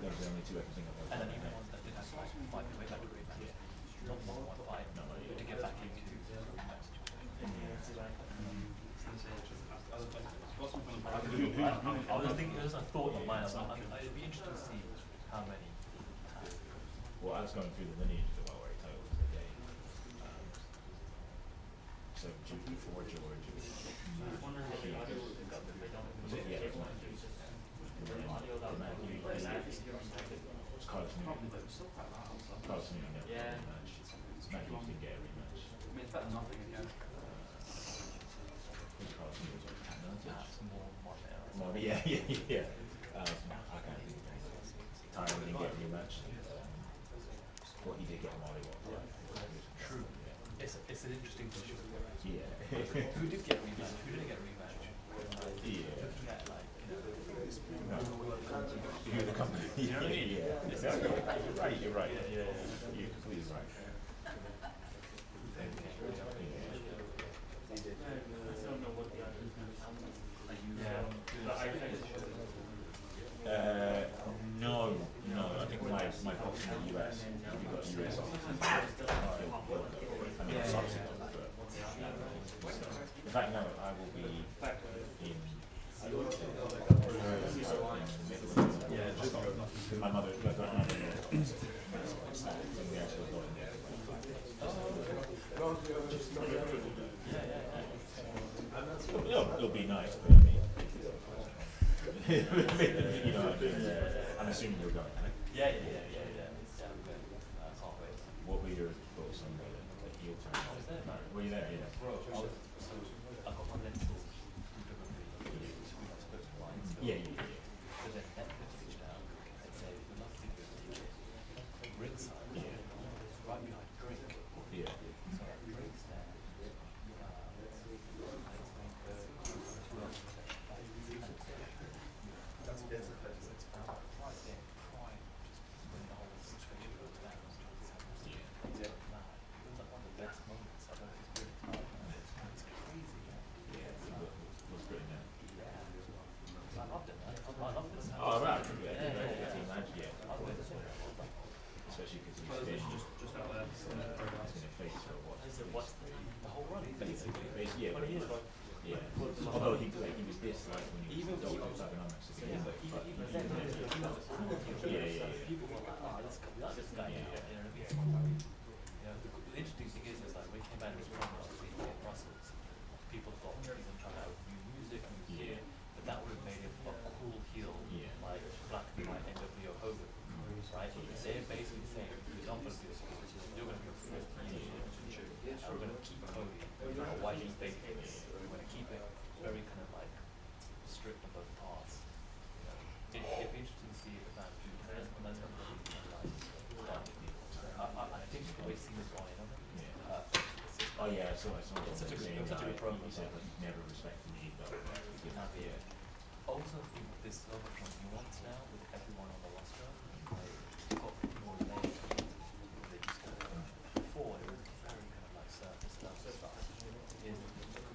Those are the only two I can think of. And then even ones that did have to like fight their way back to rematch. Not more than one fight, but to get back into the rematch. I was thinking, it was a thought of mine. It'd be interesting to see how many. Well, I was going through the lineage of the welterweight titles today. So before George, was it? Yeah, it was Carlos Newman never got a rematch. Matt Hughes didn't get a rematch. I mean, it's better than nothing again. Carlos Newman was More yeah. I can't think of it. Tyron didn't get a rematch. Well, he did get a Molly one. True. It's an interesting issue. Yeah. Who did get a rematch? Who didn't get a rematch? Yeah. Looking at like, You're the company. You know what I mean? Yeah. You're right. Yeah. You're completely right. No. I think my box in the US, if you got US office, I mean, it's obviously not, but in fact, no, I will be in my mother, my grandmother, and we actually got in there. It'll be nice, but I mean, you know, I'm assuming you're going, right? Yeah. What were your thoughts on the heel turn? Were you there? Yeah. Bro, I got my lenses. Yeah. But then Netflix reached out and said, we'd love to do a ringside, right behind drink. Yeah. So drinks there. Oh, right. Especially because he's been just out there. in the face for what? What's the whole run? Basically, yeah. What he is. Yeah. Although he was this like when he was dope with economics. Even then, people were like, oh, this guy, we like this guy. You know, it's cool. You know, the interesting thing is like when he came out of his run, obviously in Brussels, people thought he was trying out new music, new gear, but that would have made him a cool heel, like Black and White NWO Hogan, right? They're basically saying, you're not going to do this, you're going to be a fourth year, and we're going to keep Cody, why do you think we're going to keep it very kind of like strict on both parts. It'd be interesting to see if that do that, and that's going to be I think the way Cena's gone in on it, Oh yeah, I saw it's such a good program. He said like, he never respected me, but he didn't have the Also, I think this is over from nuance now with everyone on the roster. They've got more layers than they used to. Before, it was very kind of like surface stuff. Here's a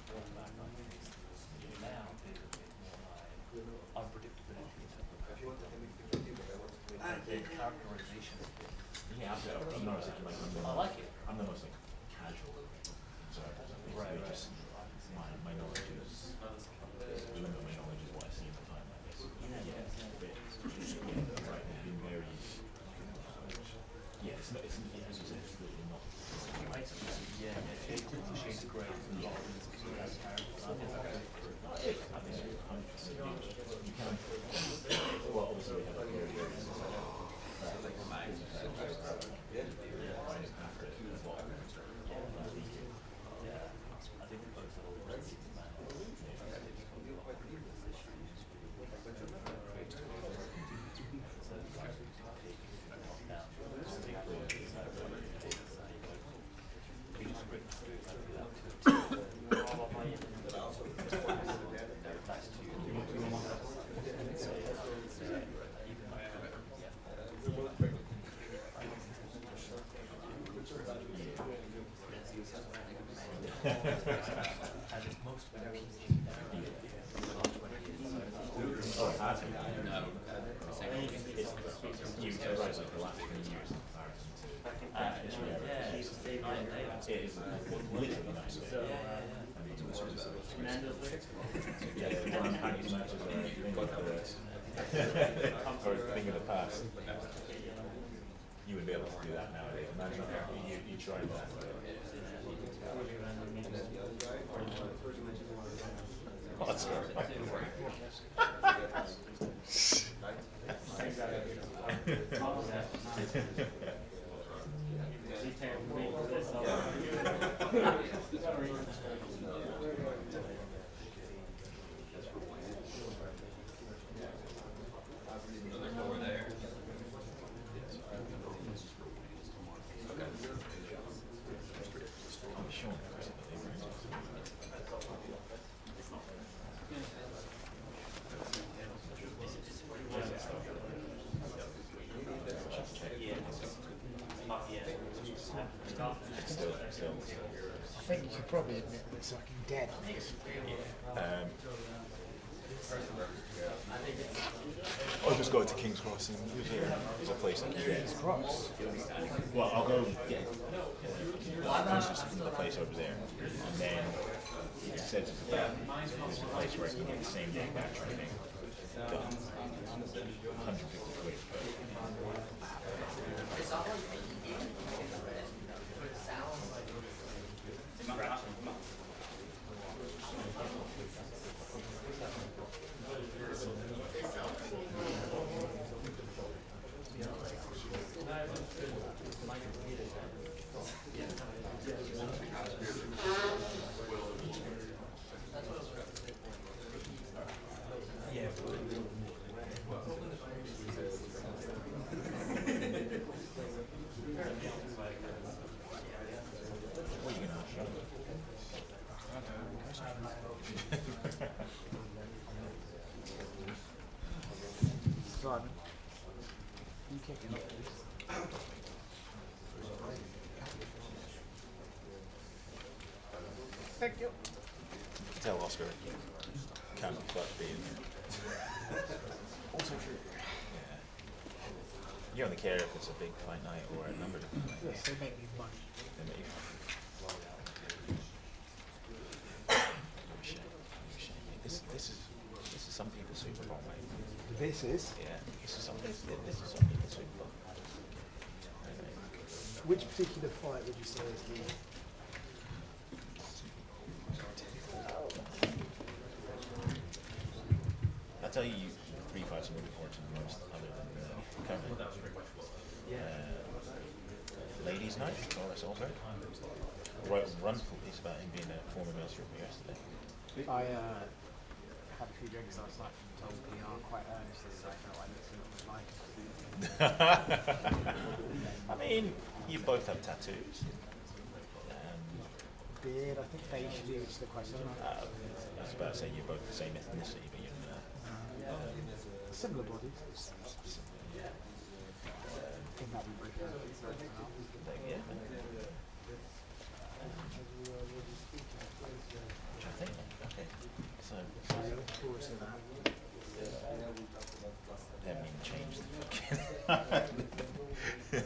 quarterback like this. Now, there's a bit more like unpredictability in terms of their characterization. Yeah, I'm not I like it. I'm the most like casual. So Right. just my knowledge is even though my knowledge is what I see in the time like this. Right. It's been very it's as you said, it's really not Shades of grey. you can well obviously we have a period It is literally nice. So, Yeah, the one Paddy's matches are a thing of the past. You would be able to do that nowadays. Imagine you tried that. Oh, that's I think you could probably admit that it's fucking dead. I'll just go to King's Cross and there's a place like King's Cross. Well, I'll go get closest to the place over there, and then it says it's about there's a place where I can get the same day batch, I think, done. 150 quid. Simon, you kicking up this? Thank you. Tell Oscar can't be fucked being there. Also true. Yeah. You only care if it's a big fight night or a number of different nights. Yes, they make me money. They make you This is some people's Super Bowl, mate. This is? Yeah, this is some people's Super Bowl. Which particular fight would you say is the... I'll tell you three fights I'm looking forward to the most, other than currently. Ladies' Night, Boris Ulberg. Wrote a wonderful piece about him being a former minister yesterday. I had a few drinks last night and told PR quite earnestly that I felt I looked a lot like. I mean, you both have tattoos. Beard, I think facially, which is the question. I was about to say you're both the same ethnicity, but you're similar bodies. yeah. In that we prefer. Yeah. I think. Okay. So Forward to that. they haven't even changed the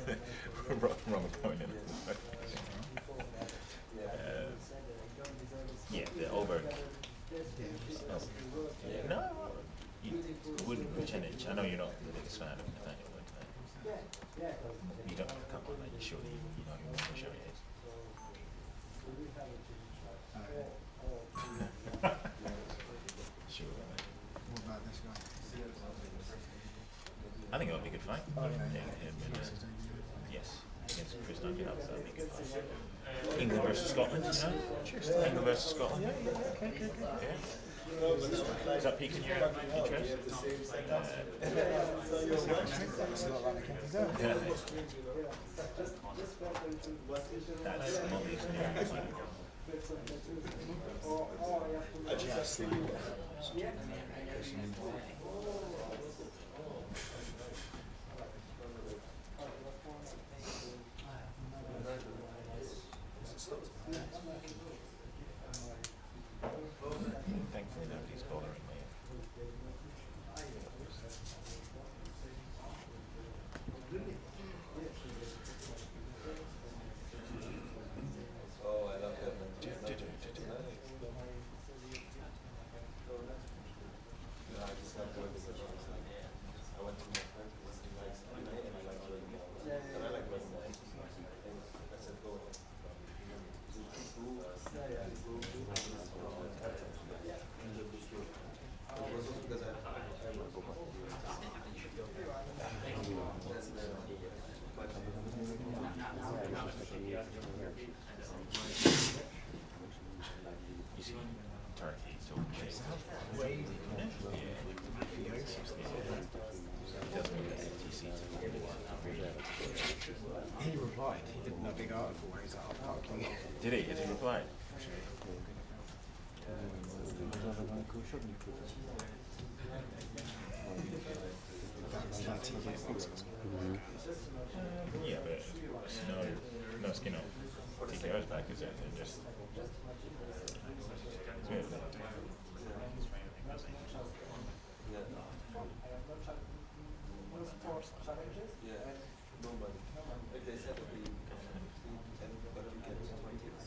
fucking wrong opponent. Yeah, the Ulberg. Yeah, no, you wouldn't Vucenic. I know you're not the biggest fan of Nathaniel Wood. You don't have to come on, like, surely you know who Charriere is. Sure. What about this guy? I think it would be a good fight. Oh, yeah. Him and, yes, against Chris Duncan, that would be a good fight. England versus Scotland, you know? England versus Scotland. Yeah, okay, good. Yeah. Is that piquing your interest? That's not like I can do. Yeah. That's Molly's new. I just see you. Thankfully nobody's bothering me. Right. Yeah, but it's no skin off TKO's back, is it? They're just. It's weird.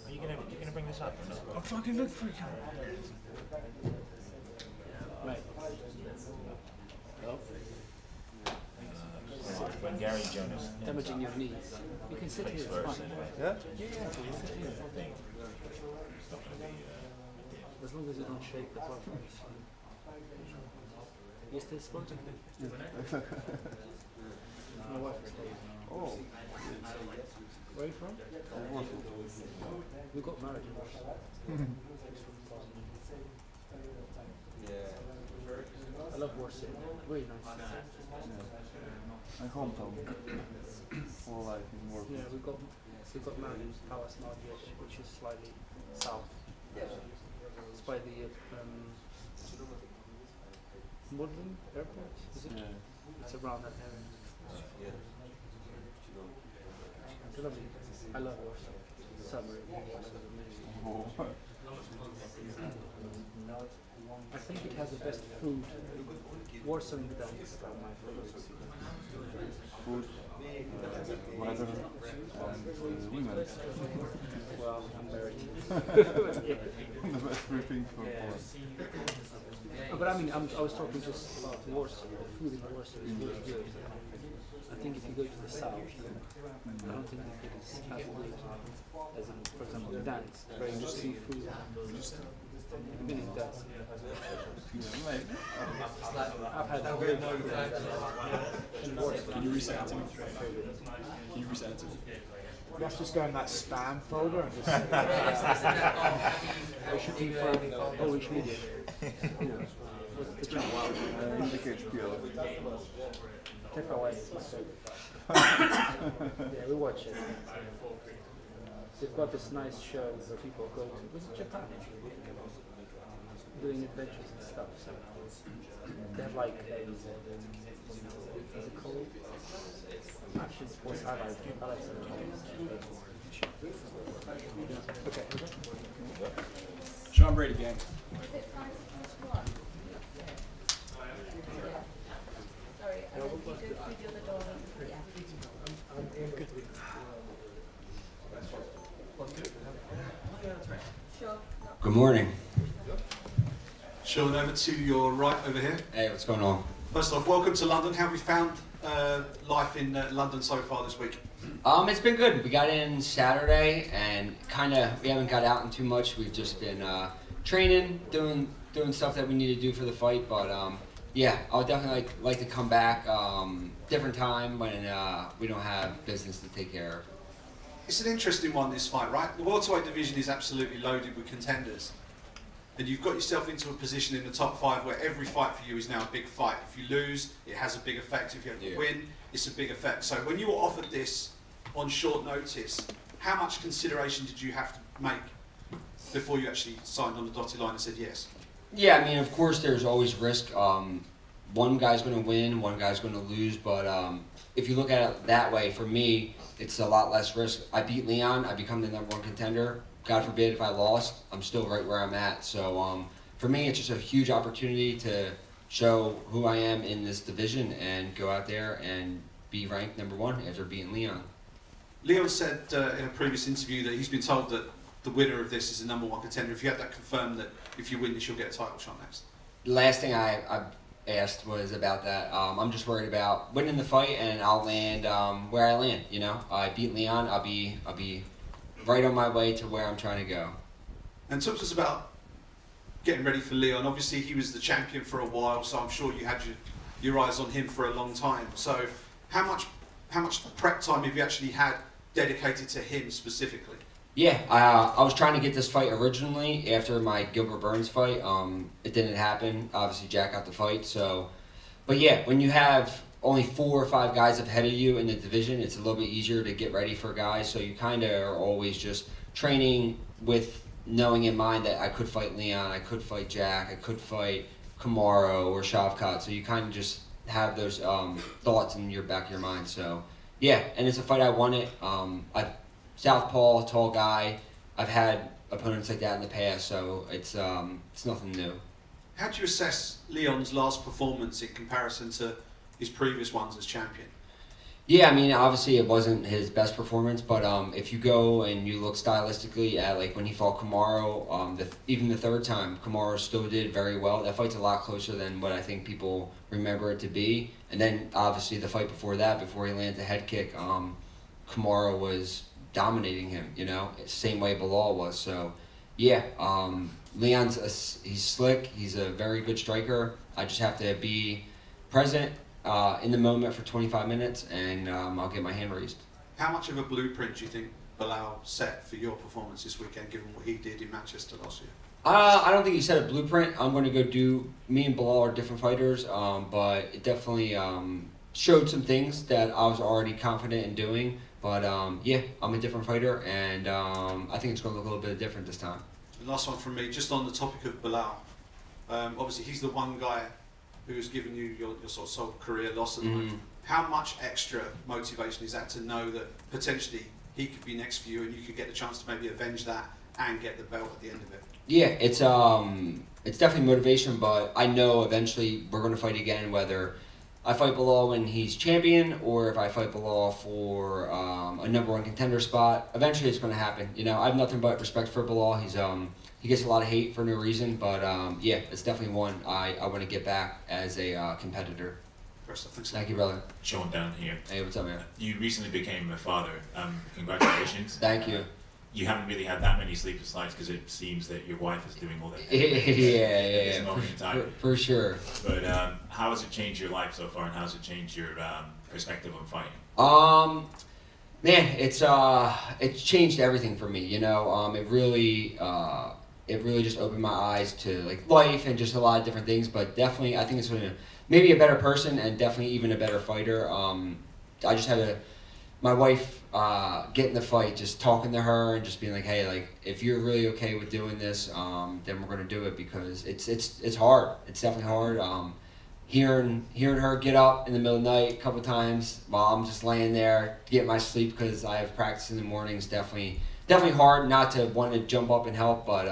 Are you gonna bring this up or not? I'll fucking look for you. Right. When Gary Jonas Damaging your knees. You can sit here, face it's first, fine. anyway. Yeah? Yeah, yeah. I think it's not gonna be. As long as you don't shake the platform. You still smoking? My wife is staying. Oh. Where are you from? We got married in Warsaw. I love Warsaw. Very nice. My hometown. All life in work. Yeah, we got married in Palace Margish, which is slightly south. It's by the Woodland Airport, is it? Yeah. It's around that area. It's lovely. I love Warsaw. Summer in Warsaw is amazing. Oh. I think it has the best food. Warsaw and Gdańsk are my favorites. Food. Weather. And women. Well, I'm married. The best three things for Poland. But I mean, I was talking just about Warsaw. The food in Warsaw is really good. I think if you go to the south, I don't think it is as good as in, for example, Gdańsk, where you just see food. I've been in Gdańsk. Yeah, maybe. I've had great food in Warsaw. Can you reset it to me? Can you reset it to me? Let's just go in that spam folder and just. I should be for Polish media. You know, what's the channel? Indicate PL. TVN. Yeah, we watch it. They've got this nice show where people go to visit Japan, doing adventures and stuff. So they have like is it called? Action sports highlights. Alexia Thainara. Okay. Sean Brady, gang. Sorry, and then you go through the other door. Yeah. Sure. Good morning. Sean, over to your right over here. Hey, what's going on? First off, welcome to London. How have you found life in London so far this week? It's been good. We got in Saturday and we haven't got out in too much. We've just been training, doing stuff that we need to do for the fight. But yeah, I would definitely like to come back different time when we don't have business to take care of. It's an interesting one, this fight, right? The welterweight division is absolutely loaded with contenders. And you've got yourself into a position in the top 5 where every fight for you is now a big fight. If you lose, it has a big effect. If you have to win, it's a big effect. So when you were offered this on short notice, how much consideration did you have to make before you actually signed on the dotted line and said yes? Yeah, I mean, of course, there's always risk. One guy's going to win, one guy's going to lose. But if you look at it that way, for me, it's a lot less risk. I beat Leon, I become the #1 contender. God forbid if I lost, I'm still right where I'm at. So for me, it's just a huge opportunity to show who I am in this division and go out there and be ranked #1 after beating Leon. Leon said in a previous interview that he's been told that the winner of this is the #1 contender. If you had that confirmed that if you win this, you'll get a title shot next. The last thing I asked was about that. I'm just worried about winning the fight and I'll land where I land. You know, I beat Leon, I'll be right on my way to where I'm trying to go. And talk to us about getting ready for Leon. Obviously, he was the champion for a while, so I'm sure you had your eyes on him for a long time. So, how much prep time have you actually had dedicated to him specifically? Yeah, I was trying to get this fight originally after my Gilbert Burns fight. It didn't happen. Obviously, Jack got the fight. So, but yeah, when you have only 4 or 5 guys ahead of you in the division, it's a little bit easier to get ready for guys. So you kind of are always just training with knowing in mind that I could fight Leon, I could fight Jack, I could fight Kamaru or Shavkat. So you kind of just have those thoughts in your back of your mind. So yeah, and it's a fight I wanted. I've southpaw, tall guy. I've had opponents like that in the past, so it's nothing new. How do you assess Leon's last performance in comparison to his previous ones as champion? Yeah, I mean, obviously it wasn't his best performance, but if you go and you look stylistically at like when he fought Kamaru, even the third time, Kamaru still did very well. That fight's a lot closer than what I think people remember it to be. And then obviously the fight before that, before he landed the head kick, Kamaru was dominating him, you know, same way Bilal was. So yeah, Leon's he's slick. He's a very good striker. I just have to be present in the moment for 25 minutes, and I'll get my hand raised. How much of a blueprint do you think Bilal set for your performance this weekend, given what he did in Manchester last year? I don't think he set a blueprint. I'm going to go do. Me and Bilal are different fighters, but it definitely showed some things that I was already confident in doing. But yeah, I'm a different fighter, and I think it's going to look a little bit different this time. The last one from me, just on the topic of Bilal. Obviously, he's the one guy who's given you your sort of sole career loss at the moment. How much extra motivation is that to know that potentially he could be next for you and you could get the chance to maybe avenge that and get the belt at the end of it? Yeah, it's definitely motivation, but I know eventually we're going to fight again, whether I fight Bilal when he's champion or if I fight Bilal for a #1 contender spot. Eventually it's going to happen. You know, I have nothing but respect for Bilal. He gets a lot of hate for no reason, but yeah, it's definitely one I want to get back as a competitor. Thank you, brother. Sean down here. Hey, what's up, man? You recently became a father. Congratulations. Thank you. You haven't really had that many sleepless nights because it seems that your wife is doing all that. Yeah, for sure. But how has it changed your life so far, and how has it changed your perspective on fighting? Man, it's changed everything for me. You know, it really just opened my eyes to like life and just a lot of different things. But definitely, I think it's gonna maybe a better person and definitely even a better fighter. I just had my wife get in the fight, just talking to her and just being like, hey, like if you're really okay with doing this, then we're gonna do it, because it's hard. It's definitely hard. Hearing her get up in the middle of the night a couple times while I'm just laying there to get my sleep because I have practice in the mornings, definitely hard not to want to jump up and help, but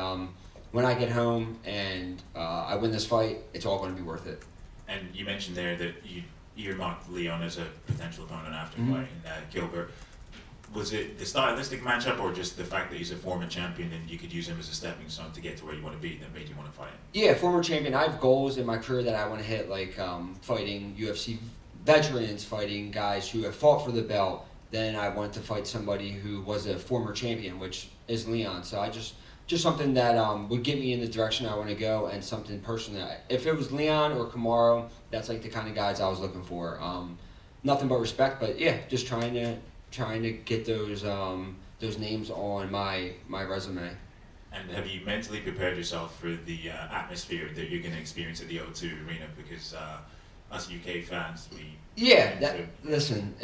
when I get home and I win this fight, it's all going to be worth it. And you mentioned there that you earmarked Leon as a potential opponent after fighting Gilbert. Was it the stylistic matchup or just the fact that he's a former champion and you could use him as a stepping stone to get to where you want to be that made you want to fight him? Yeah, former champion. I have goals in my career that I want to hit, like fighting UFC veterans, fighting guys who have fought for the belt. Then I want to fight somebody who was a former champion, which is Leon. So I just something that would get me in the direction I want to go, and something personal. If it was Leon or Kamaru, that's like the kind of guys I was looking for. Nothing but respect, but yeah, just trying to get those names on my resume. And have you mentally prepared yourself for the atmosphere that you're going to experience at the O2 Arena? Because us UK fans, listen,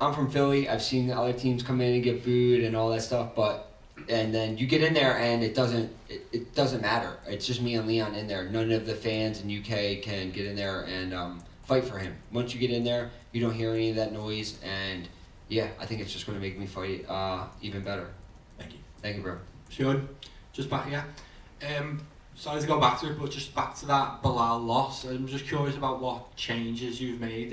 I'm from Philly. I've seen the other teams come in and get booed and all that stuff, and then you get in there and it doesn't matter. It's just me and Leon in there. None of the fans in UK can get in there and fight for him. Once you get in there, you don't hear any of that noise, and yeah, I think it's just going to make me fight even better. Thank you. Thank you, bro. Sean, just back here. Sorry to go back to it, but just back to that Bilal loss. I'm just curious about what changes you've made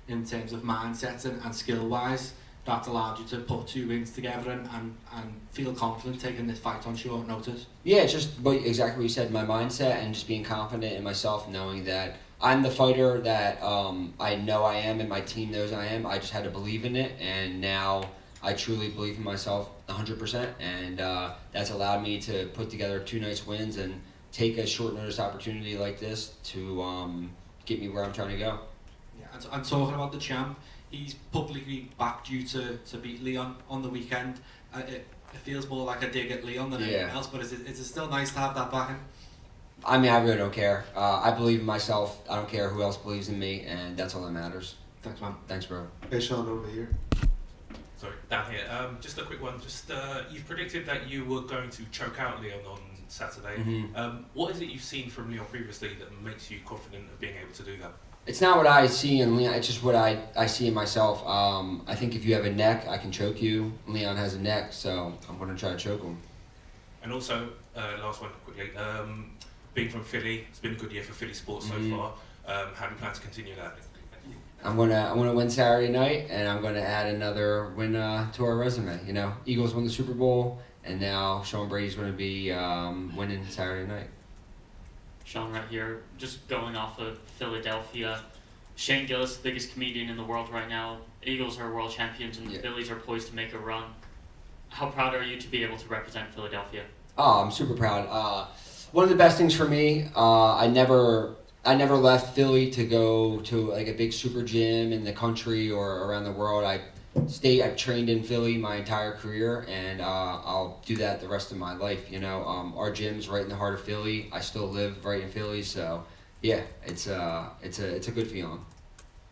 in terms of mindset and skill-wise that allowed you to put 2 wins together and feel confident taking this fight on short notice. Yeah, it's just exactly what you said, my mindset and just being confident in myself, knowing that I'm the fighter that I know I am and my team knows I am. I just had to believe in it, and now I truly believe in myself 100%, and that's allowed me to put together 2 nice wins and take a short notice opportunity like this to get me where I'm trying to go. Yeah, and talking about the champ, he's publicly backed you to beat Leon on the weekend. It feels more like a dig at Leon than anything else, but is it still nice to have that backing? I mean, I really don't care. I believe in myself. I don't care who else believes in me, and that's all that matters. Thanks, man. Thanks, bro. Hey, Sean, over here. Sorry, down here. Just a quick one. Just you've predicted that you were going to choke out Leon on Saturday. What is it you've seen from Leon previously that makes you confident of being able to do that? It's not what I see in Leon, it's just what I see in myself. I think if you have a neck, I can choke you. Leon has a neck, so I'm going to try to choke him. And also, last one quickly, being from Philly, it's been a good year for Philly sports so far. How do you plan to continue that? I'm gonna win Saturday night, and I'm gonna add another win to our resume. You know, Eagles won the Super Bowl, and now Sean Brady's gonna be winning Saturday night. Sean, right here, just going off of Philadelphia. Shane Gillis, the biggest comedian in the world right now. Eagles are world champions, and the Phillies are poised to make a run. How proud are you to be able to represent Philadelphia? Oh, I'm super proud. One of the best things for me, I never left Philly to go to like a big super gym in the country or around the world. I've trained in Philly my entire career, and I'll do that the rest of my life. You know, our gym's right in the heart of Philly. I still live right in Philly, so yeah, it's a good feeling.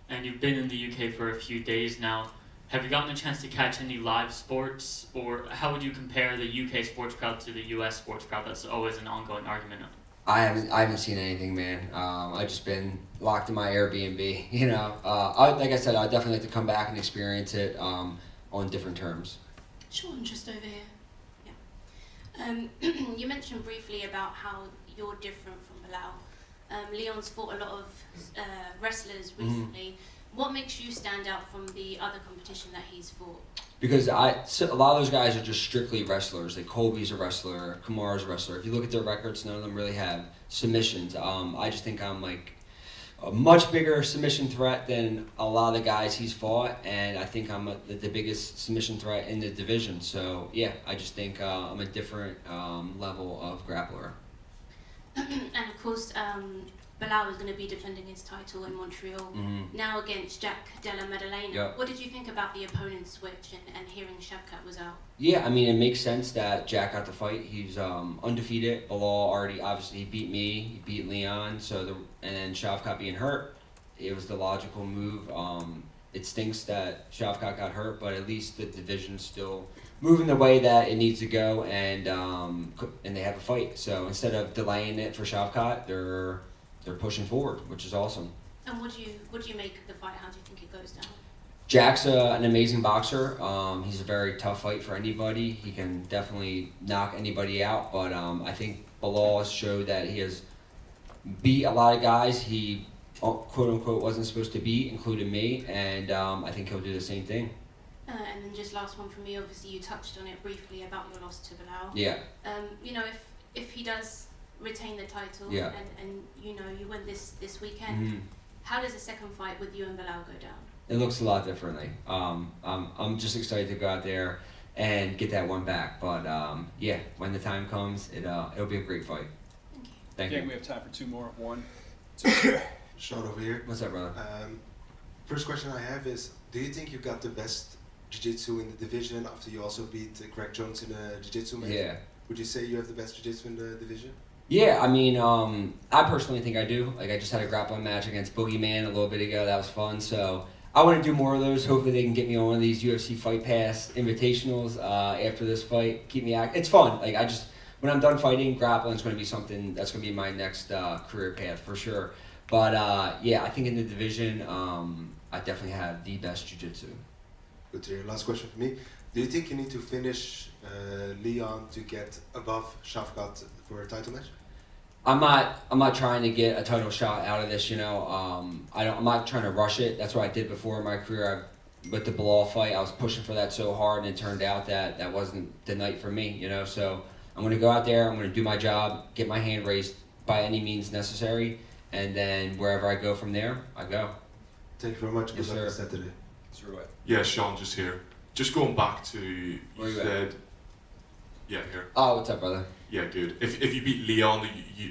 And you've been in the UK for a few days now. Have you gotten a chance to catch any live sports, or how would you compare the UK sports crowd to the US sports crowd? That's always an ongoing argument. I haven't seen anything, man. I've just been locked in my Airbnb. You know, like I said, I'd definitely like to come back and experience it on different terms. Sean, just over here. Yeah. You mentioned briefly about how you're different from Bilal. Leon's fought a lot of wrestlers recently. What makes you stand out from the other competition that he's fought? Because a lot of those guys are just strictly wrestlers. Like Colby's a wrestler, Kamar's a wrestler. If you look at their records, none of them really have submissions. I just think I'm like a much bigger submission threat than a lot of the guys he's fought, and I think I'm the biggest submission threat in the division. So yeah, I just think I'm a different level of grappler. And of course, Bilal is going to be defending his title in Montreal, now against Jack Della Maddalena. Yep. What did you think about the opponent switch and hearing Shavkat was out? Yeah, I mean, it makes sense that Jack got the fight. He's undefeated. Bilal already, obviously, he beat me, he beat Leon, and then Shavkat being hurt, it was the logical move. It stinks that Shavkat got hurt, but at least the division's still moving the way that it needs to go, and they have a fight. So instead of delaying it for Shavkat, they're pushing forward, which is awesome. And what do you make of the fight? How do you think it goes down? Jack's an amazing boxer. He's a very tough fight for anybody. He can definitely knock anybody out, but I think Bilal has showed that he has beat a lot of guys he quote-unquote wasn't supposed to beat, including me, and I think he'll do the same thing. And then just last one from me, obviously you touched on it briefly about your loss to Bilal. Yeah. You know, if he does retain the title and you know you win this weekend, how does the second fight with you and Bilal go down? It looks a lot differently. I'm just excited to go out there and get that one back, but yeah, when the time comes, it'll be a great fight. Thank you. We have time for two more. One, two. Sean over here. What's up, brother? First question I have is, do you think you got the best jiu-jitsu in the division after you also beat Greg Jones in a jiu-jitsu match? Yeah. Would you say you have the best jiu-jitsu in the division? Yeah, I mean, I personally think I do. Like, I just had a grappling match against Boogeyman a little bit ago. That was fun. So I want to do more of those. Hopefully they can get me on one of these UFC Fight Pass invitationals after this fight. Keep me active. It's fun. Like, when I'm done fighting, grappling's going to be something that's going to be my next career path for sure. But yeah, I think in the division, I definitely have the best jiu-jitsu. Good to hear. Last question for me. Do you think you need to finish Leon to get above Shavkat for a title match? I'm not trying to get a title shot out of this, you know. I'm not trying to rush it. That's what I did before in my career. With the Bilal fight, I was pushing for that so hard, and it turned out that wasn't the night for me, you know. So I'm going to go out there, I'm going to do my job, get my hand raised by any means necessary, and then wherever I go from there, I go. Thank you very much. Yes, Good luck sir. Saturday. Yeah, Sean, just here. Just going back to, Where you you said, yeah, here. Oh, what's up, brother? Yeah, good. If you beat Leon,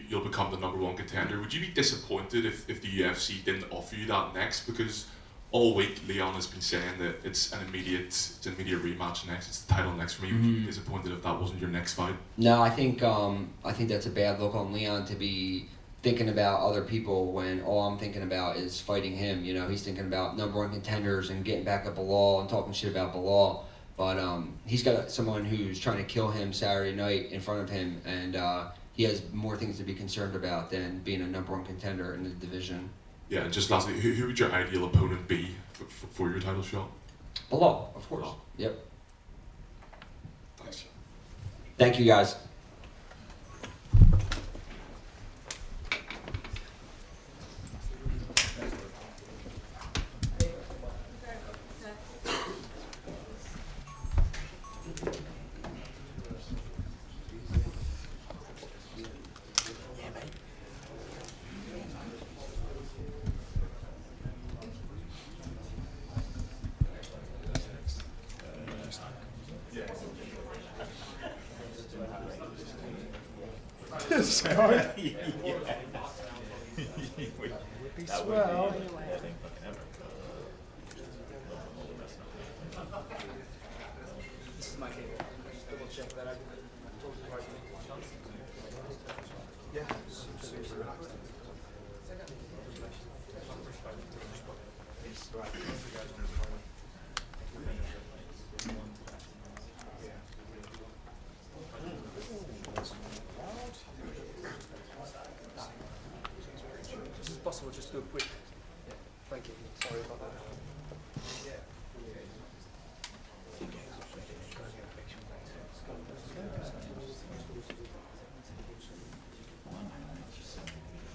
you'll become the #1 contender. Would you be disappointed if the UFC didn't offer you that next? Because all week Leon has been saying that it's an immediate rematch next. It's the title next for me. Would you be disappointed if that wasn't your next fight? No, I think that's a bad look on Leon to be thinking about other people when all I'm thinking about is fighting him. You know, he's thinking about #1 contenders and getting back at Belal and talking shit about Belal. But he's got someone who's trying to kill him Saturday night in front of him, and he has more things to be concerned about than being a #1 contender in the division. Yeah, and just lastly, who would your ideal opponent be for your title shot? Belal, of course. Belal. Yep. Thanks. Thank you, guys. Sorry. That Would be would swell. be, I think, fucking ever. This is my cable. Just double check that I told you the right thing. Yeah. Super relaxed. Is it possible just do a quick? Yeah. Thank you. Sorry about that.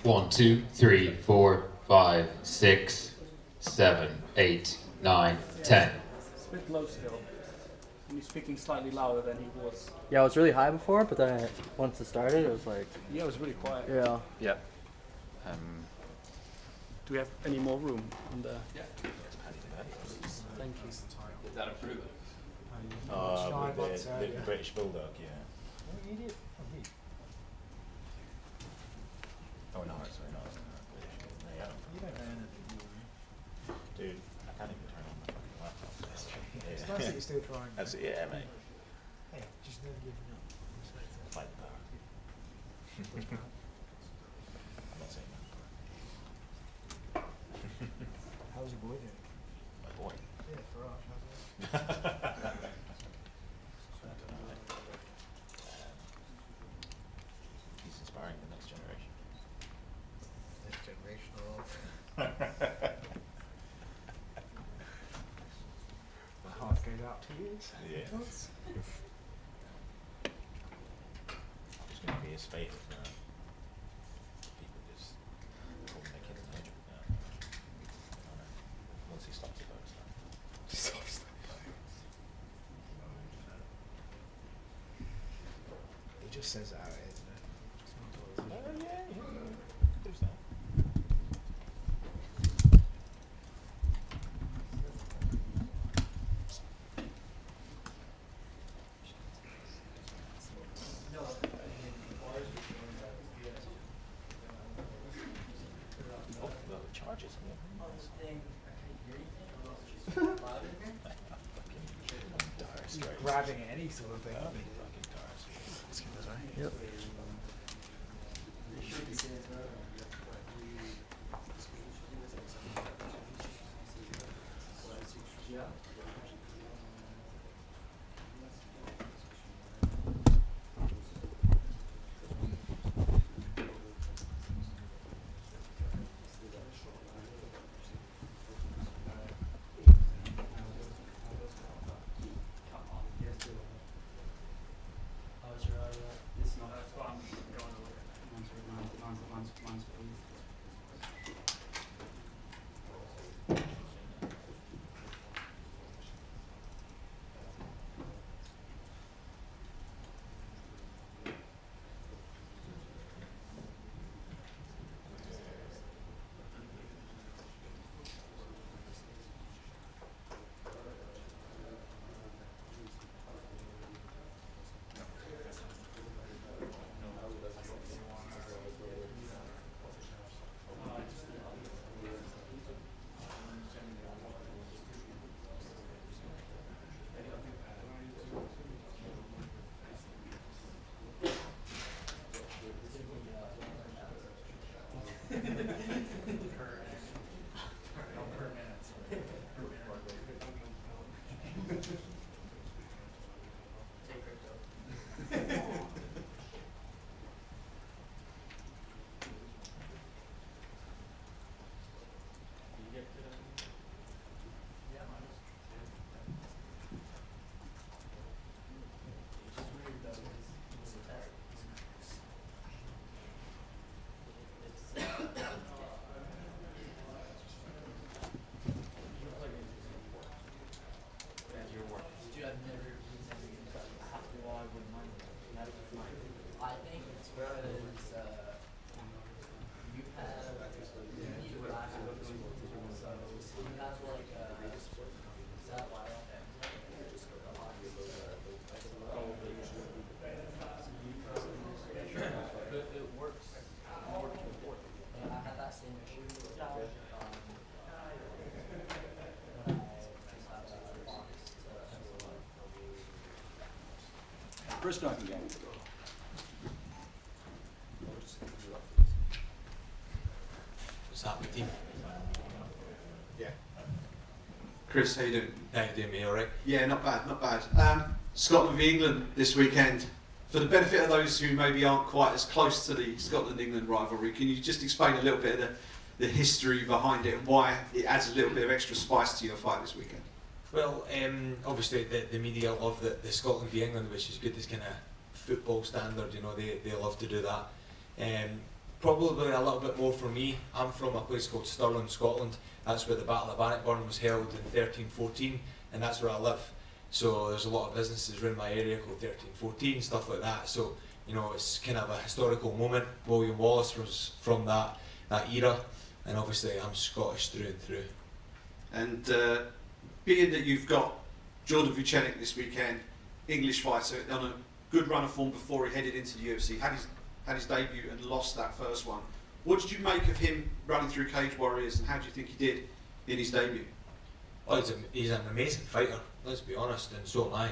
One, 2, 3, 4, 5, 6, 7, 8, 9, 10. It's a bit low still. And he's speaking slightly louder than he was. Yeah, it was really high before, but then once it started, it was like. Yeah, it was really quiet. Yeah. Yeah. Do we have any more room on the? Yeah. Thank you. Did that improve it? The British Bulldog, yeah. Oh no, sorry, no, it's not British. No, yeah. You don't know anything. Dude, I can't even turn on my fucking laptop. It's nice that you're still trying. That's, yeah, mate. Hey, just never giving up. Fight the power. I'm not saying that. How's your boy doing? My boy. Yeah, for us. He's inspiring the next generation. Next generation of. My heart goes out to you. Yeah. It's going to be his fate if people just hold their kids in hedge now. Once he stops the boat stuff. He just says it how it is, isn't it? It's not always- Yeah. There's that. Oh, the charges. He's grabbing any sort of thing. Yep. How's your this not Chris Duncan again. What's happening, team? Yeah. Chris, how you doing? How you doing, mate? All right? Yeah, not bad, not bad. Scotland v England this weekend. For the benefit of those who maybe aren't quite as close to the Scotland-England rivalry, can you just explain a little bit of the history behind it and why it adds a little bit of extra spice to your fight this weekend? Well, obviously the media love the Scotland v England, which is good as kind of football standard, you know, they love to do that. Probably a little bit more for me. I'm from a place called Stirling, Scotland. That's where the Battle of Bannockburn was held in 1314, and that's where I live. So there's a lot of businesses around my area called 1314, stuff like that. So, you know, it's kind of a historical moment. William Wallace was from that era, and obviously I'm Scottish through and through. And being that you've got Jordan Vucenic this weekend, English fighter, on a good run of form before he headed into the UFC, had his debut and lost that first one. What did you make of him running through Cage Warriors, and how do you think he did in his debut? Oh, he's an amazing fighter, let's be honest, and so am I.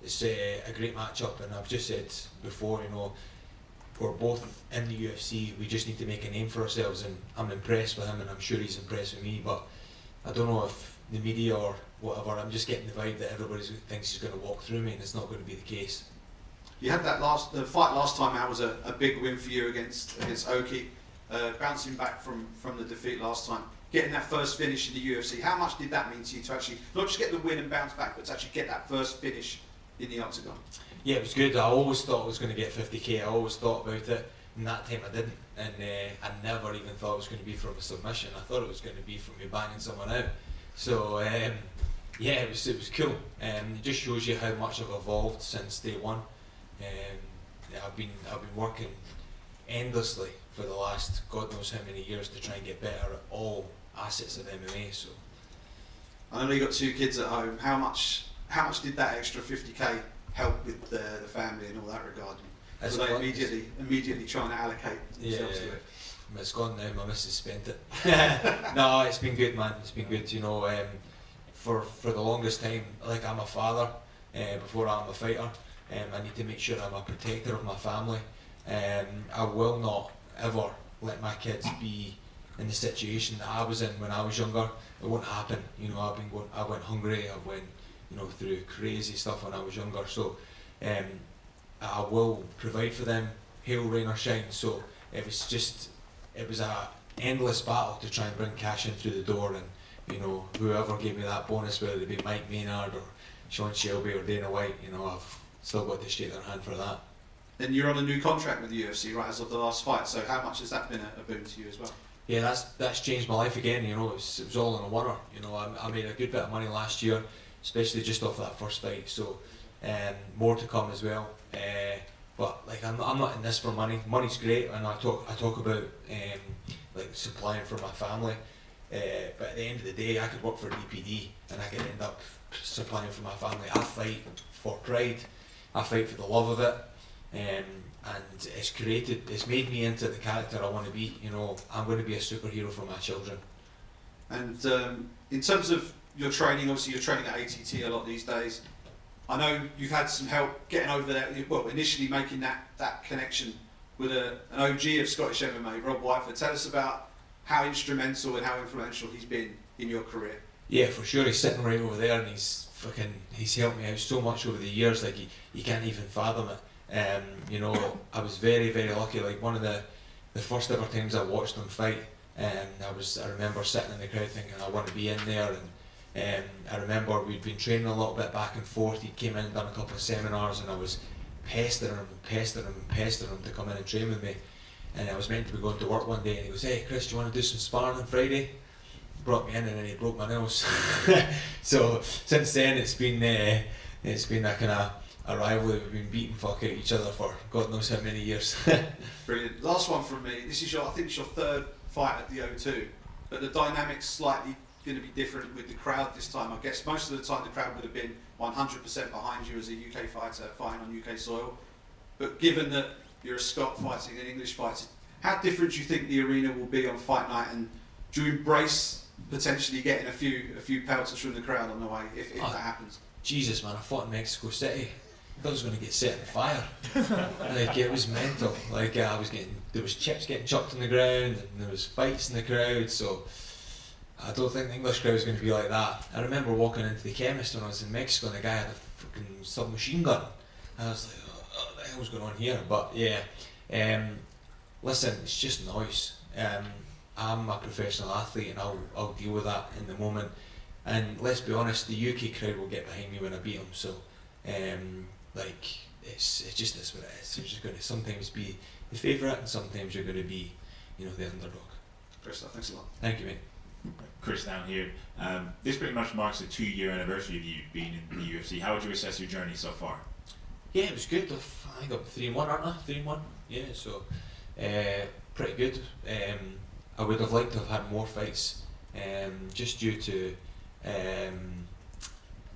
It's a great matchup, and I've just said before, you know, we're both in the UFC, we just need to make a name for ourselves, and I'm impressed with him, and I'm sure he's impressed with me, but I don't know if the media or whatever, I'm just getting the vibe that everybody thinks he's going to walk through me, and it's not going to be the case. You had that the fight last time out was a big win for you against Oki, bouncing back from the defeat last time. Getting that first finish in the UFC, how much did that mean to you to actually not just get the win and bounce back, but to actually get that first finish in the octagon? Yeah, it was good. I always thought I was going to get 50k. I always thought about it, and that time I didn't. And I never even thought it was going to be from a submission. I thought it was going to be from me banging someone out. So yeah, it was cool. It just shows you how much I've evolved since day one. I've been working endlessly for the last God knows how many years to try and get better at all assets of MMA. So I know you got two kids at home. How much did that extra 50k help with the family and all that regard? So they immediately trying to allocate themselves to it. It's gone now. My missus spent it. No, it's been good, man. It's been good. You know, for the longest time, like I'm a father before I'm a fighter. I need to make sure I'm a protector of my family. I will not ever let my kids be in the situation that I was in when I was younger. It won't happen. You know, I went hungry. I went, you know, through crazy stuff when I was younger. So I will provide for them, hail, rain or shine. So it was a endless battle to try and bring cash in through the door, and you know, whoever gave me that bonus, whether it be Mike Maynard or Sean Shelby or Dana White, you know, I've still got to shake their hand for that. And you're on a new contract with the UFC, right, as of the last fight, so how much has that been a boon to you as well? Yeah, that's changed my life again, you know, it was all in a winner. You know, I made a good bit of money last year, especially just off that first fight, so more to come as well. But like I'm not in this for money. Money's great, and I talk about like supplying for my family. But at the end of the day, I could work for DPD, and I could end up supplying for my family. I fight for pride. I fight for the love of it, and it's made me into the character I want to be. You know, I'm going to be a superhero for my children. And in terms of your training, obviously you're training at ATT a lot these days. I know you've had some help getting over that, well, initially making that connection with an OG of Scottish MMA, Rob Whiteford. Tell us about how instrumental and how influential he's been in your career. Yeah, for sure. He's sitting right over there, and he's helped me out so much over the years, like you can't even fathom it. You know, I was very, very lucky. Like one of the first ever times I watched him fight, I remember sitting in the crowd thinking I want to be in there, and I remember we'd been training a little bit back and forth. He came in and done a couple of seminars, and I was pestering him to come in and train with me. And I was meant to be going to work one day, and he goes, "Hey Chris, do you want to do some sparring on Friday?" Brought me in, and then he broke my nails. So since then it's been a kind of a rivalry. We've been beating fuck out each other for God knows how many years. Brilliant. Last one from me. This is I think it's your third fight at the O2, but the dynamic's slightly going to be different with the crowd this time. I guess most of the time the crowd would have been 100% behind you as a UK fighter fighting on UK soil. But given that you're a Scot fighting an English fighter, how different do you think the arena will be on fight night, and do you embrace potentially getting a few pelters from the crowd on the way if that happens? Jesus man, I fought in Mexico City. I thought I was going to get set on fire. Like, it was mental. Like, there was chips getting chucked on the ground, and there was fights in the crowd, so I don't think the English crowd was going to be like that. I remember walking into the chemist when I was in Mexico, and the guy had a fucking submachine gun. I was like, oh, what the hell's going on here? But yeah, listen, it's just noise. I'm a professional athlete, and I'll deal with that in the moment. And let's be honest, the UK crowd will get behind me when I beat them. So, like, it's just this what it is. You're just going to sometimes be the favourite, and sometimes you're going to be, the underdog. Great stuff. Thanks a lot. Thank you, mate. Chris down here. This pretty much marks the 2-year anniversary of you being in the UFC. How would you assess your journey so far? Yeah, it was good. I think I'm 3-1, aren't I? 3-1. Yeah, so pretty good. I would have liked to have had more fights, just due to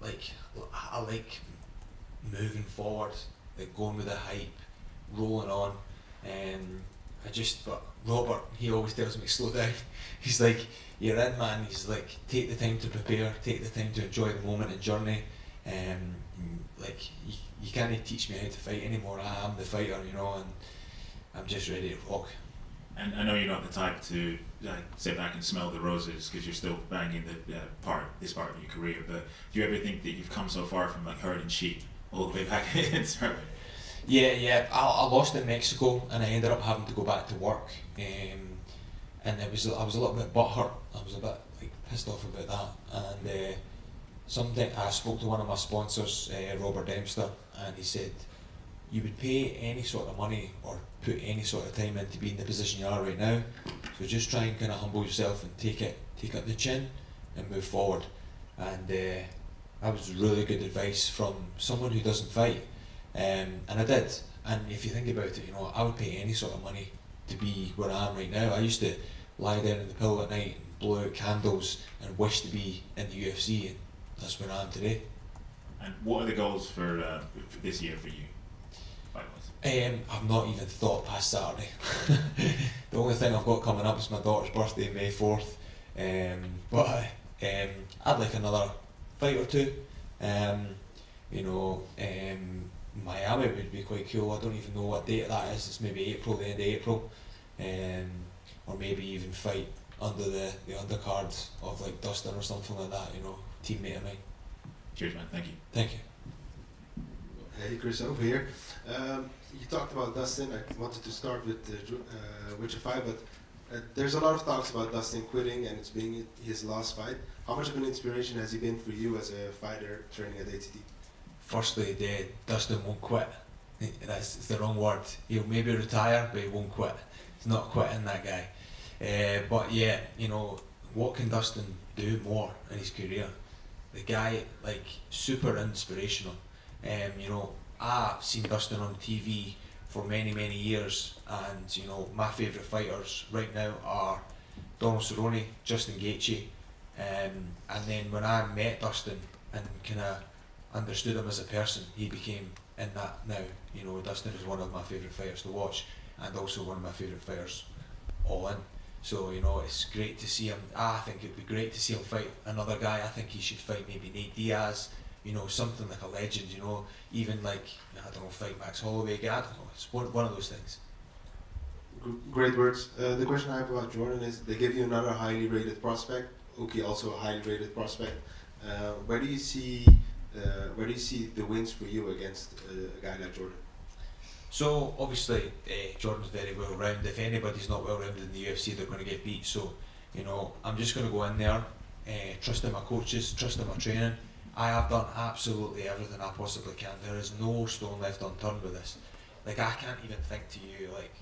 like, I like moving forward, like going with the hype, rolling on. But Robert, he always tells me slow down. He's like, you're in, man. He's like, take the time to prepare, take the time to enjoy the moment and journey. Like, you can't teach me how to fight anymore. I am the fighter, and I'm just ready to rock. And I know you're not the type to sit back and smell the roses because you're still banging this part of your career. But do you ever think that you've come so far from like herding sheep all the way back in Serbia? Yeah. I lost in Mexico, and I ended up having to go back to work. And I was a little bit butthurt. I was a bit like pissed off about that. And someday I spoke to one of my sponsors, Robert Dempster, and he said, you would pay any sort of money or put any sort of time in to be in the position you are right now. So just try and kind of humble yourself and take up the chin and move forward. And that was really good advice from someone who doesn't fight. And I did. And if you think about it, I would pay any sort of money to be where I am right now. I used to lie down in the pillow at night and blow out candles and wish to be in the UFC, and that's where I am today. And what are the goals for this year for you? I've not even thought past Saturday. The only thing I've got coming up is my daughter's birthday, May 4th. But I'd like another fight or two. Miami would be quite cool. I don't even know what date that is. It's maybe April, the end of April. Or maybe even fight under the undercard of like Dustin or something like that, teammate of mine. Cheers, man. Thank you. Thank you. Hey, Chris, over here. You talked about Dustin. I wanted to start with Witcher 5, but there's a lot of talks about Dustin quitting and it's being his last fight. How much of an inspiration has he been for you as a fighter training at ATT? Firstly, Dustin won't quit. That's the wrong word. He'll maybe retire, but he won't quit. He's not quitting, that guy. But yeah, what can Dustin do more in his career? The guy, like, super inspirational. I've seen Dustin on TV for many, many years, and my favourite fighters right now are Donald Cerrone, Justin Gaethje, and then when I met Dustin and kind of understood him as a person, he became in that now. Dustin is one of my favourite fighters to watch, and also one of my favourite fighters all in. So it's great to see him. I think it'd be great to see him fight another guy. I think he should fight maybe Nate Diaz, something like a legend, even like, I don't know, fight Max Holloway. I don't know, it's one of those things. Great words. The question I have about Jordan is, they give you another highly rated prospect, Uki also a highly rated prospect. Where do you see the wins for you against a guy like Jordan? So obviously Jordan's very well rounded. If anybody's not well rounded in the UFC, they're going to get beat. So I'm just going to go in there, trusting my coaches, trusting my training. I have done absolutely everything I possibly can. There is no stone left unturned with this. Like, I can't even think to you like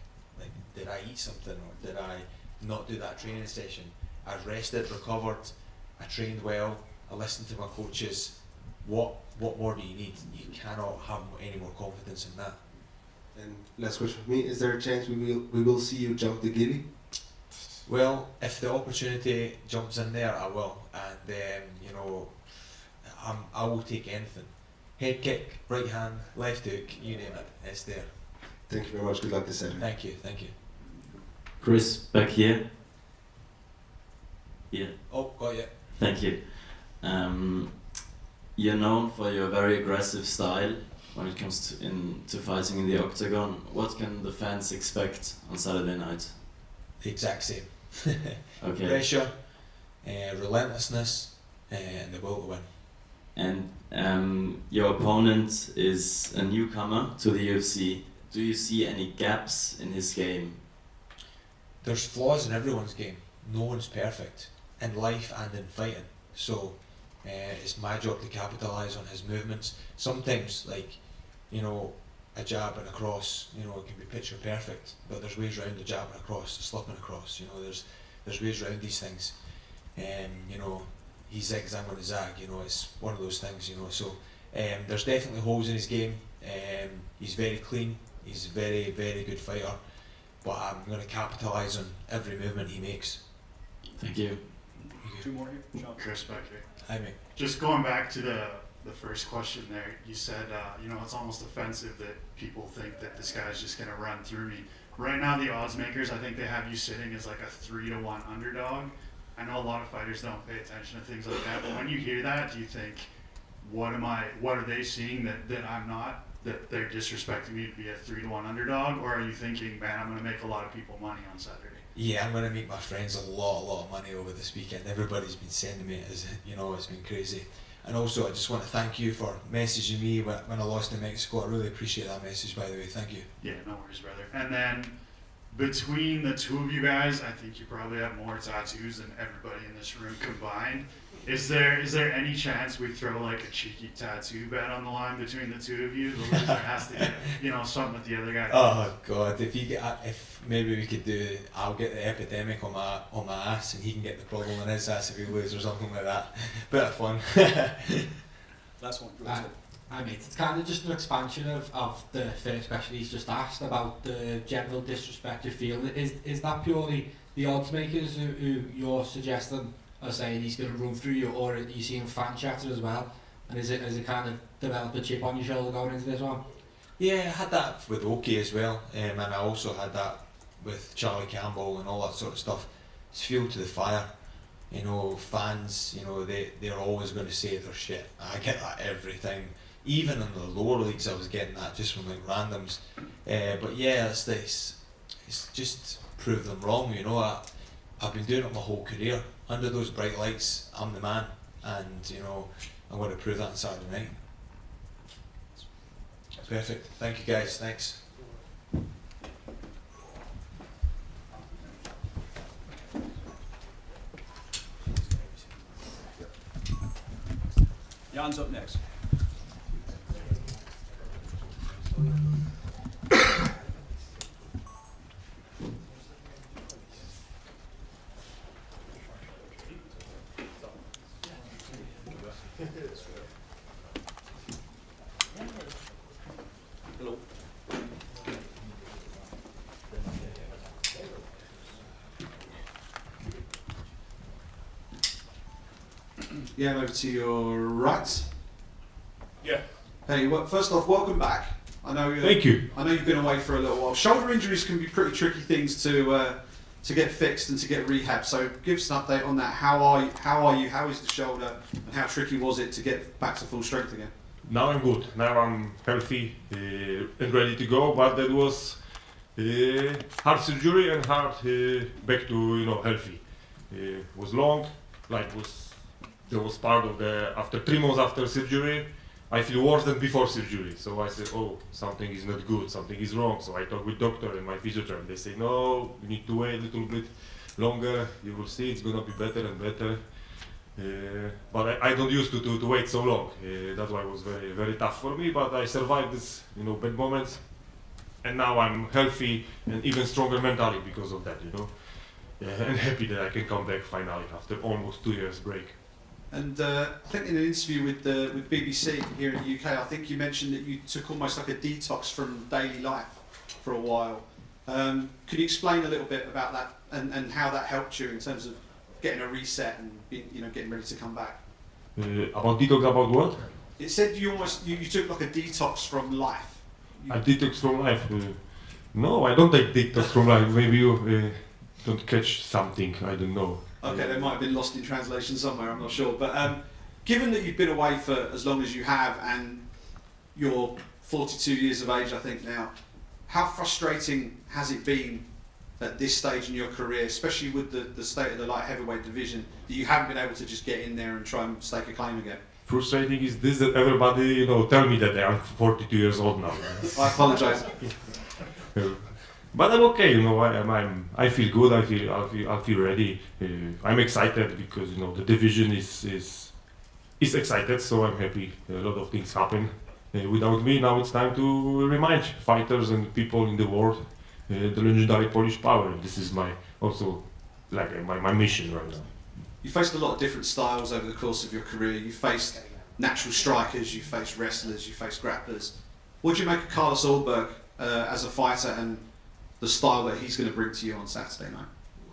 did I eat something or did I not do that training session? I rested, recovered, I trained well, I listened to my coaches. What more do you need? You cannot have any more confidence in that. And last question for me, is there a chance we will see you jump the gilly? Well, if the opportunity jumps in there, I will. And I will take anything. Head kick, right hand, left hook, you name it, it's there. Thank you very much. Good luck this Saturday. Thank you. Chris, back here. Yeah. Oh, got you. Thank you. You're known for your very aggressive style when it comes to fighting in the octagon. What can the fans expect on Saturday night? The exact same. Okay. Pressure, relentlessness, and the will to win. And your opponent is a newcomer to the UFC. Do you see any gaps in his game? There's flaws in everyone's game. No one's perfect, in life and in fighting. So it's my job to capitalise on his movements. Sometimes, like, you know, a jab and a cross, you know, it can be picture perfect, but there's ways around the jab and a cross, the slip and a cross, you know, there's ways around these things. You know, he zigs, I'm going to zag, you know, it's one of those things, you know, so there's definitely holes in his game. He's very clean, he's a very, very good fighter, but I'm going to capitalise on every movement he makes. Thank you. Two more here. Sean. Chris back here. Hi, mate. Just going back to the first question there, you said, you know, it's almost offensive that people think that this guy's just going to run through me. Right now, the odds makers, I think they have you sitting as like a 3-to-1 underdog. I know a lot of fighters don't pay attention to things like that, but when you hear that, do you think, what are they seeing that I'm not, that they're disrespecting me to be a 3-to-1 underdog, or are you thinking, man, I'm going to make a lot of people money on Saturday? Yeah, I'm going to make my friends a lot of money over this weekend. Everybody's been sending me, you know, it's been crazy. And also, I just want to thank you for messaging me when I lost in Mexico. I really appreciate that message, by the way. Thank you. Yeah, no worries, brother. And then, between the two of you guys, I think you probably have more tattoos than everybody in this room combined. Is there any chance we throw like a cheeky tattoo bet on the line between the two of you? The loser has to get, you know, something that the other guy Oh God, if maybe we could do, I'll get the epidemic on my ass and he can get the problem on his ass if he loses or something like that. Bit of fun. Last one. I mean, it's kind of just an expansion of the first question he's just asked about the general disrespect you feel. Is that purely the odds makers who you're suggesting are saying he's going to run through you, or are you seeing fan chatter as well? And is it kind of developed a chip on your shoulder going into this one? Yeah, I had that with Oki as well, and I also had that with Charlie Campbell and all that sort of stuff. It's fuel to the fire. You know, fans, you know, they're always going to say their shit. I get that every time. Even in the lower leagues I was getting that just from like randoms. But yeah, it's just prove them wrong, you know. I've been doing it my whole career. Under those bright lights, I'm the man. And, you know, I'm going to prove that on Saturday night. Perfect. Thank you guys. Thanks. Jan's up next. Hello. Yeah, over to your right. Yeah. Hey, well, first off, welcome back. I know. Thank you. I know you've been away for a little while. Shoulder injuries can be pretty tricky things to get fixed and to get rehab. So give us an update on that. How are you? How is the shoulder? And how tricky was it to get back to full strength again? Now I'm good. Now I'm healthy and ready to go. But that was hard surgery and hard back to healthy. Was long. There was part of the after 3 months after surgery. I feel worse than before surgery, so I said, oh, something is not good, something is wrong. So I talked with doctor and my physiotherapist. They say, no, you need to wait a little bit longer. You will see it's gonna be better and better. But I don't used to wait so long. That's why it was very, very tough for me. But I survived this, bad moments, and now I'm healthy and even stronger mentally because of that, and happy that I can come back finally after almost 2 years break. And I think in an interview with BBC here in the UK, I think you mentioned that you took almost like a detox from daily life for a while. Could you explain a little bit about that and how that helped you in terms of getting a reset and being, getting ready to come back? About detox, about what? It said you took like a detox from life. A detox from life? No, I don't take detox from life. Maybe you don't catch something, I don't know. Okay, they might have been lost in translation somewhere, I'm not sure. But given that you've been away for as long as you have and you're 42 years of age, I think now. How frustrating has it been at this stage in your career, especially with the state of the light heavyweight division, that you haven't been able to just get in there and try and stake a claim again? Frustrating is this that everybody, tell me that I'm 42 years old now. I apologise. But I'm okay, I feel good. I feel ready. I'm excited because the division is excited, so I'm happy. A lot of things happen without me. Now it's time to remind fighters and people in the world the legendary Polish power. This is my mission right now. You faced a lot of different styles over the course of your career. You faced natural strikers, you faced wrestlers, you faced grapplers. What do you make of Carlos Ulberg as a fighter and the style that he's going to bring to you on Saturday night?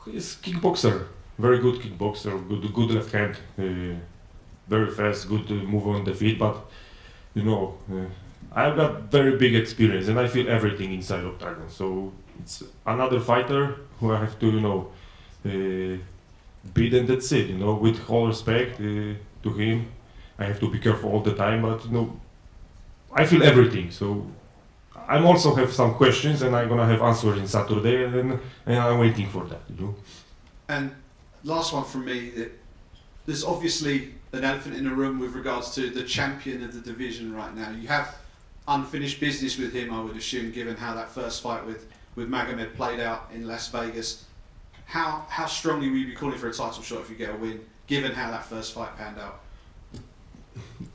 He's a kickboxer, very good kickboxer, good left hand, very fast, good move on the feet, but I've got very big experience and I feel everything inside octagon. So it's another fighter who I have to beat, and that's it. With all respect to him, I have to be careful all the time, but I feel everything. So I also have some questions, and I'm gonna have answers in Saturday, and I'm waiting for that. And last one from me: there's obviously an elephant in the room with regards to the champion of the division right now. You have unfinished business with him, I would assume, given how that first fight with Magomed played out in Las Vegas. How strongly will you be calling for a title shot if you get a win, given how that first fight panned out?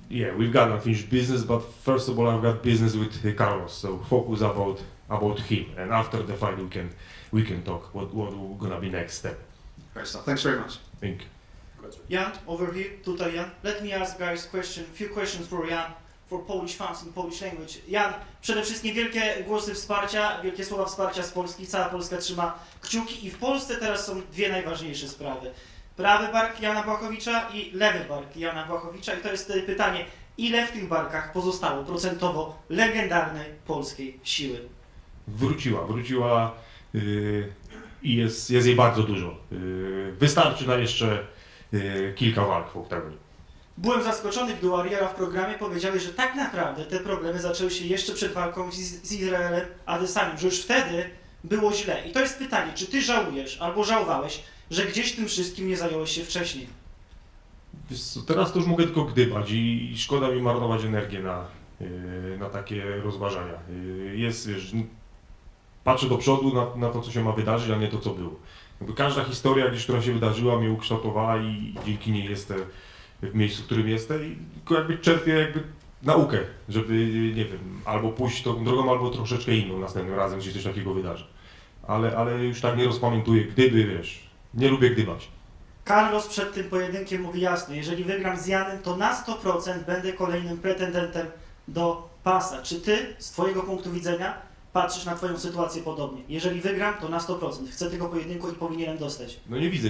Yeah, we've got unfinished business, but first of all, I've got business with Carlos, so focus about him, and after the fight we can talk what gonna be next step. Great stuff. Thanks very much. Thank you. Jan, over here, tutaj Jan. Let me ask guys few questions for Jan, for Polish fans in Polish language. Jan, przede wszystkim wielkie głosy wsparcia, wielkie słowa wsparcia z Polski, cała Polska trzyma kciuki i w Polsce teraz są dwie najważniejsze sprawy. Prawy bark Jana Błachowicza i lewy bark Jana Błachowicza i to jest pytanie, ile w tych barkach pozostało procentowo legendarnej polskiej siły? Wróciła i jest jej bardzo dużo. Wystarczy na jeszcze kilka walk w oktagonie. Byłem zaskoczony, gdy Charriere w programie powiedziałeś, że tak naprawdę te problemy zaczęły się jeszcze przed walką z Izraelem Adesaniem, że już wtedy było źle. I to jest pytanie, czy ty żałujesz albo żałowałeś, że gdzieś tym wszystkim nie zająłeś się wcześniej? Teraz to już mogę tylko gdybać i szkoda mi marnować energię na takie rozważania. Patrzę do przodu na to, co się ma wydarzyć, a nie to, co było. Każda historia, która się wydarzyła, mnie ukształtowała i dzięki niej jestem w miejscu, w którym jestem i tylko czerpię naukę, żeby, nie wiem, albo pójść tą drogą, albo troszeczkę inną następnym razem, gdzie coś takiego wydarzy. Ale już tak nie rozpamiętuję, nie lubię gdybać. Carlos przed tym pojedynkiem mówi jasno, jeżeli wygram z Janem, to na 100% będę kolejnym pretendentem do pasa. Czy ty, z twojego punktu widzenia, patrzysz na twoją sytuację podobnie? Jeżeli wygram, to na 100%. Chcę tego pojedynku i powinienem dostać. No nie widzę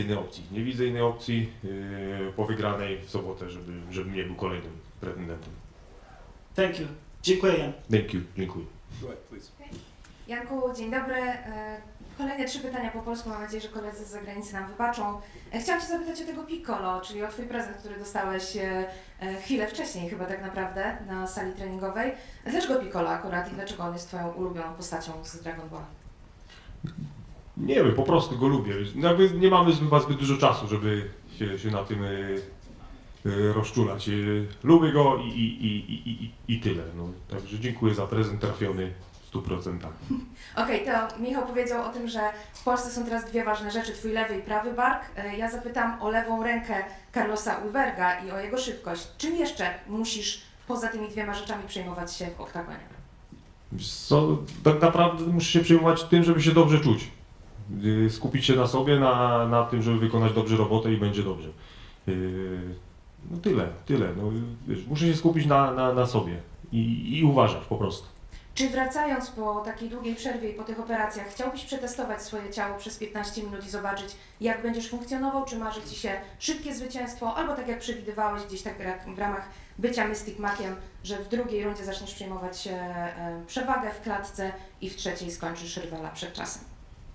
innej opcji. Po wygranej w sobotę, żebym nie był kolejnym pretendentem. Thank you. Dziękuję, Jan. Thank you. Dziękuję. Janku, dzień dobry. Kolejne 3 pytania po polsku. Mam nadzieję, że koledzy z zagranicy nam wybaczą. Chciałam Cię zapytać o tego piccolo, czyli o Twój prezent, który dostałeś chwilę wcześniej chyba tak naprawdę na sali treningowej. Dlaczego piccolo akurat i dlaczego on jest Twoją ulubioną postacią z Dragon Ball? Nie wiem, po prostu go lubię. Nie mamy chyba zbyt dużo czasu, żeby się na tym rozczulać. Lubię go i tyle. Także dziękuję za prezent trafiony. 100%. Okej, to Michał powiedział o tym, że w Polsce są teraz dwie ważne rzeczy, Twój lewy i prawy bark. Ja zapytam o lewą rękę Carlosa Ulberga i o jego szybkość. Czym jeszcze musisz poza tymi dwiema rzeczami przejmować się w oktagonie? Tak naprawdę muszę się przejmować tym, żeby się dobrze czuć. Skupić się na sobie, na tym, żeby wykonać dobrze robotę i będzie dobrze. Tyle. Muszę się skupić na sobie i uważać po prostu. Czy wracając po takiej długiej przerwie i po tych operacjach, chciałbyś przetestować swoje ciało przez 15 minut i zobaczyć, jak będziesz funkcjonował? Czy marzy Ci się szybkie zwycięstwo, albo tak jak przewidywałeś gdzieś tak w ramach bycia Mystic Maciem, że w drugiej rundzie zaczniesz przejmować przewagę w klatce i w trzeciej skończysz rywala przed czasem?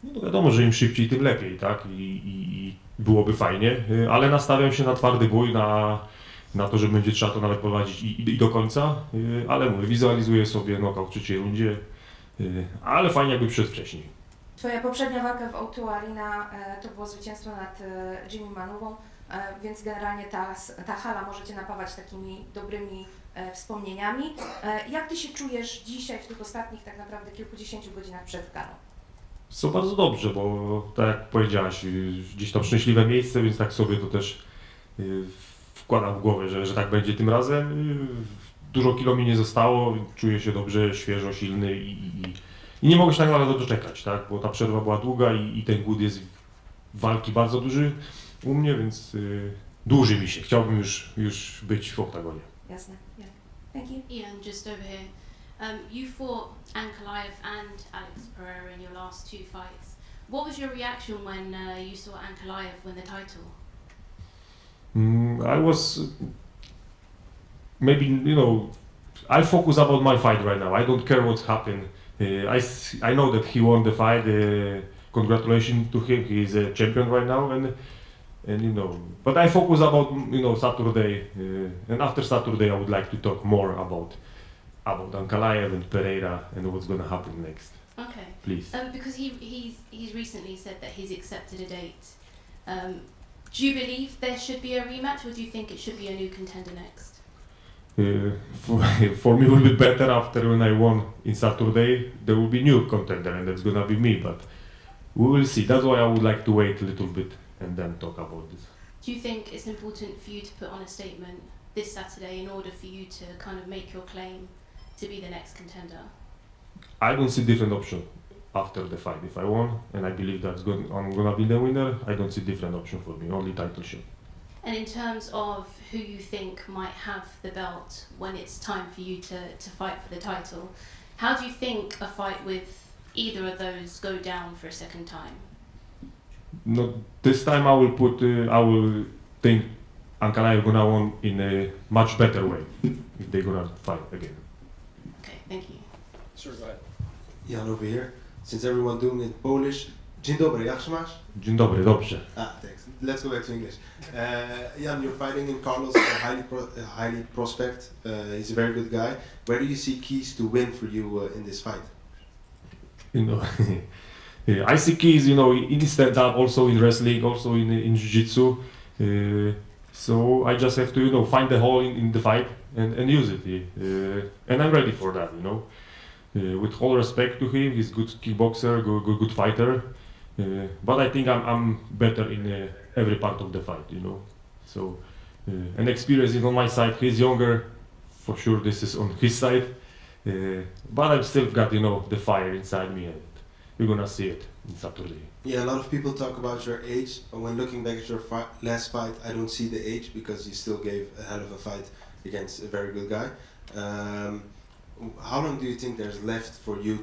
No wiadomo, że im szybciej, tym lepiej, tak? I byłoby fajnie, ale nastawiam się na twardy bój, na to, że będzie trzeba to nawet prowadzić i do końca, ale mówię, wizualizuję sobie knockout w trzeciej rundzie, ale fajnie jakby przyszedł wcześniej. Twoja poprzednia walka w O2 Arena to było zwycięstwo nad Jimmy Manową, więc generalnie ta hala może Cię napawać takimi dobrymi wspomnieniami. Jak Ty się czujesz dzisiaj w tych ostatnich tak naprawdę kilkudziesięciu godzinach przed galą? Co bardzo dobrze, bo tak jak powiedziałaś, gdzieś tam szczęśliwe miejsce, więc tak sobie to też wkładam w głowę, że tak będzie tym razem. Dużo kilo mi nie zostało, czuję się dobrze, świeżo, silny i nie mogę się tak naprawdę doczekać, tak? Bo ta przerwa była długa i ten głód jest walki bardzo duży u mnie, więc dłuży mi się. Chciałbym już być w oktagonie. Jasne. Yeah. Thank you. Ian, just over here. You fought Ankalaev and Alex Pereira in your last 2 fights. What was your reaction when you saw Ankalaev win the title? I was maybe, I focus about my fight right now. I don't care what's happened. I know that he won the fight. Congratulations to him. He is a champion right now, and But I focus about Saturday, and after Saturday I would like to talk more about Ankalaev and Pereira and what's going to happen next. Okay. Please. Because he's recently said that he's accepted a date. Do you believe there should be a rematch, or do you think it should be a new contender next? For me, it will be better after when I won in Saturday. There will be new contender, and that's gonna be me. But we will see. That's why I would like to wait a little bit and then talk about this. Do you think it's important for you to put on a statement this Saturday in order for you to kind of make your claim to be the next contender? I don't see different option after the fight. If I won, and I believe I'm gonna be the winner, I don't see different option for me. Only title shot. And in terms of who you think might have the belt when it's time for you to fight for the title, how do you think a fight with either of those go down for a second time? No, this time I will think Ankalaev gonna win in a much better way if they're gonna fight again. Okay, thank you. Sure, go ahead. Jan over here. Since everyone doing it in Polish, dzień dobry, jak się masz? Dzień dobry, dobrze. Thanks. Let's go back to English. Jan, you're fighting in Carlos, a highly prospect. He's a very good guy. Where do you see keys to win for you in this fight? I see keys, in stand-up, also in wrestling, also in jiu-jitsu. So I just have to, find the hole in the fight and use it. And I'm ready for that, With all respect to him, he's a good kickboxer, good fighter. But I think I'm better in every part of the fight, So, and experience is on my side. He's younger, for sure. This is on his side, but I've still got the fire inside me, and you're gonna see it in Saturday. Yeah, a lot of people talk about your age. When looking back at your last fight, I don't see the age because you still gave a hell of a fight against a very good guy. How long do you think there's left for you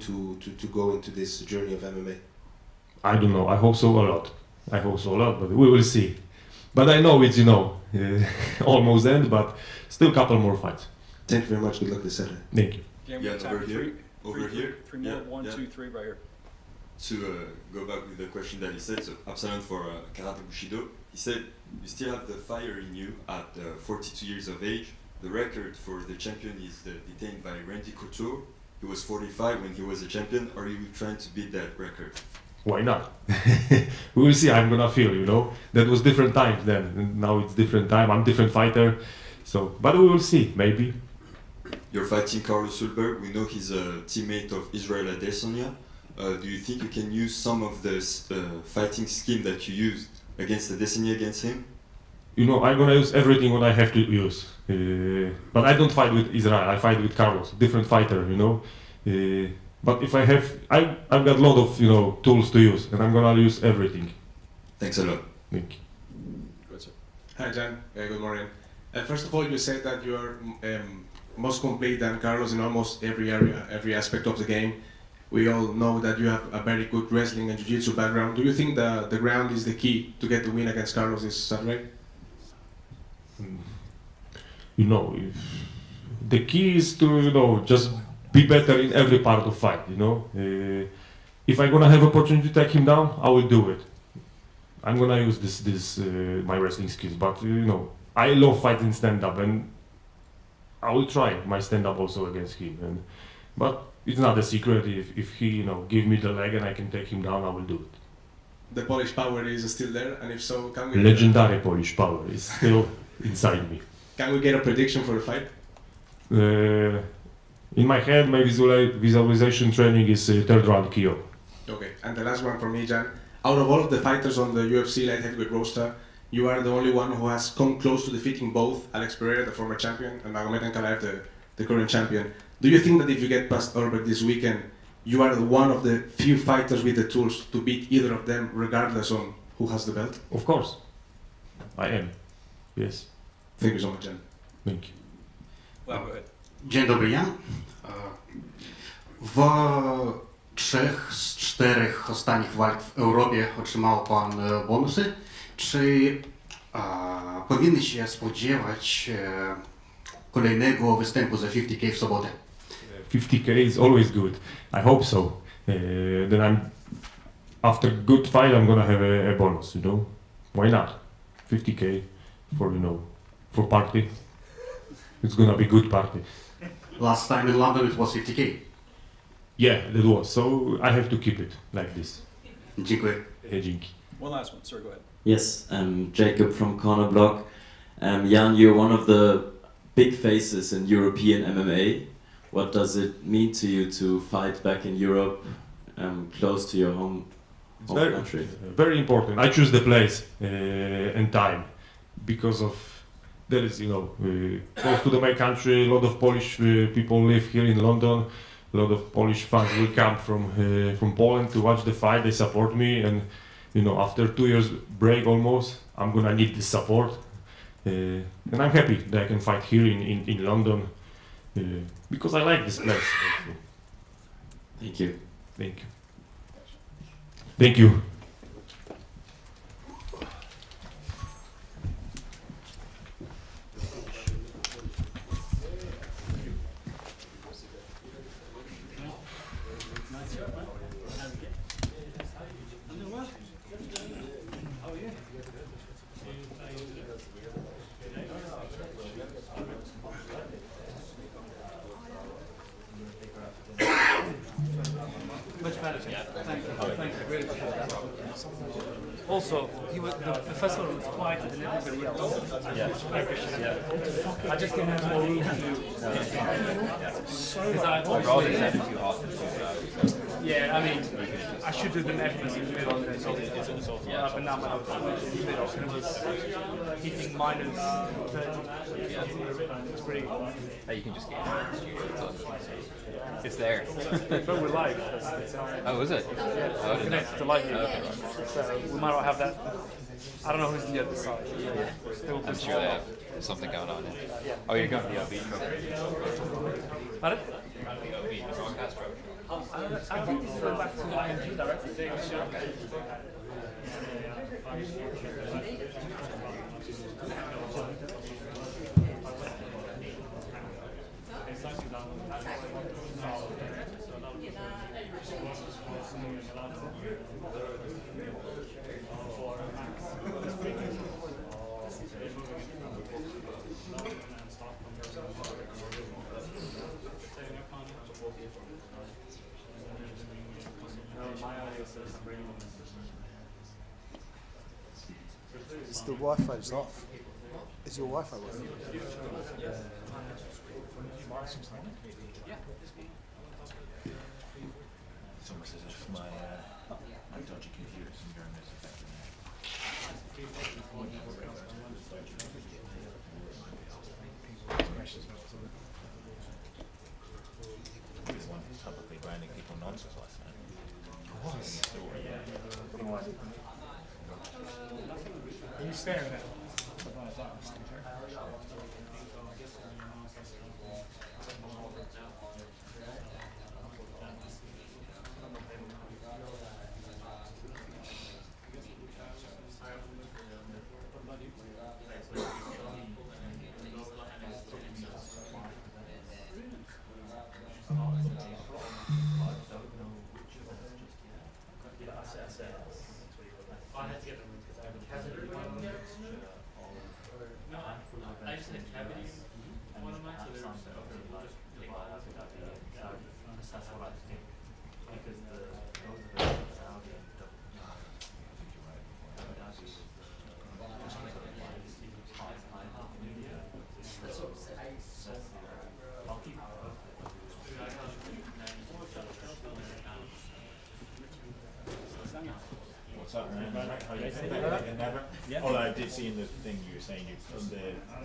to go into this journey of MMA? I don't know. I hope so a lot. But we will see. But I know it's almost end, but still a couple more fights. Thank you very much. Good luck this Saturday. Thank you. Yeah, over here. Over here. Three more. One, two, three, right here. To go back with the question that he said, so Absalon for Karate Bushido, he said you still have the fire in you at 42 years of age. The record for the champion is detained by Randy Couture. He was 45 when he was a champion. Are you trying to beat that record? Why not? We will see. I'm gonna feel, That was different times then, and now it's different time. I'm different fighter, so. But we will see. Maybe. You're fighting Carlos Ulberg. We know he's a teammate of Israel Adesanya. Do you think you can use some of this fighting scheme that you used against Adesanya against him? I'm gonna use everything what I have to use. But I don't fight with Israel. I fight with Carlos, different fighter. But if I have, I've got a lot of tools to use, and I'm gonna use everything. Thanks a lot. Thank you. Good, sir. Hi, Jan. Good morning. First of all, you said that you are most complete than Carlos in almost every area, every aspect of the game. We all know that you have a very good wrestling and jiu-jitsu background. Do you think the ground is the key to get the win against Carlos this Saturday? The key is to just be better in every part of fight. If I'm gonna have opportunity to take him down, I will do it. I'm gonna use this my wrestling skills. But I love fighting stand-up, and I will try my stand-up also against him. But it's not a secret. If he give me the leg and I can take him down, I will do it. The Polish power is still there, and if so, can we? Legendary Polish power is still inside me. Can we get a prediction for the fight? In my head, my visualization training is third round KO. Okay, and the last one for me, Jan. Out of all of the fighters on the UFC light heavyweight roster, you are the only one who has come close to defeating both Alex Pereira, the former champion, and Magomed Ankalaev, the current champion. Do you think that if you get past Ulberg this weekend, you are one of the few fighters with the tools to beat either of them, regardless on who has the belt? Of course, I am. Yes. Thank you so much, Jan. Thank you. Dzień dobry, Jan. W 3 z 4 ostatnich walk w Europie otrzymał Pan bonusy. Czy powinny się spodziewać kolejnego występu za 50K w sobotę? 50K is always good. I hope so. Then after good fight, I'm gonna have a bonus. Why not? 50K for party. It's gonna be good party. Last time in London it was 50K. Yeah, that was. So I have to keep it like this. Dziękuję. Dzięki. One last one, sir, go ahead. Yes, Jacob from Corner Block. Jan, you're one of the big faces in European MMA. What does it mean to you to fight back in Europe, close to your home country? Very important. I choose the place and time because of there is, close to my country. A lot of Polish people live here in London. A lot of Polish fans will come from Poland to watch the fight. They support me, and after 2 years break almost, I'm gonna need this support. And I'm happy that I can fight here in London because I like this place. Thank you. Thank you. Thank you. Much better. Thank you. Thank you. Really appreciate that. Also, the first one was quieter than everybody else. Yeah. I appreciate Yeah. it. I just didn't have more room to. We're all just having too hot. Yeah, I mean, I should have done everything in the middle, and it's also but now I'm in the middle, and it was hitting minus 30. It's pretty. You can just get it's there. But we're live. Oh, is it? Yeah, oh, connected to live. So we might not have that. I don't know who's on the other side. I'm sure they have something going on. Yeah. Oh, you're going to the OB. Pardon? The OB, the broadcast road. I think this is going back to IMG directly. The Wi-Fi's off. Is your Wi-Fi working? It's almost as if my dodgy computer syndrome is affecting me. This one publicly branding people nonsense last night. Are you staring at it? I had to get them because I haven't I just had cavities. One of mine, so they were just divide up without the that's what I think. Because those are the sound and the I'll keep What's up, man? How you doing? Never? Yeah. Although I did see in the thing you were saying you on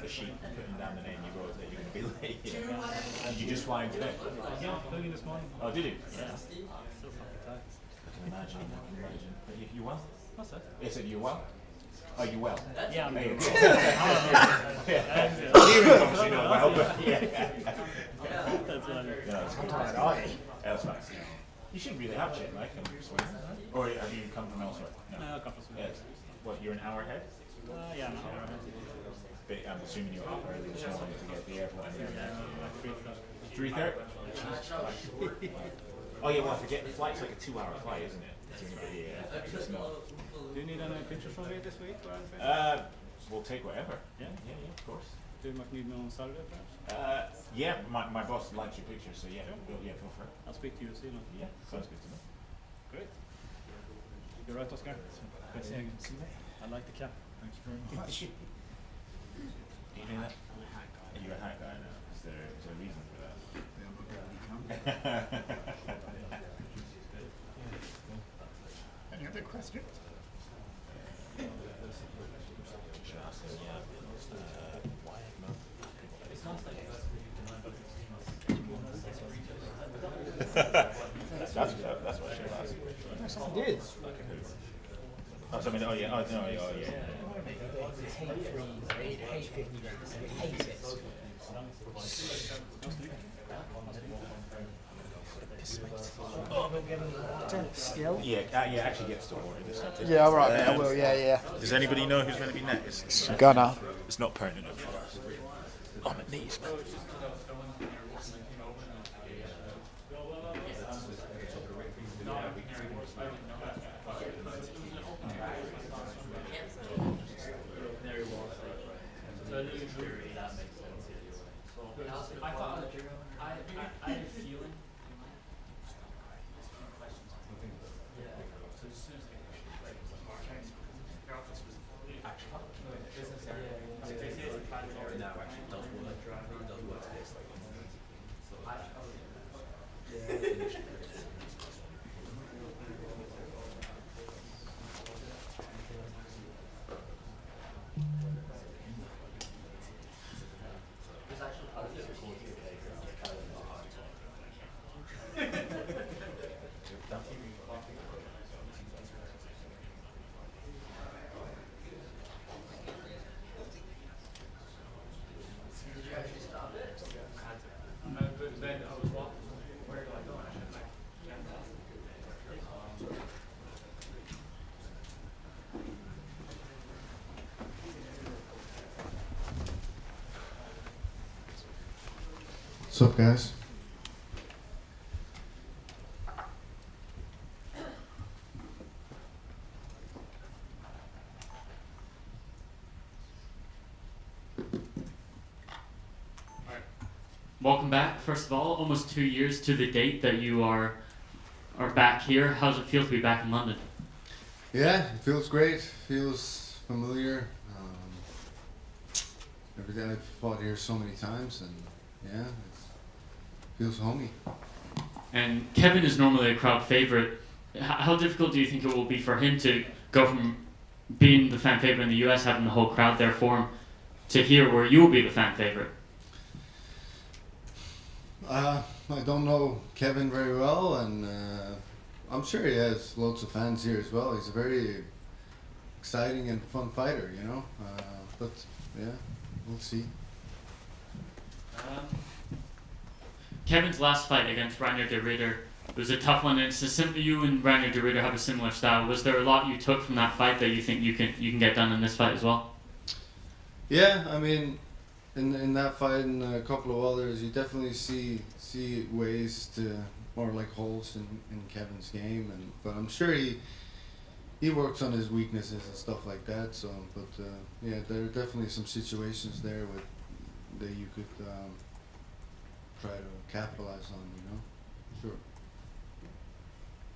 the sheet putting down the name you wrote that you're going to be late. Yeah. Did you just fly in today? Yeah, early this morning. Oh, did you? Yeah. Still fucking tired. I can imagine. I can imagine. But you well? What's that? Yes, are you well? Are you well? Yeah, I'm Hey, good. yeah. Hearing obviously not well, but yeah. That's what I mean. No, it's good. That's nice. You should really have jet lag in Sweden, or have you come from elsewhere? No, I come from Sweden. Yes. What, you're an hour ahead? Yeah, I'm an hour ahead. But I'm assuming you're up early this morning to get to the airport. Yeah, like 3:30. Oh yeah, well I forget the flight's like a 2-hour flight, isn't it? Yeah. Do you need any pictures from me this week or anything? We'll take whatever. Yeah? Yeah, of course. Do you need me on Saturday perhaps? Yeah, my boss likes your pictures, so yeah, yeah, feel free. I'll speak to you soon. Yeah, sounds good to me. Great. You're right, Oscar. Good seeing you. I like the cap. Thank you very much. Do you do that? You're a hat guy now. Is there a reason for that? Any other questions? That's what she'll ask. Yes, I did. Oh, something. Oh yeah. Oh no. Oh yeah. Skill? Yeah, actually gets to water this stuff. Yeah, all right, mate, I will, yeah. Does anybody know who's going to be next? It's Gunnar. It's not pertinent for us. On my knees, man. I thought I had a feeling. What's up, guys? Welcome back, first of all, almost 2 years to the date that you are back here. How does it feel to be back in London? Yeah, it feels great, feels familiar. Every day I've fought here so many times, and yeah, it feels homey. And Kevin is normally a crowd favorite. How difficult do you think it will be for him to go from being the fan favorite in the US, having the whole crowd there for him, to here where you will be the fan favorite? I don't know Kevin very well, and I'm sure he has loads of fans here as well. He's a very exciting and fun fighter, you know. But yeah, we'll see. Kevin's last fight against Reinier de Ridder, it was a tough one, and it's simply you and Reinier de Ridder have a similar style. Was there a lot you took from that fight that you think you can get done in this fight as well? Yeah, I mean, in that fight and a couple of others, you definitely see ways to, or like holes in Kevin's game, but I'm sure he works on his weaknesses and stuff like that. So, but yeah, there are definitely some situations there that you could try to capitalize on, you know? Sure.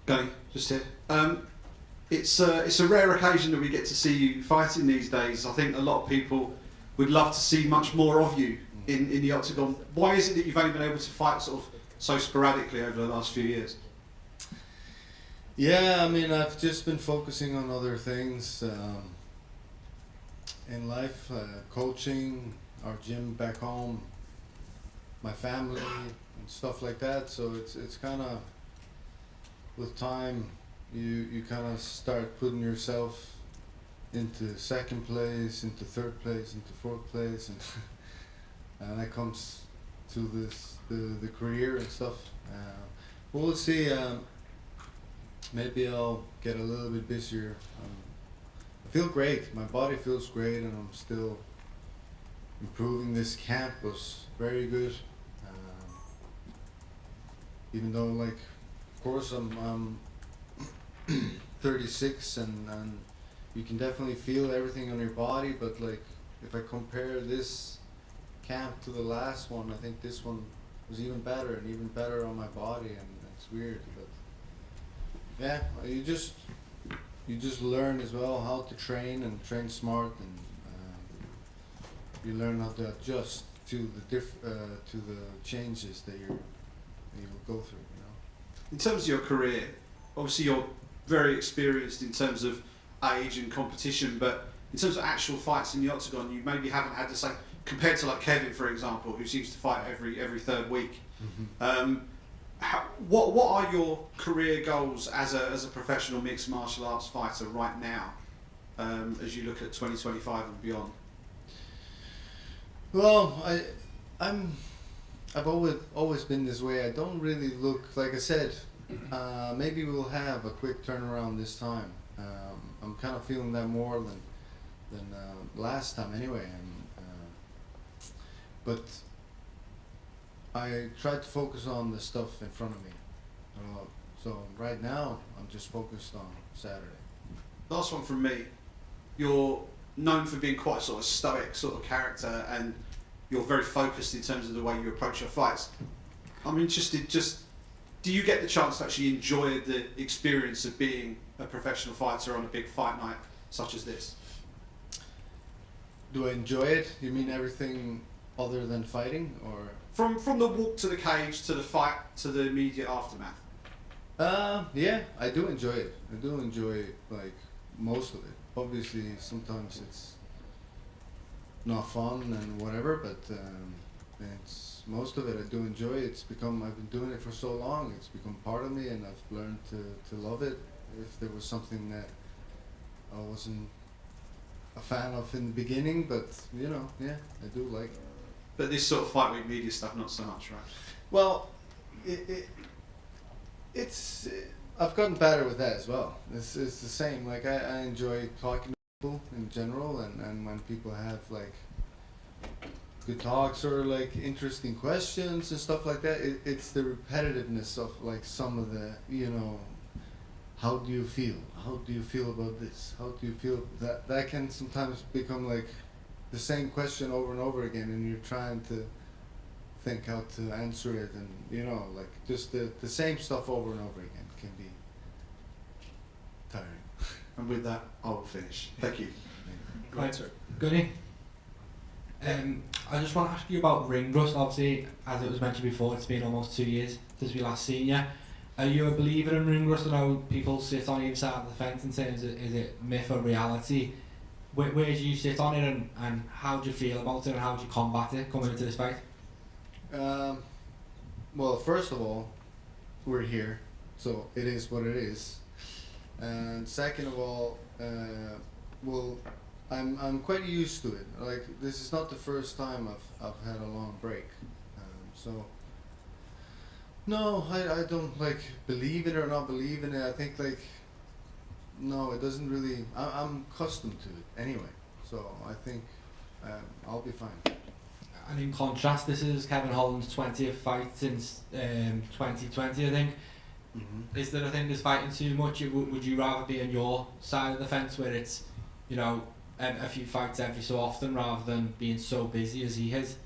Gunny, just here. It's a rare occasion that we get to see you fighting these days. I think a lot of people would love to see much more of you in the octagon. Why is it that you've only been able to fight sort of so sporadically over the last few years? Yeah, I mean, I've just been focusing on other things in life, coaching, our gym back home, my family, and stuff like that. So it's kind of, with time, you kind of start putting yourself into second place, into third place, into fourth place, and that comes to the career and stuff. We'll see. Maybe I'll get a little bit busier. I feel great. My body feels great, and I'm still improving. This camp was very good. Even though, like, of course, I'm 36, and you can definitely feel everything on your body. But like, if I compare this camp to the last one, I think this one was even better, and even better on my body, and it's weird, but yeah, you just learn as well how to train and train smart, and you learn how to adjust to the changes that you'll go through, you know. In terms of your career, obviously you're very experienced in terms of age and competition, but in terms of actual fights in the octagon, you maybe haven't had the same, compared to like Kevin, for example, who seems to fight every third week. Mm-hmm. What are your career goals as a professional mixed martial arts fighter right now, as you look at 2025 and beyond? Well, I've always been this way. I don't really look, like I said, maybe we'll have a quick turnaround this time. I'm kind of feeling that more than last time anyway. But I tried to focus on the stuff in front of me. So right now, I'm just focused on Saturday. Last one from me. You're known for being quite sort of stoic sort of character, and you're very focused in terms of the way you approach your fights. I'm interested, do you get the chance to actually enjoy the experience of being a professional fighter on a big fight night such as this? Do I enjoy it? You mean everything other than fighting, or? From the walk to the cage, to the fight, to the immediate aftermath. Yeah, I do enjoy it. I do enjoy, like, most of it. Obviously, sometimes it's not fun and whatever, but it's most of it I do enjoy. I've been doing it for so long, it's become part of me, and I've learned to love it. If there was something that I wasn't a fan of in the beginning, but you know, yeah, I do like it. But this sort of fight week media stuff, not so much, right? Well, it's I've gotten better with that as well. It's the same. Like I enjoy talking to people in general, and when people have like good talks or like interesting questions and stuff like that, it's the repetitiveness of like some of the, you know, how do you feel? How do you feel about this? How do you feel that can sometimes become like the same question over and over again, and you're trying to think how to answer it, and you know, like just the same stuff over and over again can be tiring. And with that, I will finish. Thank you. Right, sir. Gunny, I just want to ask you about ring rust. Obviously, as it was mentioned before, it's been almost 2 years since we last seen you. Are you a believer in ring rust? I know people sit on either side of the fence and say, is it myth or reality? Where do you sit on it, and how do you feel about it, and how do you combat it coming into this fight? Well, first of all, we're here, so it is what it is. And second of all, well, I'm quite used to it. Like, this is not the first time I've had a long break, so no, I don't like believe it or not believe in it. I think like, no, it doesn't really. I'm accustomed to it anyway, so I think I'll be fine. And in contrast, this is Kevin Holland's 20th fight since 2020, I think. Mm-hmm. Is there a thing that's fighting too much? Would you rather be on your side of the fence where it's, you know, a few fights every so often rather than being so busy as he is?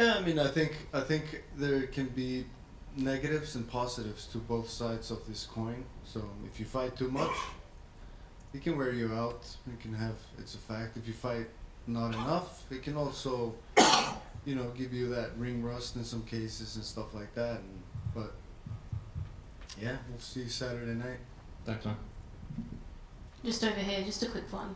Yeah, I mean, I think there can be negatives and positives to both sides of this coin. So if you fight too much, it can wear you out. It can have, it's a fact. If you fight not enough, it can also, you know, give you that ring rust in some cases and stuff like that. But yeah, we'll see Saturday night. Thanks, man. Just over here, just a quick one.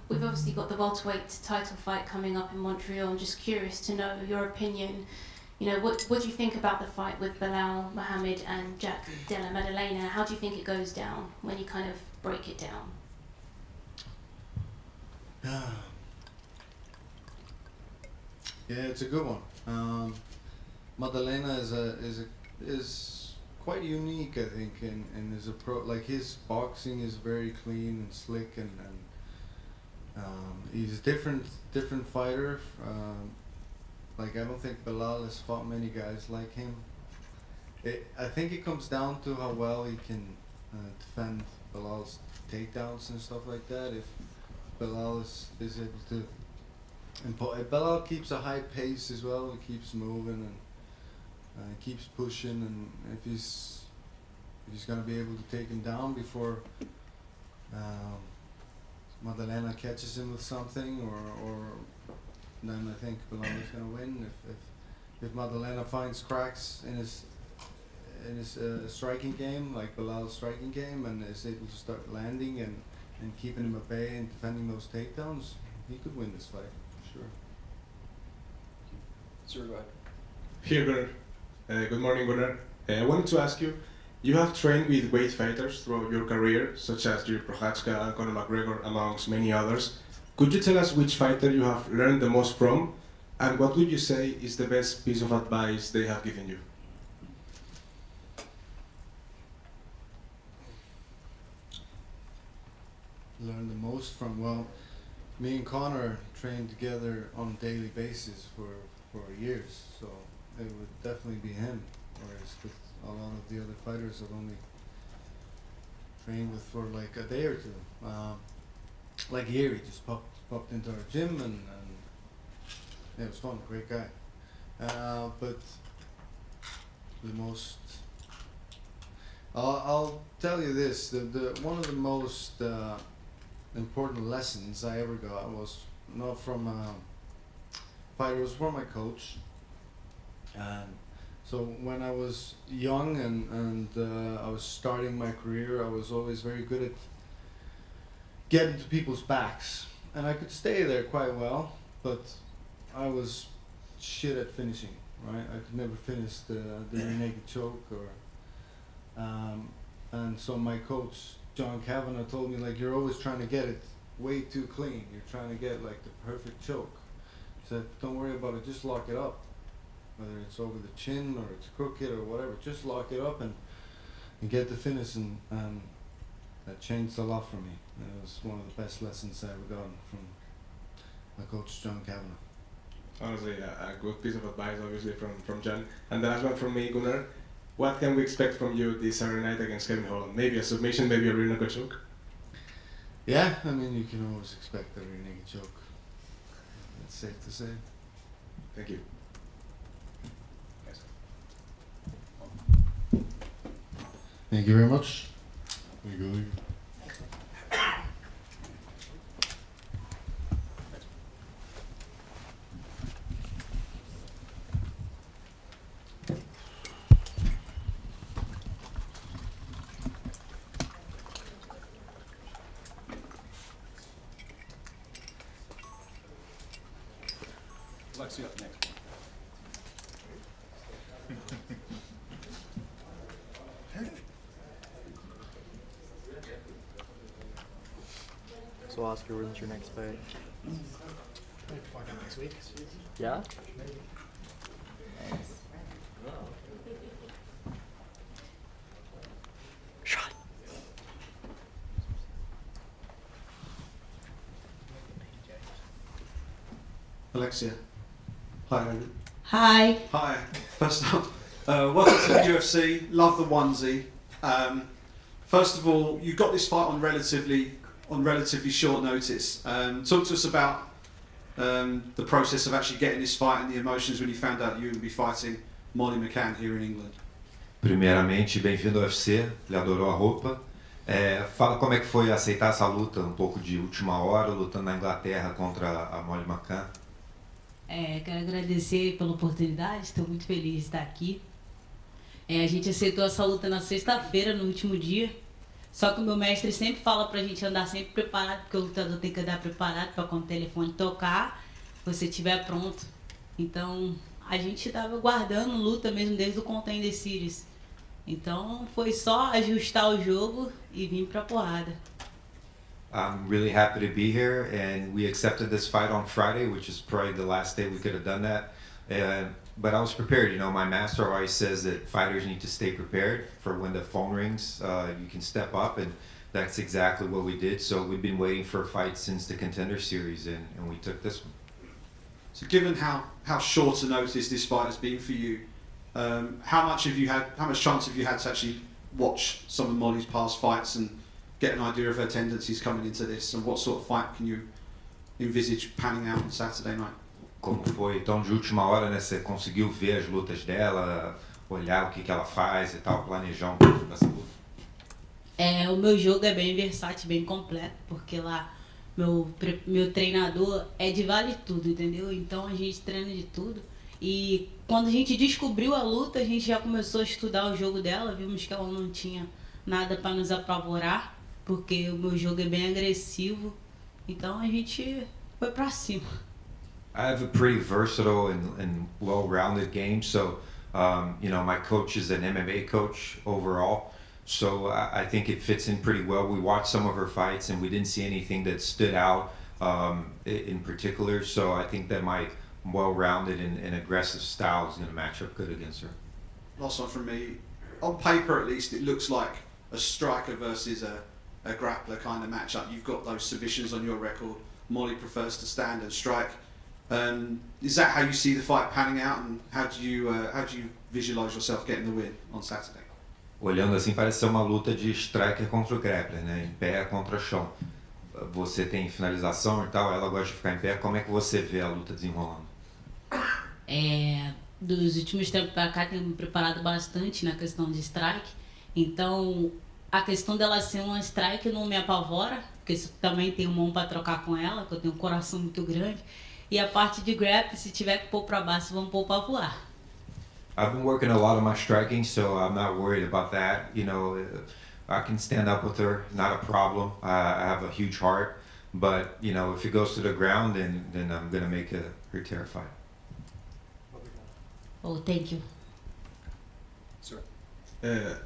We've obviously got the welterweight title fight coming up in Montreal. I'm just curious to know your opinion. You know, what do you think about the fight with Belal Muhammad and Jack Della Maddalena? How do you think it goes down when you kind of break it down? Yeah, it's a good one. Maddalena is quite unique, I think, in his approach. Like, his boxing is very clean and slick, and he's a different fighter. Like, I don't think Belal has fought many guys like him. I think it comes down to how well he can defend Belal's takedowns and stuff like that. If Belal is able to, and Belal keeps a high pace as well. He keeps moving and keeps pushing, and if he's gonna be able to take him down before Maddalena catches him with something, or then I think Belal is gonna win. If Maddalena finds cracks in his striking game, like Belal's striking game, and is able to start landing and keeping him at bay and defending those takedowns, he could win this fight, for sure. Sir, go ahead. Here, Gunnar. Good morning, Gunnar. I wanted to ask you, you have trained with weight fighters throughout your career, such as Jiri Prochazka and Conor McGregor, amongst many others. Could you tell us which fighter you have learned the most from, and what would you say is the best piece of advice they have given you? Learn the most from, well, me and Conor trained together on a daily basis for years, so it would definitely be him, whereas with a lot of the other fighters I've only trained with for like a day or two. Like here, he just popped into our gym, and yeah, it was fun, great guy. But the most, I'll tell you this, the one of the most important lessons I ever got was not from a fighter, it was from my coach. So when I was young and I was starting my career, I was always very good at getting to people's backs, and I could stay there quite well, but I was shit at finishing, right? I could never finish the rear naked choke, and so my coach John Kavanagh told me, like, you're always trying to get it way too clean. You're trying to get like the perfect choke. He said, don't worry about it, just lock it up. Whether it's over the chin or it's crooked or whatever, just lock it up and get the finish, and that changed a lot for me. It was one of the best lessons I ever gotten from my coach John Kavanagh. Honestly, a good piece of advice, obviously, from John. And the last one from me, Gunnar. What can we expect from you this Saturday night against Kevin Holland? Maybe a submission, maybe a rear naked choke? Yeah, I mean, you can always expect a rear naked choke. That's safe to say. Thank you. Thank you very much. There you go. Alexia up next. So Oscar, when's your next fight? Fucking next week. Yeah? Nice. Shot. Alexia. Hi, Andy. Hi. Hi. First up, welcome to the UFC. Love the onesie. First of all, you got this fight on relatively short notice. Talk to us about the process of actually getting this fight and the emotions when you found out you would be fighting Molly McCann here in England? Primeiramente, bem-vindo ao UFC, ele adorou a roupa. Fala como é que foi aceitar essa luta, um pouco de última hora, lutando na Inglaterra contra a Molly McCann. Quero agradecer pela oportunidade, estou muito feliz de estar aqui. A gente aceitou essa luta na sexta-feira, no último dia. Só que o meu mestre sempre fala pra gente andar sempre preparado, porque o lutador tem que andar preparado para quando o telefone tocar, você estiver pronto. Então, a gente estava guardando luta mesmo desde o Contender Series. Então, foi só ajustar o jogo e vir pra porrada. I'm really happy to be here, and we accepted this fight on Friday, which is probably the last day we could have done that. But I was prepared. You know, my master always says that fighters need to stay prepared for when the phone rings. You can step up, and that's exactly what we did. So we've been waiting for a fight since the Contender Series, and we took this one. So, given how short a notice this fight has been for you, how much chance have you had to actually watch some of Molly's past fights and get an idea of her tendencies coming into this, and what sort of fight can you envisage panning out on Saturday night? Como foi tão de última hora, né? Você conseguiu ver as lutas dela, olhar o que ela faz e tal, planejar um pouco dessa luta? O meu jogo é bem versátil, bem completo, porque lá meu treinador é de vale tudo, entendeu? Então a gente treina de tudo. E quando a gente descobriu a luta, a gente já começou a estudar o jogo dela, vimos que ela não tinha nada para nos apavorar, porque o meu jogo é bem agressivo. Então a gente foi pra cima. I have a pretty versatile and well-rounded game. So, you know, my coach is an MMA coach overall. So I think it fits in pretty well. We watched some of her fights and we didn't see anything that stood out in particular. So I think that my well-rounded and aggressive style is going to match up good against her. Last one from me. On paper, at least, it looks like a striker versus a grappler kind of matchup. You've got those submissions on your record. Molly prefers to stand and strike. Is that how you see the fight panning out, and how do you visualize yourself getting the win on Saturday? Olhando assim, parece ser uma luta de striker contra o grappler, né? Em pé contra chão. Você tem finalização e tal, ela gosta de ficar em pé. Como é que você vê a luta desenrolando? Dos últimos tempos para cá, tenho me preparado bastante na questão de strike. Então, a questão dela ser uma strike não me apavora, porque também tenho mão para trocar com ela, que eu tenho um coração muito grande. E a parte de grab, se tiver que pôr para baixo, vamos pôr para voar. I've been working a lot on my striking, so I'm not worried about that. You know, I can stand up with her, not a problem. I have a huge heart, but you know, if it goes to the ground, then I'm gonna make her terrified. Oh, thank you.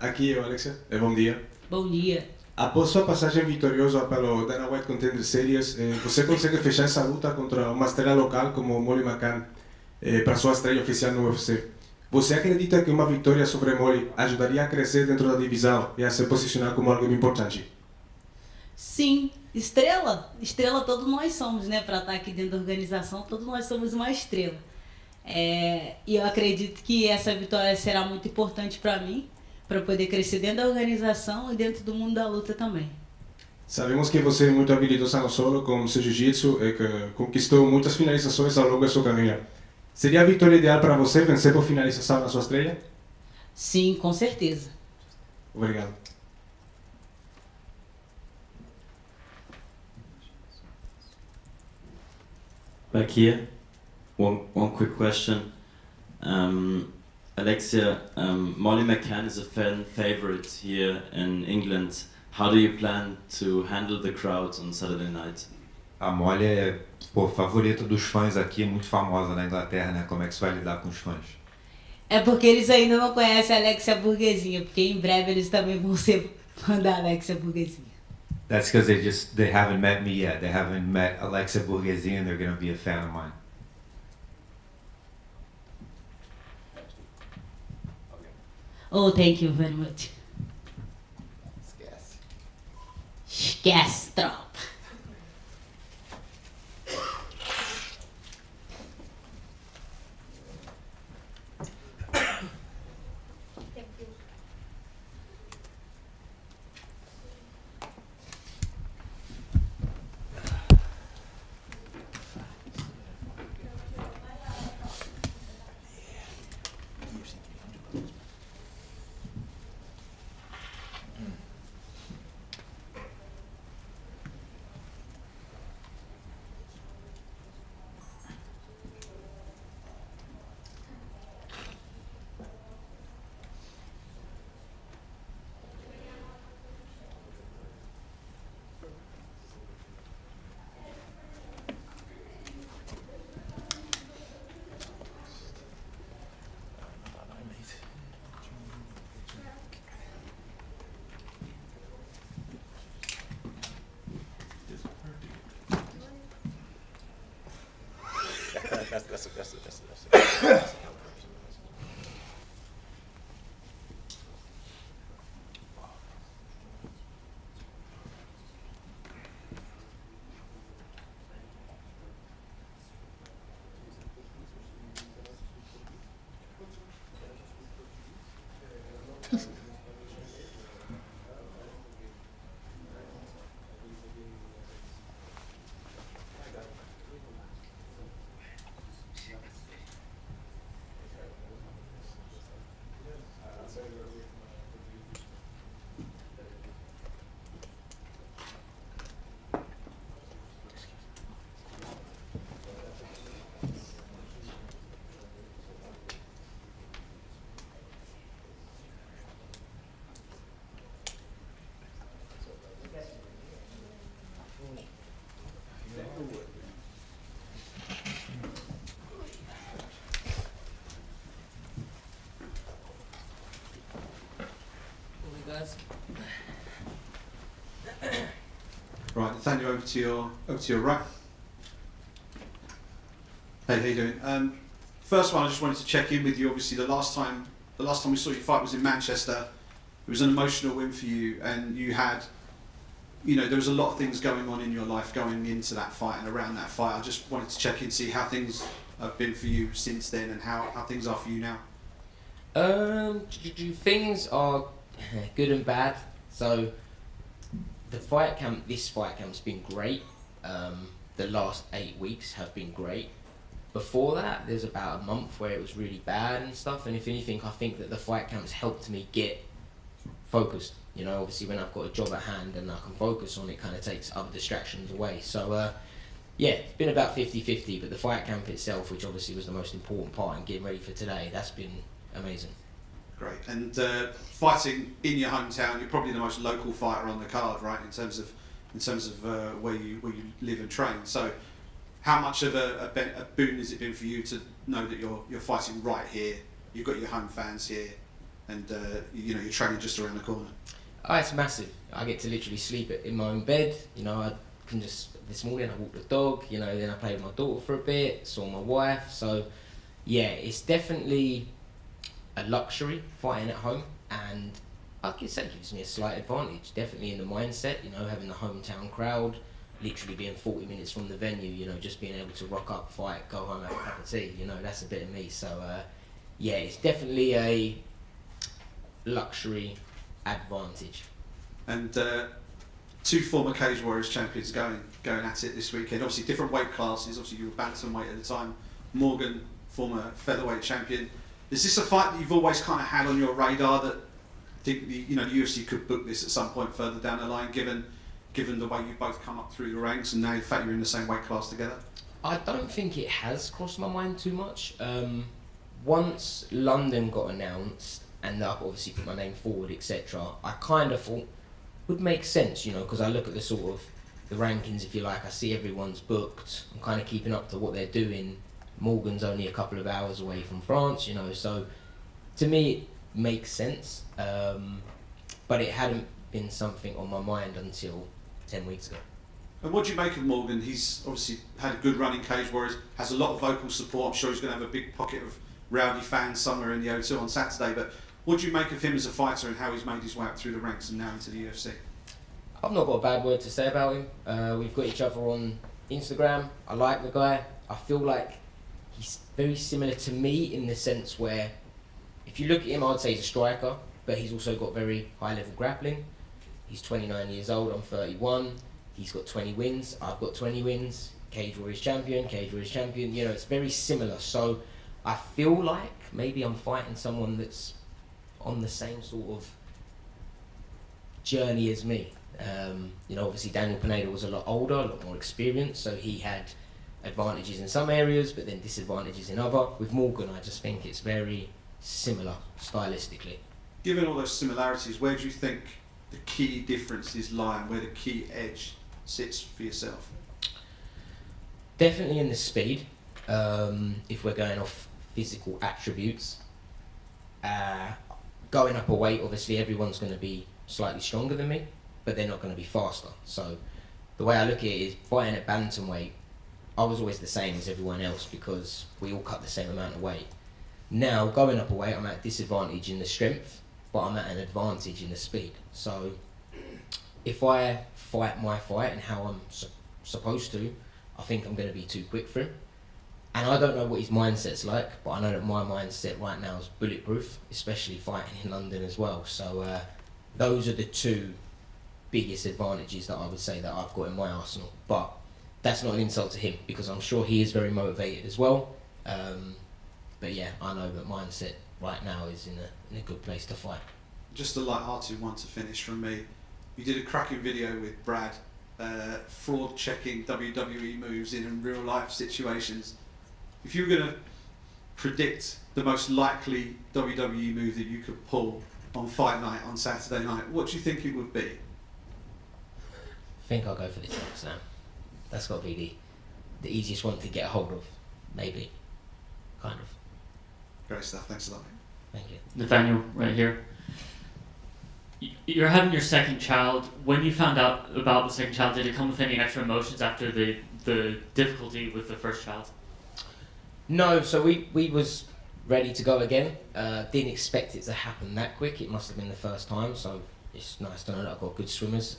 Aqui é o Alexia. Bom dia. Bom dia. Após sua passagem vitoriosa pelo Dana White Contender Series, você consegue fechar essa luta contra uma estrela local como Molly McCann para sua estreia oficial no UFC. Você acredita que uma vitória sobre Molly ajudaria a crescer dentro da divisão e a se posicionar como algo importante? Sim, estrela todos nós somos, né? Para estar aqui dentro da organização, todos nós somos uma estrela. E eu acredito que essa vitória será muito importante para mim, para poder crescer dentro da organização e dentro do mundo da luta também. Sabemos que você é muito habilidosa no solo com seu jiu-jitsu e que conquistou muitas finalizações ao longo da sua carreira. Seria a vitória ideal para você vencer por finalização na sua estreia? Sim, com certeza. Obrigado. Back here, one quick question. Alexia, Molly McCann is a fan favorite here in England. How do you plan to handle the crowd on Saturday night? A Molly é favorita dos fãs aqui, é muito famosa na Inglaterra, né? Como é que você vai lidar com os fãs? É porque eles ainda não conhecem a Alexia Burguesinha, porque em breve eles também vão ser fã da Alexia Burguesinha. That's because they haven't met me yet. They haven't met Alexia Burguesinha, and they're going to be a fan of mine. Oh, thank you very much. Esquece, tropa. Right, Nathaniel, over to your right. Hey, how you doing? First one, I just wanted to check in with you. Obviously, the last time we saw you fight was in Manchester. It was an emotional win for you, and you had, there was a lot of things going on in your life going into that fight and around that fight. I just wanted to check in, see how things have been for you since then, and how things are for you now. Things are good and bad. So this fight camp's been great. The last 8 weeks have been great. Before that, there's about a month where it was really bad and stuff. And if anything, I think that the fight camp's helped me get focused. Obviously when I've got a job at hand and I can focus on it, kind of takes other distractions away. So yeah, it's been about 50-50, but the fight camp itself, which obviously was the most important part in getting ready for today, that's been amazing. Great. And fighting in your hometown, you're probably the most local fighter on the card, right? In terms of where you live and train. So, how much of a boon has it been for you to know that you're fighting right here? You've got your home fans here, and you're training just around the corner. Oh, it's massive. I get to literally sleep in my own bed. I can this morning I walked the dog. Then I played with my daughter for a bit, saw my wife. So, yeah, it's definitely a luxury fighting at home, and I could say it gives me a slight advantage, definitely in the mindset, having the hometown crowd, literally being 40 minutes from the venue, just being able to rock up, fight, go home, have a cup of tea, that's a bit of me. So yeah, it's definitely a luxury advantage. And two former Cage Warriors champions going at it this weekend, obviously different weight classes. Obviously you were bantamweight at the time, Morgan, former featherweight champion. Is this a fight that you've always kind of had on your radar, that think the UFC could book this at some point further down the line, given the way you both come up through the ranks and now the fact you're in the same weight class together? I don't think it has crossed my mind too much. Once London got announced and I obviously put my name forward, etc., I kind of thought would make sense, because I look at the sort of the rankings, if you like. I see everyone's booked. I'm kind of keeping up to what they're doing. Morgan's only a couple of hours away from France, so to me it makes sense, but it hadn't been something on my mind until 10 weeks ago. And what do you make of Morgan? He's obviously had a good run in Cage Warriors, has a lot of vocal support. I'm sure he's going to have a big pocket of rowdy fans somewhere in the O2 on Saturday, but what do you make of him as a fighter and how he's made his way up through the ranks and now into the UFC? I've not got a bad word to say about him. We've got each other on Instagram. I like the guy. I feel like he's very similar to me in the sense where, if you look at him, I'd say he's a striker, but he's also got very high level grappling. He's 29 years old, I'm 31. He's got 20 wins, I've got 20 wins. Cage Warriors champion, it's very similar. So I feel like maybe I'm fighting someone that's on the same sort of journey as me. Obviously Daniel Pineda was a lot older, a lot more experienced, so he had advantages in some areas, but then disadvantages in other. With Morgan, I just think it's very similar stylistically. Given all those similarities, where do you think the key differences lie and where the key edge sits for yourself? Definitely in the speed, if we're going off physical attributes. Going up a weight, obviously everyone's going to be slightly stronger than me, but they're not going to be faster. So the way I look at it is, fighting at bantamweight, I was always the same as everyone else because we all cut the same amount of weight. Now, going up a weight, I'm at a disadvantage in the strength, but I'm at an advantage in the speed. So, if I fight my fight and how I'm supposed to, I think I'm going to be too quick for him. And I don't know what his mindset's like, but I know that my mindset right now is bulletproof, especially fighting in London as well. So, those are the two biggest advantages that I would say that I've got in my arsenal. But that's not an insult to him because I'm sure he is very motivated as well. But yeah, I know that mindset right now is in a good place to fight. Just a light-hearted one to finish from me. You did a cracking video with Brad, fraud checking WWE moves in real life situations. If you were going to predict the most likely WWE move that you could pull on Fight Night on Saturday night, what do you think it would be? I think I'll go for the choke slam. That's got to be the easiest one to get a hold of, maybe, kind of. Great stuff, thanks a lot. Thank you. Nathaniel, right here. You're having your second child. When you found out about the second child, did it come with any extra emotions after the difficulty with the first child? No, so we was ready to go again. Didn't expect it to happen that quick. It must have been the first time, so it's nice to know that I've got good swimmers.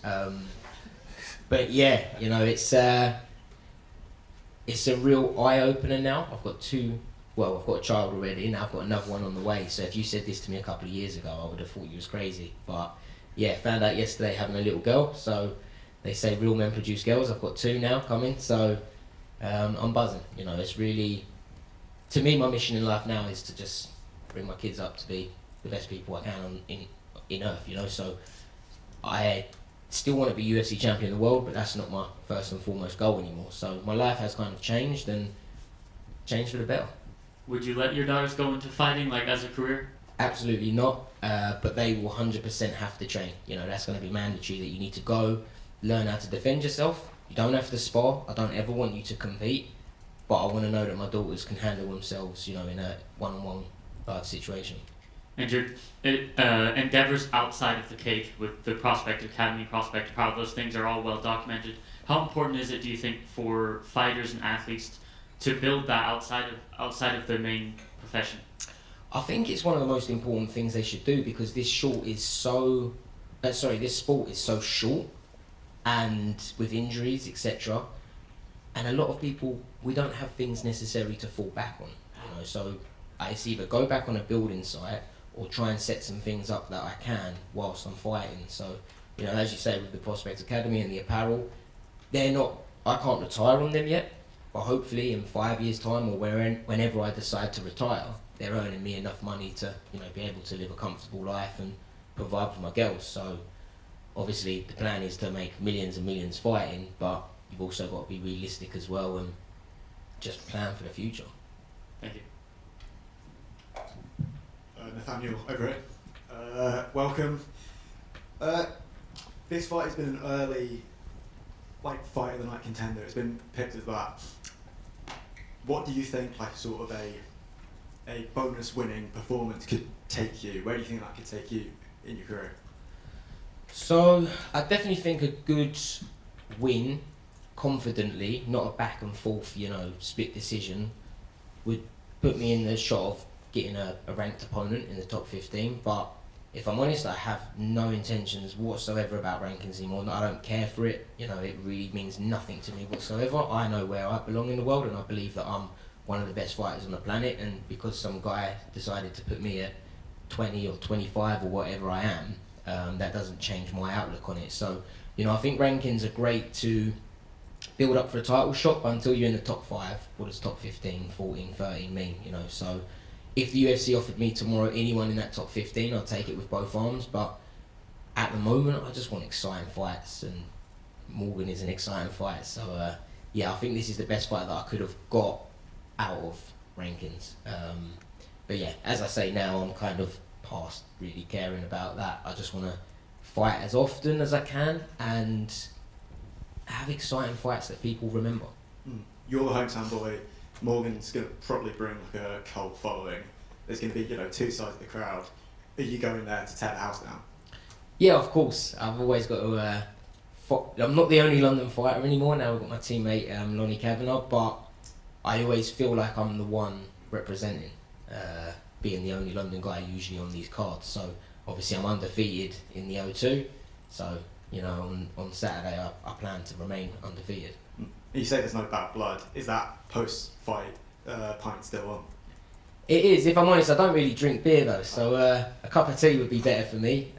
But yeah, you know, it's a real eye-opener now. I've got I've got a child already, now I've got another one on the way. So if you said this to me a couple of years ago, I would have thought you was crazy. But yeah, found out yesterday having a little girl. So they say real men produce girls. I've got 2 now coming. So I'm buzzing. You know, it's really, to me, my mission in life now is to just bring my kids up to be the best people I can in Earth. You know, so I still want to be UFC champion of the world, but that's not my first and foremost goal anymore. So my life has kind of changed and changed for the better. Would you let your daughters go into fighting, like, as a career? Absolutely not, but they will 100% have to train. You know, that's going to be mandatory, that you need to go, learn how to defend yourself. You don't have to spar. I don't ever want you to compete, but I want to know that my daughters can handle themselves, you know, in a one-on-one situation. And your endeavours outside of the cage with the Prospect Academy, Prospect Power, those things are all well documented. How important is it, do you think, for fighters and athletes to build that outside of their main profession? I think it's one of the most important things they should do because this sport is so short, and with injuries, etc. And a lot of people, we don't have things necessary to fall back on. You know, so it's either go back on a building site or try and set some things up that I can whilst I'm fighting. So, you know, as you say, with the Prospect Academy and the apparel, I can't retire on them yet, but hopefully in 5 years' time or whenever I decide to retire, they're earning me enough money to, you know, be able to live a comfortable life and provide for my girls. So obviously the plan is to make millions and millions fighting, but you've also got to be realistic as well and just plan for the future. Thank you. Nathaniel, over here. Welcome. This fight has been an early, fight of the night contender. It's been picked as that. What do you think, sort of a bonus winning performance could take you? Where do you think that could take you in your career? So I definitely think a good win, confidently, not a back and forth, you know, split decision, would put me in the shot of getting a ranked opponent in the top 15. But if I'm honest, I have no intentions whatsoever about rankings anymore. I don't care for it. You know, it really means nothing to me whatsoever. I know where I belong in the world, and I believe that I'm one of the best fighters on the planet. And because some guy decided to put me at 20 or 25 or whatever I am, that doesn't change my outlook on it. So, you know, I think rankings are great to build up for a title shot, but until you're in the top 5, what does top 15, 14, 13 mean? You know, so if the UFC offered me tomorrow anyone in that top 15, I'd take it with both arms. But at the moment, I just want exciting fights, and Morgan is an exciting fight. So yeah, I think this is the best fight that I could have got out of rankings. But yeah, as I say now, I'm kind of past really caring about that. I just want to fight as often as I can and have exciting fights that people remember. You're the hometown boy. Morgan's going to probably bring a cult following. There's going to be, two sides of the crowd. Are you going there to tear the house down? Yeah, of course. I've always got to I'm not the only London fighter anymore. Now we've got my teammate Lonnie Kavanagh, but I always feel like I'm the one representing, being the only London guy usually on these cards. So obviously I'm undefeated in the O2. So you know, on Saturday I plan to remain undefeated. You say there's no bad blood. Is that post-fight pint still on? It is. If I'm honest, I don't really drink beer though, so a cup of tea would be better for me.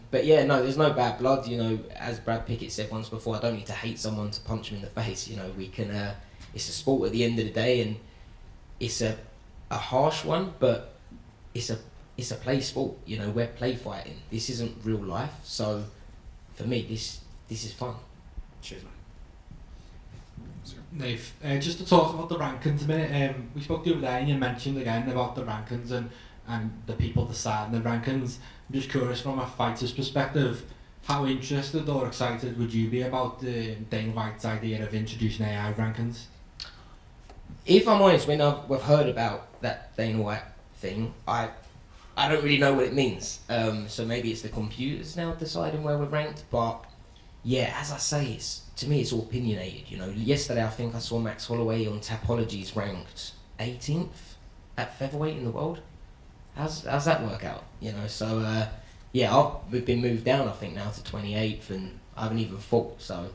But yeah, no, there's no bad blood. You know, as Brad Pickett said once before, I don't need to hate someone to punch them in the face. You know, we can. It's a sport at the end of the day, and it's a harsh one, but it's a play sport. You know, we're play fighting. This isn't real life. So for me, this is fun. Cheers, mate. Nave, just to talk about the rankings a minute, we spoke the other day and you mentioned again about the rankings and the people deciding the rankings. I'm just curious from a fighter's perspective, how interested or excited would you be about the Dana White's idea of introducing AI rankings? If I'm honest, when we've heard about that Dana White thing, I don't really know what it means. So maybe it's the computers now deciding where we're ranked, but yeah, as I say, to me it's all opinionated. You know, yesterday I think I saw Max Holloway on Tapology's ranked 18th at featherweight in the world. How's that work out? You know, so yeah, we've been moved down I think now to 28th, and I haven't even fought. So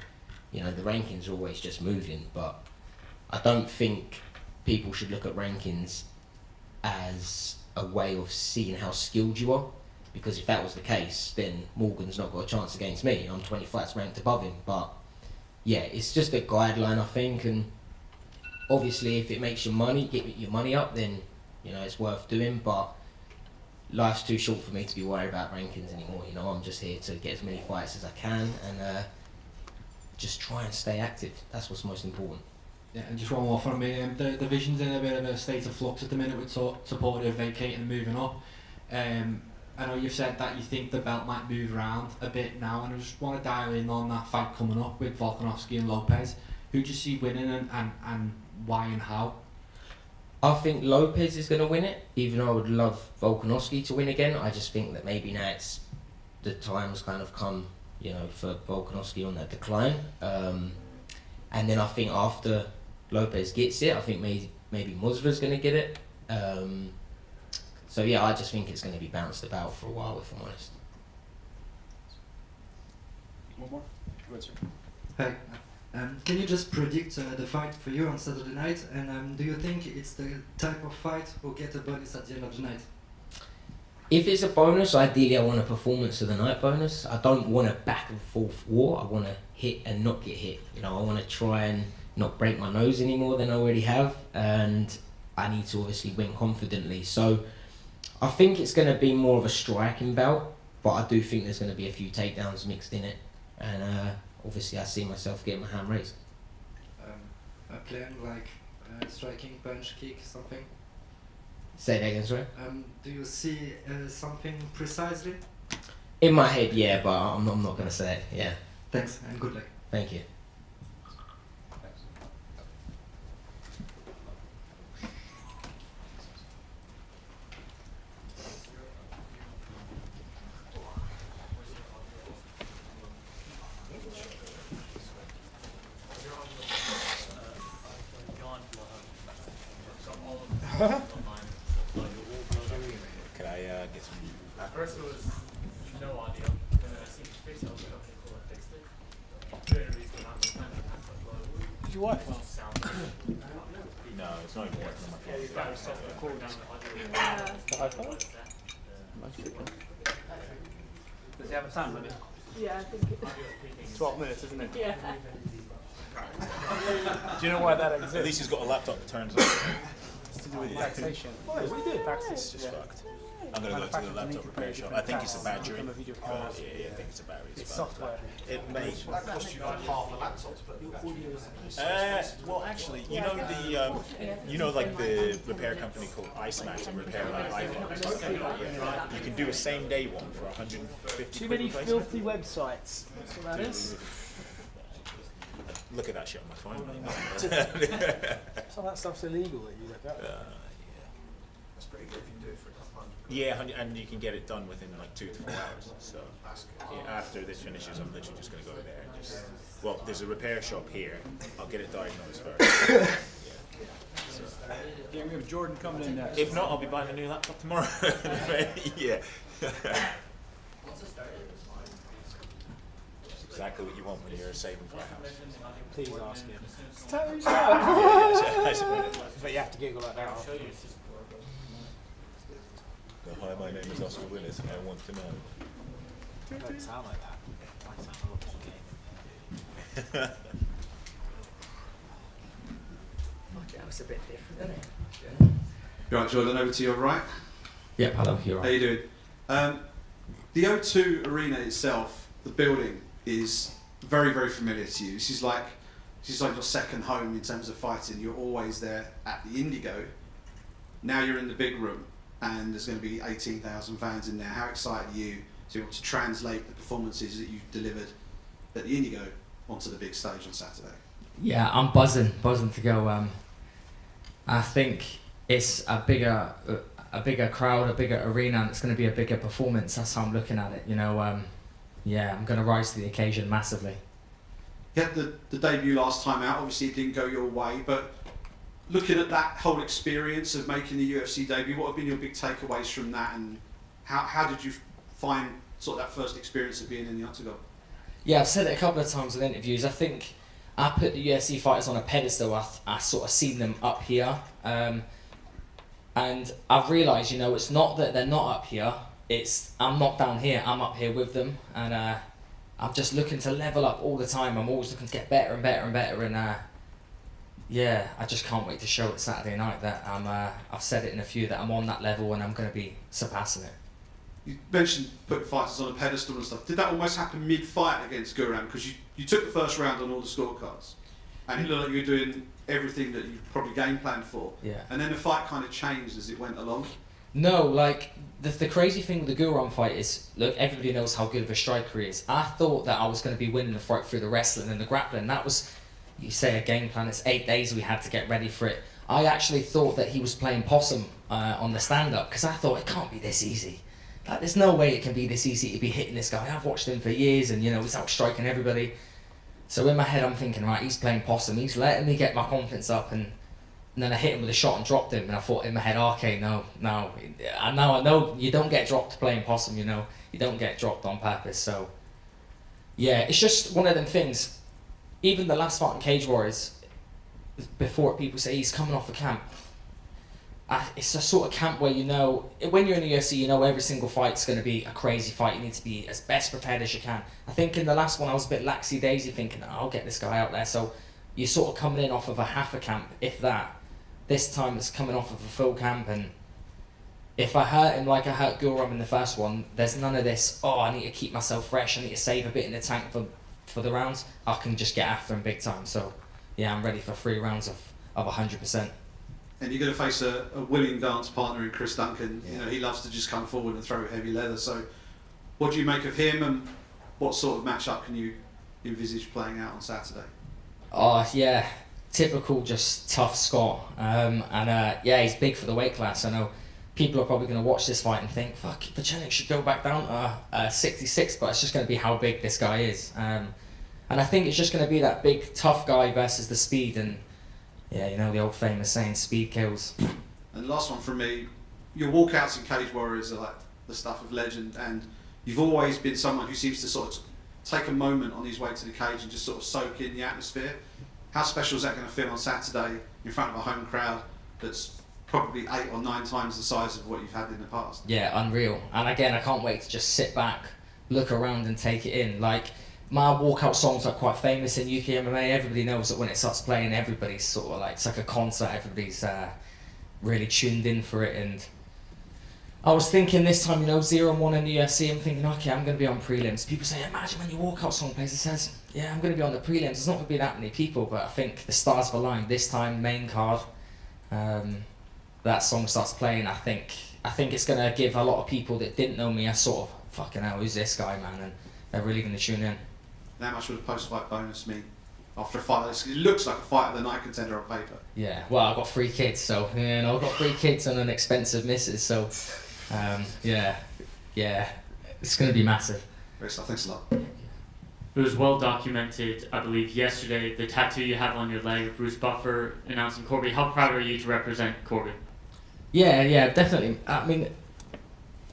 you know, the rankings are always just moving, but I don't think people should look at rankings as a way of seeing how skilled you are. Because if that was the case, then Morgan's not got a chance against me. I'm 20 fights ranked above him. But yeah, it's just a guideline, I think. And obviously, if it makes your money, get your money up, then you know it's worth doing. But life's too short for me to be worried about rankings anymore. You know, I'm just here to get as many fights as I can and just try and stay active. That's what's most important. Yeah, and just one more from me. The division's in a bit of a state of flux at the minute with Supporter vacating and moving up. I know you've said that you think the belt might move around a bit now, and I just want to dial in on that fight coming up with Volkanovski and Lopez. Who do you see winning and why and how? I think Lopez is going to win it, even though I would love Volkanovski to win again. I just think that maybe now the time's kind of come, you know, for Volkanovski on that decline. And then I think after Lopez gets it, I think maybe Musra's going to get it. So yeah, I just think it's going to be bounced about for a while, if I'm honest. One more? Go ahead, sir. Hi. Can you just predict the fight for you on Saturday night? And do you think it's the type of fight who get a bonus at the end of the night? If it's a bonus, ideally I want a performance of the night bonus. I don't want a back and forth war. I want to hit and not get hit. You know, I want to try and not break my nose any more than I already have. And I need to obviously win confidently. So I think it's going to be more of a striking bout, but I do think there's going to be a few takedowns mixed in it, and obviously I see myself getting my hand raised. A plan like striking, punch, kick, something? Say that again, sorry? Do you see something precisely? In my head, yeah, but I'm not going to say it, yeah. Thanks, and good luck. Thank you. Could I get some? At first it was no audio, and then I seen his face, I was like, okay, cool, I fixed it. The interview's going on, Did you watch well? No, it's not even working on my phone. Yeah, it's not recording. The iPhone? Does he have a time limit? Yeah, I think it's 12 minutes, isn't it? Yeah. Do you know why that exists? At least he's got a laptop that turns on. It's to do with taxation. What is it? Taxes. It's just fucked. I'm gonna go to the laptop repair shop. I think it's a battery. Yeah, I think it's a battery. It's software. It may. That cost you like half a laptop to put the Well, actually, you know you know, like the repair company called iSmash that repair like iPhones. Yeah. You can do a same day one for 150. Too many filthy websites. That's what that is. Look at that shit on my phone. Some of that stuff's illegal that you look at. That's pretty good if you can do it for a couple hundred. Yeah, and you can get it done within like 2 to 4 hours. So yeah, after this finishes, I'm literally just going to go there and just. Well, there's a repair shop here. I'll get it diagnosed first. Yeah, we have Jordan coming in next. If not, I'll be buying a new laptop tomorrow. Yeah. Exactly what you want when you're saving for a house. Please ask him. But you have to giggle like that. Hi, my name is Oscar Willis, and I want to know. It doesn't sound like that. It might sound a lot more gaming. It's a bit different, isn't it? You're right, Jordan, over to your right. Yep, hello, you're right. How you doing? The O2 Arena itself, the building, is very, very familiar to you. This is like your second home in terms of fighting. You're always there at the Indigo. Now you're in the big room, and there's going to be 18,000 fans in there. How excited are you to be able to translate the performances that you've delivered at the Indigo onto the big stage on Saturday? Yeah, I'm buzzing to go. I think it's a bigger crowd, a bigger arena, and it's going to be a bigger performance. That's how I'm looking at it. You know, yeah, I'm going to rise to the occasion massively. You had the debut last time out. Obviously, it didn't go your way, but looking at that whole experience of making the UFC debut, what have been your big takeaways from that, and how did you find sort of that first experience of being in the octagon? Yeah, I've said it a couple of times in interviews. I think I put the UFC fighters on a pedestal. I sort of seen them up here, and I've realised, you know, it's not that they're not up here. It's I'm not down here. I'm up here with them, and I'm just looking to level up all the time. I'm always looking to get better and better and better, and yeah, I just can't wait to show it Saturday night that I've said it in a few that I'm on that level and I'm going to be surpassing it. You mentioned putting fighters on a pedestal and stuff. Did that almost happen mid-fight against Guram? Because you took the first round on all the scorecards, and it looked like you were doing everything that you probably game planned for. Yeah. And then the fight kind of changed as it went along. No, like the crazy thing with the Guram fight is, look, everybody knows how good of a striker he is. I thought that I was going to be winning the fight through the wrestling and the grappling. That was, you say a game plan. It's 8 days we had to get ready for it. I actually thought that he was playing possum on the stand-up, because I thought it can't be this easy. Like, there's no way it can be this easy to be hitting this guy. I've watched him for years, and you know, he's out striking everybody. So in my head I'm thinking, right, he's playing possum, he's letting me get my confidence up, and then I hit him with a shot and dropped him, and I thought in my head, okay, no, I know you don't get dropped playing possum, you know, you don't get dropped on purpose. So yeah, it's just one of them things. Even the last fight in Cage Warriors, before people say he's coming off the camp, it's a sort of camp where, you know, when you're in the UFC, you know every single fight's going to be a crazy fight. You need to be as best prepared as you can. I think in the last one I was a bit laxy-daisy, thinking, oh, I'll get this guy out there. So you're sort of coming in off of a half a camp, if that. This time it's coming off of a full camp, and if I hurt him like I hurt Guram in the first one, there's none of this, oh, I need to keep myself fresh, I need to save a bit in the tank for the rounds. I can just get after him big time. So yeah, I'm ready for 3 rounds of 100%. And you're going to face a willing dance partner in Chris Duncan. Yeah. You know, he loves to just come forward and throw heavy leather. So what do you make of him, and what sort of matchup can you envisage playing out on Saturday? Oh yeah, typical just tough Scot. Yeah, he's big for the weight class. I know people are probably going to watch this fight and think, fuck, Vucenic should go back down to 66, but it's just going to be how big this guy is. And I think it's just going to be that big tough guy versus the speed, and yeah, you know the old famous saying, speed kills. And the last one from me, your walkouts in Cage Warriors are like the stuff of legend, and you've always been someone who seems to sort of take a moment on his way to the cage and just sort of soak in the atmosphere. How special is that going to feel on Saturday in front of a home crowd that's probably 8 or 9 times the size of what you've had in the past? Yeah, unreal. And again, I can't wait to just sit back, look around and take it in. Like, my walkout songs are quite famous in UK MMA. Everybody knows that when it starts playing, everybody's sort of like, it's like a concert. Everybody's really tuned in for it. And I was thinking this time, you know, 0-1 in the UFC, I'm thinking, okay, I'm going to be on prelims. People say, imagine when your walkout song plays, it says, yeah, I'm going to be on the prelims. There's not going to be that many people, but I think the stars have aligned. This time, main card, that song starts playing. I think it's going to give a lot of people that didn't know me a sort of, fucking hell, who's this guy, man? And they're really going to tune in. How much would a post-fight bonus mean? after a fight? It looks like a fight of the night contender on paper. Yeah, well, I've got 3 kids, so I've got 3 kids and an expensive missus, so yeah, it's going to be massive. Great stuff, thanks a lot. It was well documented, I believe, yesterday, the tattoo you have on your leg of Bruce Buffer announcing Corby. How proud are you to represent Corby? Yeah, definitely. I mean,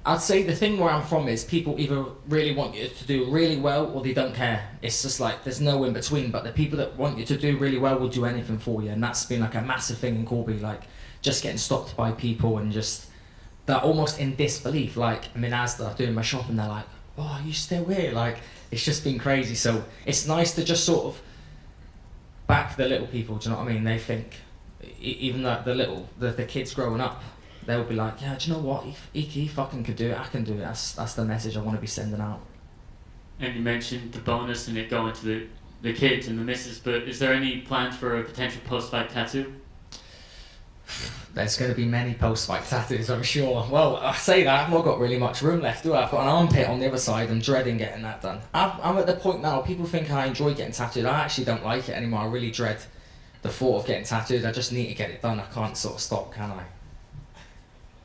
I'd say the thing where I'm from is people either really want you to do really well or they don't care. It's just like there's no in between, but the people that want you to do really well will do anything for you, and that's been like a massive thing in Corby, like just getting stopped by people and just they're almost in disbelief. Like I'm in Asda doing my shopping, they're like, "Oh, are you still here?" Like it's just been crazy. So it's nice to just sort of back the little people. Do you know what I mean? They think even the kids growing up, they'll be like, yeah, do you know what? He fucking could do it. I can do it. That's the message I want to be sending out. And you mentioned the bonus and it going to the kids and the missus, but is there any plans for a potential post-fight tattoo? There's going to be many post-fight tattoos, I'm sure. Well, I say that, I've not got really much room left, do I? I've got an armpit on the other side. I'm dreading getting that done. I'm at the point now, people think I enjoy getting tattooed. I actually don't like it anymore. I really dread the thought of getting tattooed. I just need to get it done. I can't sort of stop, can I?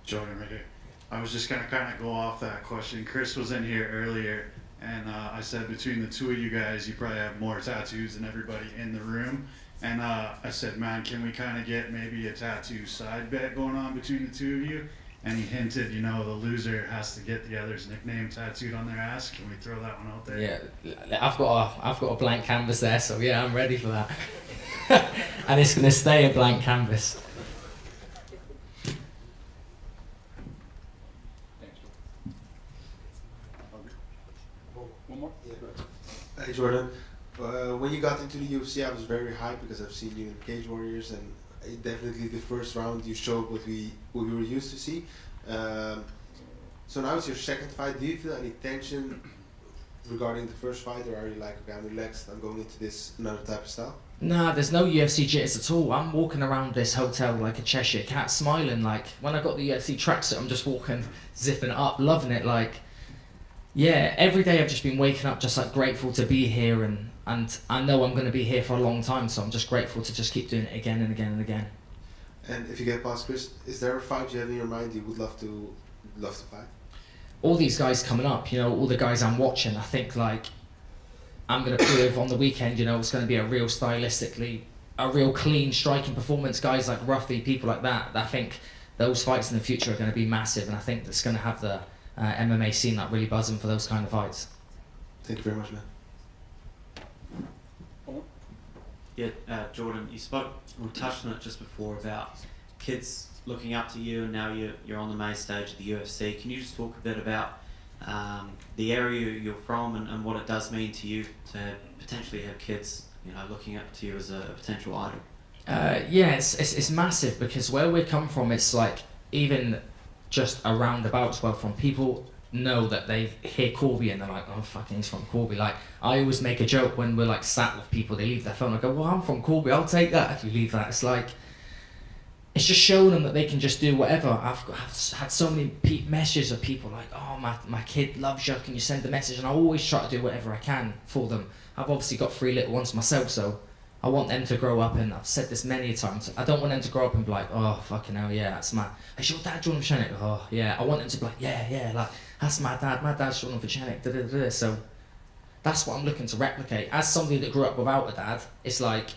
Jordan right here. I was just going to kind of go off that question. Chris was in here earlier, and I said between the two of you guys, you probably have more tattoos than everybody in the room. And I said, man, can we kind of get maybe a tattoo side bet going on between the two of you? And he hinted, the loser has to get the other's nickname tattooed on their ass. Can we throw that one out there? Yeah, I've got a blank canvas there, so yeah, I'm ready for that. And it's going to stay a blank canvas. One more? Hey Jordan, when you got into the UFC, I was very hyped because I've seen you in Cage Warriors, and definitely the first round you showed what we were used to see. So now it's your second fight. Do you feel any tension regarding the first fight, or are you like, okay, I'm relaxed, I'm going into this another type of style? Nah, there's no UFC jitters at all. I'm walking around this hotel like a Cheshire cat, smiling. Like when I got the UFC tracksuit, I'm just walking, zipping it up, loving it. Like, yeah, every day I've just been waking up just like grateful to be here, and I know I'm going to be here for a long time, so I'm just grateful to just keep doing it again and again and again. And if you get past Chris, is there a fight you have in your mind you would love to fight? All these guys coming up, all the guys I'm watching, I think like I'm going to prove on the weekend, it's going to be a real stylistically, a real clean striking performance. Guys like Ruffy, people like that, I think those fights in the future are going to be massive, and I think that's going to have the MMA scene like really buzzing for those kind of fights. Thank you very much, man. Yeah, Jordan, you spoke or touched on it just before about kids looking up to you, and now you're on the main stage of the UFC. Can you just talk a bit about the area you're from and what it does mean to you to potentially have kids, looking up to you as a potential idol? Yeah, it's massive, because where we come from, it's like even just a roundabout where from people know that they hear Corby and they're like, oh fucking he's from Corby. Like I always make a joke when we're like sat with people, they leave their phone, I go, well, I'm from Corby, I'll take that if you leave that. It's like, it's just showing them that they can just do whatever. I've had so many messages of people like, oh my kid loves you, can you send the message? And I always try to do whatever I can for them. I've obviously got 3 little ones myself, so I want them to grow up, and I've said this many times, I don't want them to grow up and be like, oh fucking hell, yeah, that's my, is your dad Jordan Vucenic? Oh yeah, I want them to be like, yeah, like that's my dad's Jordan Vucenic, so that's what I'm looking to replicate. As somebody that grew up without a dad, it's like,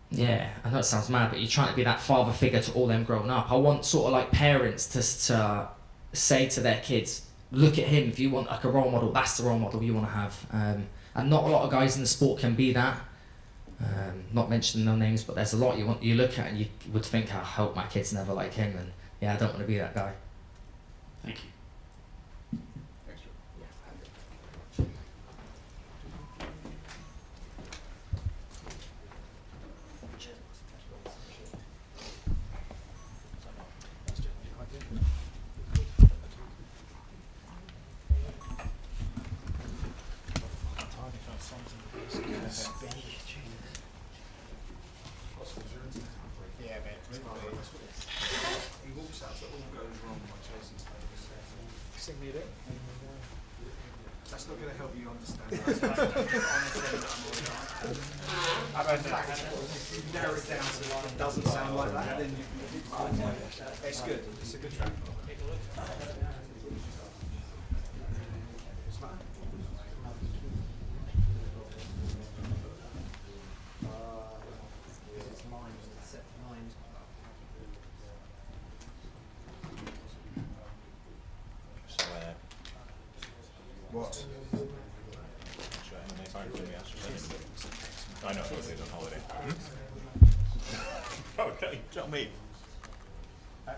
yeah, I know it sounds mad, but you're trying to be that father figure to all them growing up. I want sort of like parents to say to their kids, look at him, if you want like a role model, that's the role model you want to have. And not a lot of guys in the sport can be that. Not mentioning no names, but there's a lot you look at and you would think, I hope my kids never like him, and yeah, I don't want to be that guy. Thank you. That's not going to help you understand. In fact, if you narrow it down to it doesn't sound like that, then it's good. It's a good track. What? I know, I was on holiday. Okay, tell me. I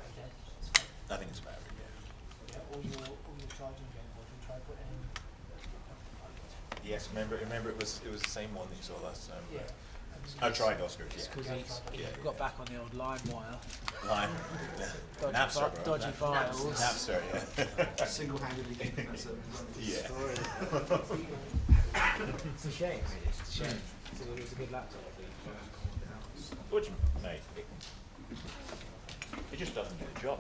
think it's about yeah. All your charging game board and try putting. Yes, remember it was the same one that you saw last time. Yeah. I tried Oscar. It's because he got back on the old line wire. Line. Napster, bro. Dodgy files. Napster, yeah. Single-handedly keeping that Yeah. It's a shame. It's a shame. It was a good laptop. Which, mate, it just doesn't do the job.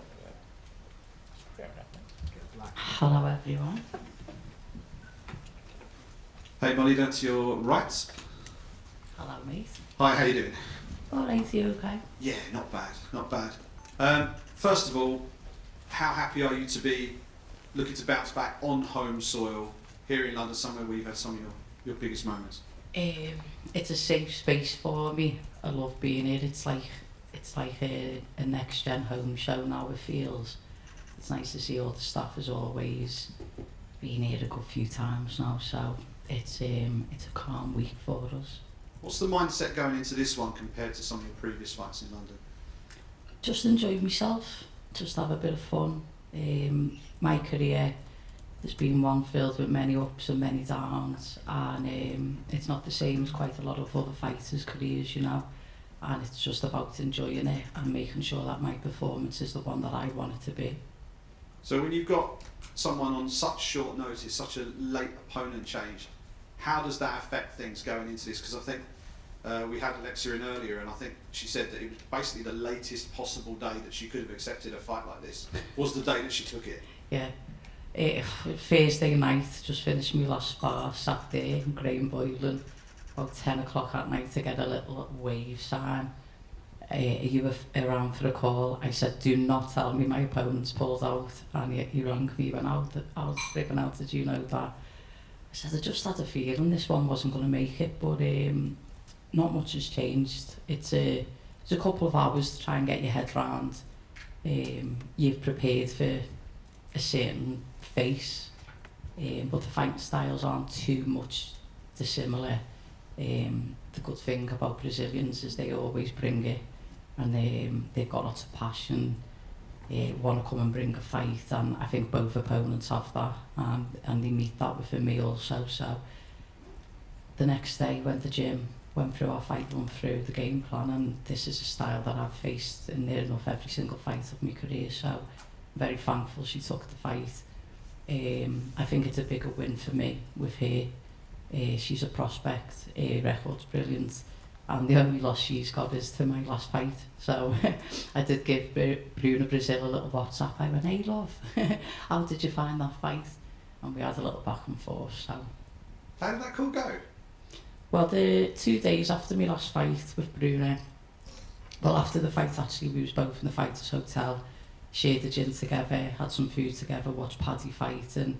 Fair enough. Hello everyone. Hey, Molly, down to your right. Hello mate. Hi, how you doing? Alright, you okay? Yeah, not bad, not bad. First of all, how happy are you to be looking to bounce back on home soil here in London, somewhere where you've had some of your biggest moments? It's a safe space for me. I love being here. It's like a next gen home show now. It feels. It's nice to see all the staff as always. Been here a good few times now, so it's a calm week for us. What's the mindset going into this one compared to some of your previous fights in London? Just enjoy myself. Just have a bit of fun. My career has been one filled with many ups and many downs, and it's not the same as quite a lot of other fighters' careers, you know. And it's just about enjoying it and making sure that my performance is the one that I want it to be. So when you've got someone on such short notice, such a late opponent change, how does that affect things going into this? Because I think we had Alexia in earlier, and I think she said that it was basically the latest possible day that she could have accepted a fight like this was the day that she took it. Yeah. Thursday night, just finished my last spar, sat there in grain boiling about 10 o'clock at night to get a little wave sign. Are you around for a call? I said, do not tell me my opponent's pulled out. And he rang me, went out, I was flipping out, did you know that? I said, I just had a feeling this one wasn't going to make it, but not much has changed. It's a couple of hours to try and get your head round. You've prepared for a certain face, but the fighting styles aren't too much dissimilar. The good thing about Brazilians is they always bring it, and they've got lots of passion, want to come and bring a fight, and I think both opponents have that, and they meet that within me also. So the next day went to the gym, went through our fight run through the game plan, and this is a style that I've faced in near enough every single fight of my career, so I'm very thankful she took the fight. I think it's a bigger win for me with her. She's a prospect, record's brilliant, and the only loss she's got is to my last fight. So I did give Bruna Brazil a little WhatsApp. I went, hey love, how did you find that fight? And we had a little back and forth. So how did that call go? Well, the 2 days after my last fight with Bruna, well, after the fight actually, we was both in the fighters' hotel, shared the gin together, had some food together, watched Paddy fight, and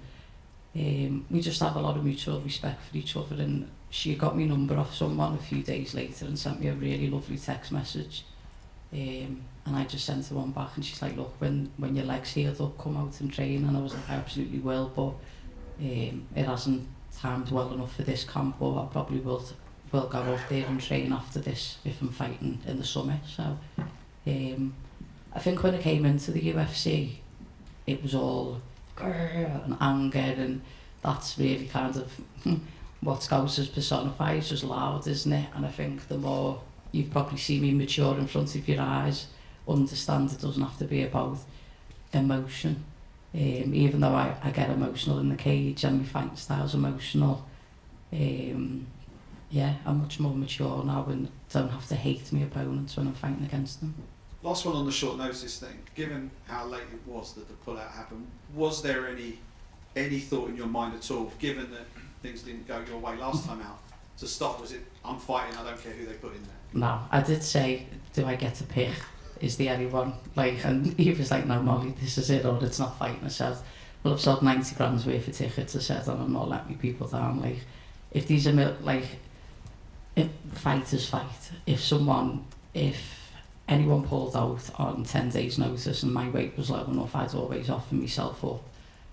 we just have a lot of mutual respect for each other. And she got me number off someone a few days later and sent me a really lovely text message, and I just sent her one back, and she's like, look, when your legs healed up, come out and train. And I was like, I absolutely will, but it hasn't timed well enough for this camp, but I probably will go up there and train after this if I'm fighting in the summer. So I think when I came into the UFC, it was all and anger, and that's really kind of what Scousers personify. It's just loud, isn't it? And I think the more you've probably seen me mature in front of your eyes, understand it doesn't have to be about emotion. Even though I get emotional in the cage and my fighting style's emotional, yeah, I'm much more mature now and don't have to hate my opponents when I'm fighting against them. Last one on the short notice thing. Given how late it was that the pullout happened, was there any thought in your mind at all, given that things didn't go your way last time out, to stop? Was it, I'm fighting, I don't care who they put in there? No, I did say, do I get to pick? Is the only one? Like, and he was like, no, Molly, this is it, or it's not fighting. I said, well, I've sold 90 grand's worth of tickets. I said, and I'm not letting me people down. Like, if these are, like, if fighters fight, if anyone pulled out on 10 days notice and my weight was low enough, I'd always offer myself up.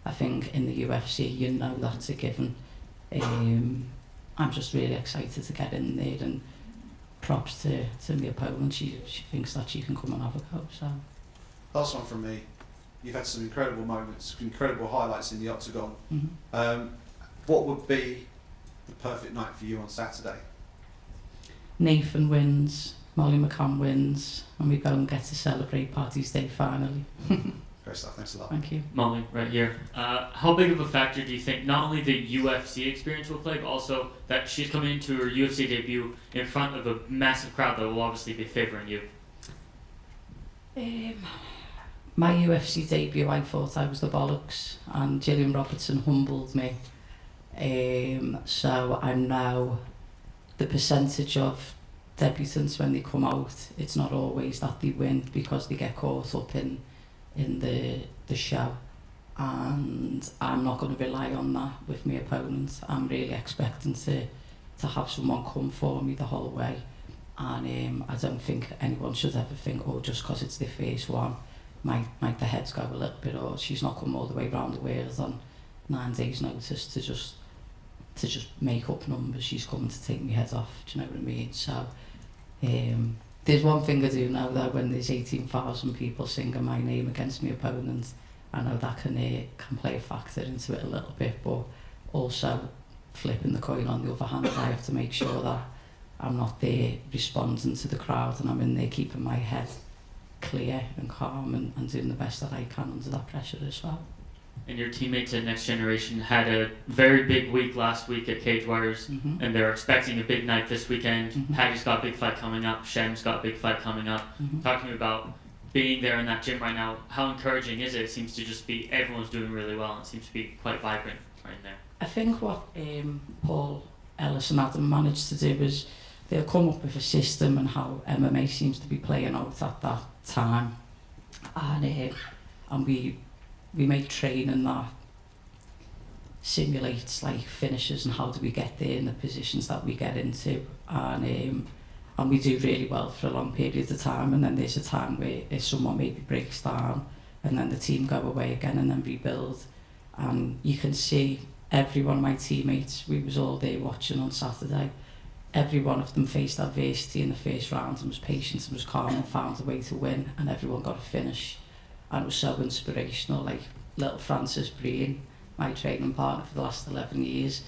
I think in the UFC, you know that's a given. I'm just really excited to get in there, and props to my opponent. She thinks that she can come and have a go. So. Last one from me. You've had some incredible moments, incredible highlights in the octagon. Mm-hmm. What would be the perfect night for you on Saturday? Nathan wins, Molly McCann wins, and we go and get to celebrate Paddy's Day finally. Great stuff, thanks a lot. Thank you. Molly, right here. How big of a factor do you think not only the UFC experience will play, but also that she's coming into her UFC debut in front of a massive crowd that will obviously be favouring you? My UFC debut, I thought I was the bollocks, and Gillian Robertson humbled me. So I'm now, the percentage of debutants when they come out, it's not always that they win because they get caught up in the show, and I'm not going to rely on that with my opponent. I'm really expecting to have someone come for me the whole way, and I don't think anyone should ever think, oh, just because it's the first one, might the heads go a little bit, or she's not come all the way around the world on 9 days notice to just make up numbers. She's coming to take my head off, do you know what I mean? So there's one thing I do know though, when there's 18,000 people singing my name against my opponent, I know that can play a factor into it a little bit, but also flipping the coin on the other hand, I have to make sure that I'm not there responding to the crowd, and I'm in there keeping my head clear and calm and doing the best that I can under that pressure as well. And your teammates at Next Generation had a very big week last week at Cage Warriors, and they're expecting a big night this weekend. Paddy's got a big fight coming up, Shem's got a big fight coming up. Talking about being there in that gym right now, how encouraging is it? It seems to just be, everyone's doing really well, and it seems to be quite vibrant right there. I think what Paul Ellis and Adam managed to do is they'll come up with a system and how MMA seems to be playing out at that time, and we make training that simulates like finishes and how do we get there in the positions that we get into, and we do really well for a long period of time, and then there's a time where if someone maybe breaks down and then the team go away again and then rebuild, and you can see every one of my teammates, we was all there watching on Saturday, every one of them faced adversity in the first round and was patient and was calm and found a way to win, and everyone got a finish. And it was so inspirational. Like little Francis Breen, my training partner for the last 11 years,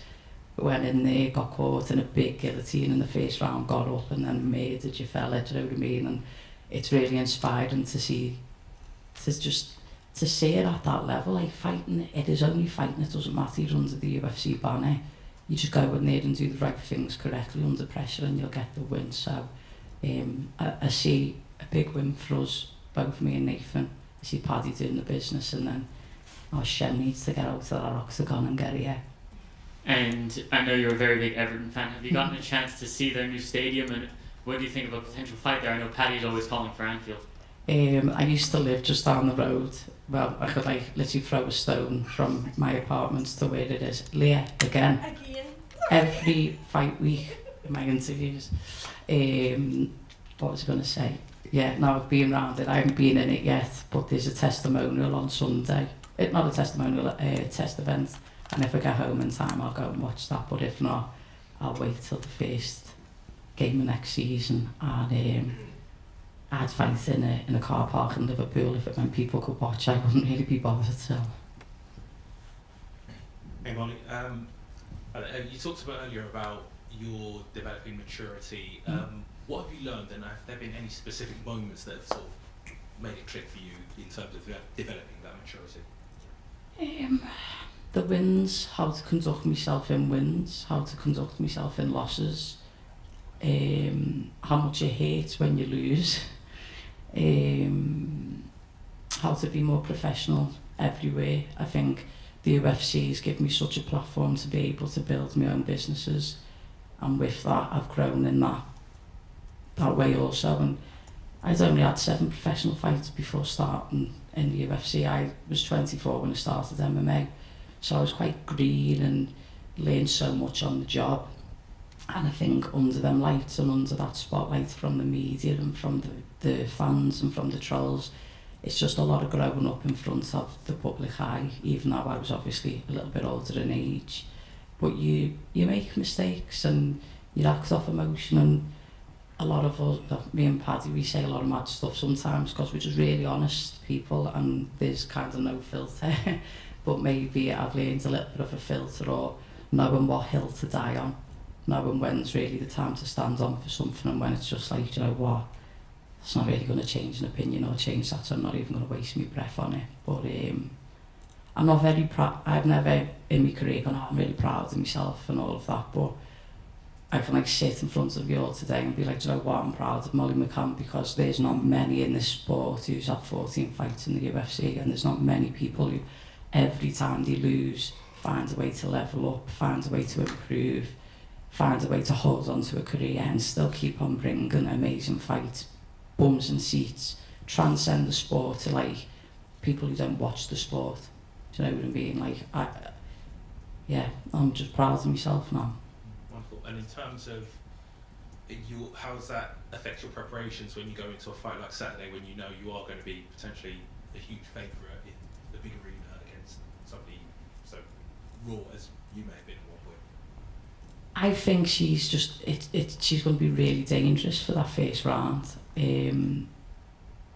went in there, got caught in a big guillotine in the first round, got up and then murdered your fella, do you know what I mean? And it's really inspiring to see, to see it at that level, like fighting, it is only fighting, it doesn't matter you're under the UFC banner, you just go in there and do the right things correctly under pressure and you'll get the win. So I see a big win for us, both me and Nathan. I see Paddy doing the business, and then Shem needs to get out of that octagon and get here. And I know you're a very big Everton fan. Have you gotten a chance to see their new stadium, and what do you think of a potential fight there? I know Paddy's always calling for Anfield. I used to live just down the road. Well, I could like literally throw a stone from my apartment to where it is. Leah, again. Every fight week in my interviews. What was I going to say? Yeah, now I've been around it. I haven't been in it yet, but there's a testimonial on Sunday. Not a testimonial, a test event. And if I get home in time, I'll go and watch that. But if not, I'll wait till the first game of next season. And I'd fight in a car park in Liverpool if it meant people could watch. I wouldn't really be bothered. So. Hey Molly, you talked about earlier about your developing maturity. What have you learned, and have there been any specific moments that have sort of made it click for you in terms of developing that maturity? The wins, how to conduct myself in wins, how to conduct myself in losses, how much it hurts when you lose, how to be more professional everywhere. I think the UFC has given me such a platform to be able to build my own businesses, and with that I've grown in that way also. And I'd only had 7 professional fights before starting in the UFC. I was 24 when I started MMA, so I was quite green and learned so much on the job. And I think under them lights and under that spotlight from the media and from the fans and from the trolls, it's just a lot of growing up in front of the public eye, even though I was obviously a little bit older in age. But you make mistakes and you act off emotion, and a lot of us, me and Paddy, we say a lot of mad stuff sometimes because we're just really honest people and there's kind of no filter. But maybe I've learned a little bit of a filter, or knowing what hill to die on, knowing when's really the time to stand on for something and when it's just like, you know what, it's not really going to change an opinion or change that, so I'm not even going to waste my breath on it. But I'm not very proud. I've never in my career gone, oh, I'm really proud of myself and all of that, but I can like sit in front of you all today and be like, do you know what, I'm proud of Molly McCann, because there's not many in this sport who's had 14 fights in the UFC, and there's not many people who every time they lose find a way to level up, find a way to improve, find a way to hold on to a career and still keep on bringing amazing fights, bums and seats, transcend the sport to like people who don't watch the sport. Do you know what I mean? Like, I'm just proud of myself now. Wonderful. And in terms of how does that affect your preparations when you go into a fight like Saturday, when you know you are going to be potentially a huge favourite in the big arena against somebody so raw as you may have been at one point? I think she's just she's going to be really dangerous for that first round.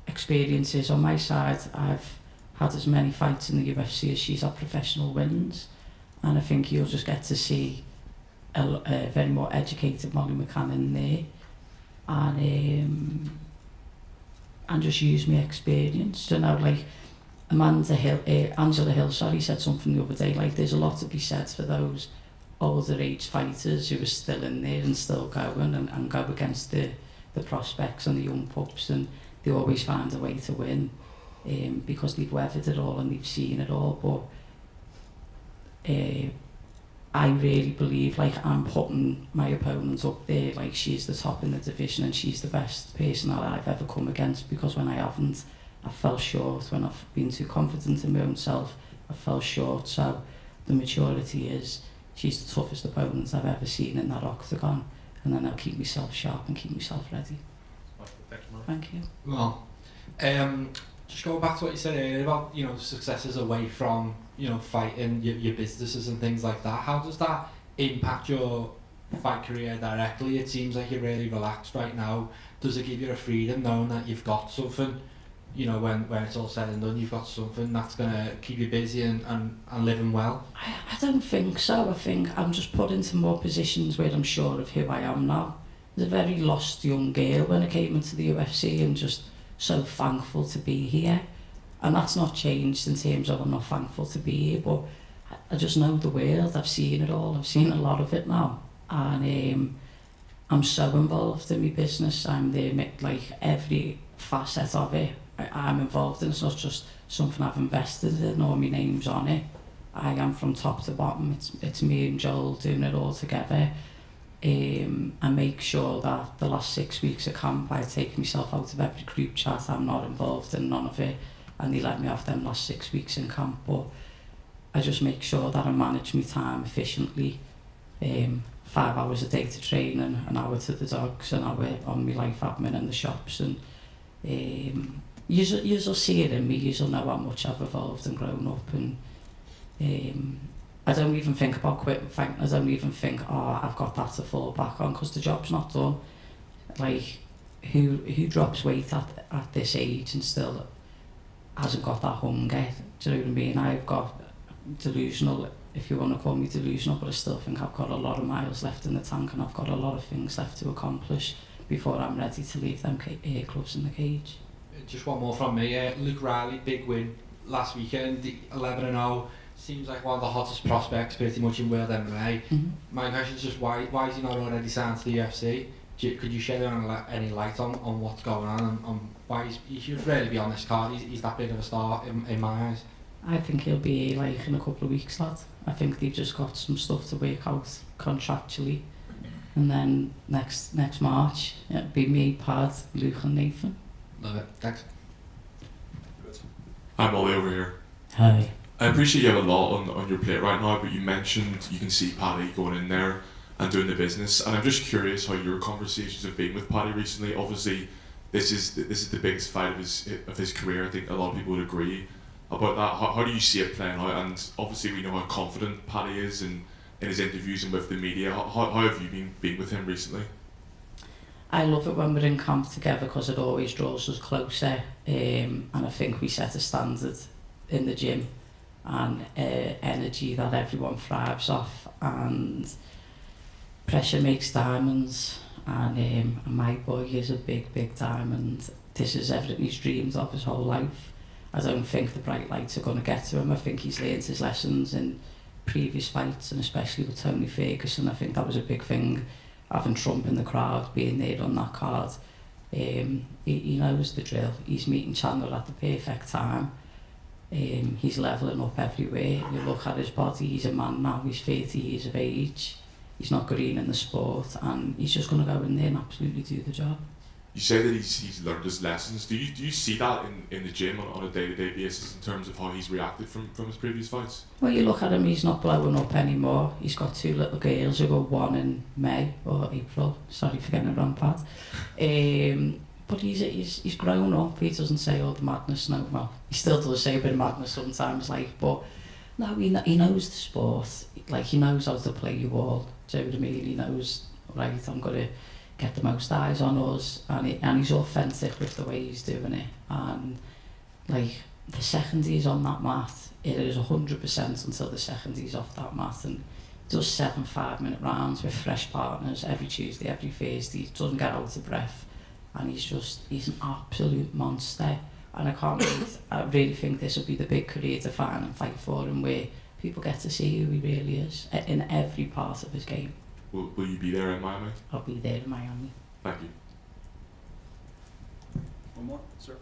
Experiences on my side, I've had as many fights in the UFC as she's had professional wins, and I think you'll just get to see a very more educated Molly McCann in there, and just use my experience. You know, like Angela Hill, said something the other day, like there's a lot to be said for those older age fighters who are still in there and still going and go against the prospects and the young pups, and they always find a way to win because they've weathered it all and they've seen it all. But I really believe like I'm putting my opponent up there, like she's the top in the division and she's the best person that I've ever come against, because when I haven't, I've fell short. When I've been too confident in my own self, I've fell short. So the maturity is, she's the toughest opponent I've ever seen in that octagon, and then I'll keep myself sharp and keep myself ready. Thank you. Well, just going back to what you said earlier about, you know, successes away from, you know, fighting, your businesses and things like that. How does that impact your fight career directly? It seems like you're really relaxed right now. Does it give you a freedom knowing that you've got something, you know, when it's all said and done, you've got something that's going to keep you busy and living well? I don't think so. I think I'm just put into more positions where I'm sure of who I am now. I was a very lost young girl when I came into the UFC, and just so thankful to be here. And that's not changed in terms of I'm not thankful to be here, but I just know the world. I've seen it all. I've seen a lot of it now. And I'm so involved in my business. I'm there, like every facet of it I'm involved in. It's not just something I've invested in or my name's on it. I am from top to bottom. It's me and Joel doing it all together. I make sure that the last 6 weeks of camp I take myself out of every group chat. I'm not involved in none of it, and they let me have them last 6 weeks in camp. But I just make sure that I manage my time efficiently. 5 hours a day to train, and an hour to the dogs, an hour on my life admin in the shops, and you'll see it in me. You'll know how much I've evolved and grown up, and I don't even think about quitting fighting. I don't even think, oh, I've got that to fall back on, because the job's not done. Like, who drops weight at this age and still hasn't got that hunger? Do you know what I mean? I've got delusional, if you want to call me delusional, but I still think I've got a lot of miles left in the tank, and I've got a lot of things left to accomplish before I'm ready to leave them gloves in the cage. Just one more from me. Luke Riley, big win last weekend, 11-0. Seems like one of the hottest prospects pretty much in world MMA. My question is just why is he not already signed to the UFC? Could you shed any light on what's going on and why he should really be on this card? He's that big of a star in my eyes. I think he'll be like in a couple of weeks, lad. I think they've just got some stuff to work out contractually. And then next March, it'll be me, Pad, Luke and Nathan. Love it. Thanks. I'm Ollie over here. Hi. I appreciate you have a lot on your plate right now, but you mentioned you can see Paddy going in there and doing the business, and I'm just curious how your conversations have been with Paddy recently. Obviously, this is the biggest fight of his career. I think a lot of people would agree about that. How do you see it playing out? And obviously, we know how confident Paddy is in his interviews and with the media. How have you been with him recently? I love it when we're in camp together because it always draws us closer, and I think we set a standard in the gym and energy that everyone thrives off, and pressure makes diamonds, and my boy is a big diamond. This is everything he's dreamed of his whole life. I don't think the bright lights are going to get to him. I think he's learned his lessons in previous fights, and especially with Tony Ferguson. I think that was a big thing, having Trump in the crowd, being there on that card. He knows the drill. He's meeting Chandler at the perfect time. He's levelling up everywhere. You look at his body, he's a man now, he's 30 years of age. He's not green in the sport, and he's just going to go in there and absolutely do the job. You say that he's learned his lessons. Do you see that in the gym on a day-to-day basis in terms of how he's reacted from his previous fights? Well, you look at him, he's not blowing up anymore. He's got 2 little girls who got 1 in May or April. Sorry for getting it wrong, Pat. But he's grown up. He doesn't say all the madness no more. He still does say a bit of madness sometimes, like, but no, he knows the sport. Like, he knows how to play you all. Do you know what I mean? He knows, right, I'm going to get the most eyes on us, and he's authentic with the way he's doing it. And like, the second he's on that mat, it is 100% until the second he's off that mat, and does 7 5-minute rounds with fresh partners every Tuesday, every Thursday. He doesn't get out of breath, and he's an absolute monster. And I can't wait. I really think this will be the big career defining fight for him, where people get to see who he really is in every part of his game. Will you be there in Miami? I'll be there in Miami. Thank you. One more, sir.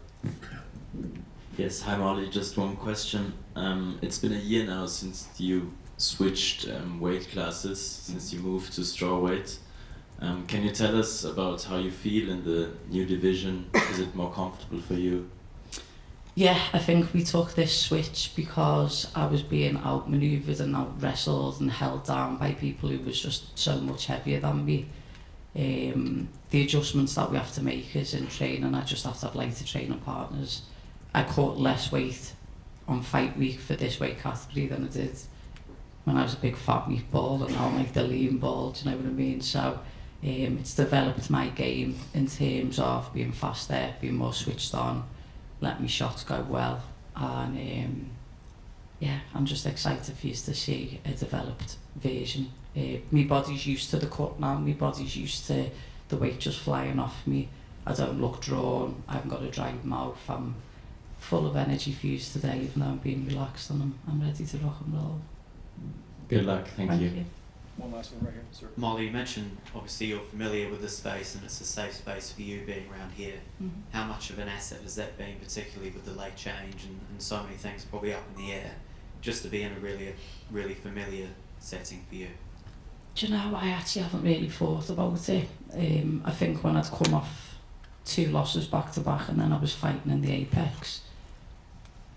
Yes, hi Molly, just one question. It's been a year now since you switched weight classes, since you moved to strawweight. Can you tell us about how you feel in the new division? Is it more comfortable for you? Yeah, I think we took this switch because I was being outmanoeuvred and out-wrestled and held down by people who was just so much heavier than me. The adjustments that we have to make is in training. I just have to have lighter training partners. I cut less weight on fight week for this weight category than I did when I was a big fat meatball, and now I'm like the lean ball, do you know what I mean? So it's developed my game in terms of being faster, being more switched on, let my shots go well, and yeah, I'm just excited for you to see a developed version. My body's used to the cut now, my body's used to the weight just flying off me. I don't look drawn, I haven't got a dry mouth, I'm full of energy for you today, even though I'm being relaxed, and I'm ready to rock and roll. Good luck, thank you. One last one right here, sir. Molly, you mentioned obviously you're familiar with the space and it's a safe space for you being around here. Mm-hmm. How much of an asset has that been, particularly with the late change and so many things probably up in the air, just to be in a really familiar setting for you? Do you know, I actually haven't really thought about it. I think when I'd come off 2 losses back to back, and then I was fighting in the Apex,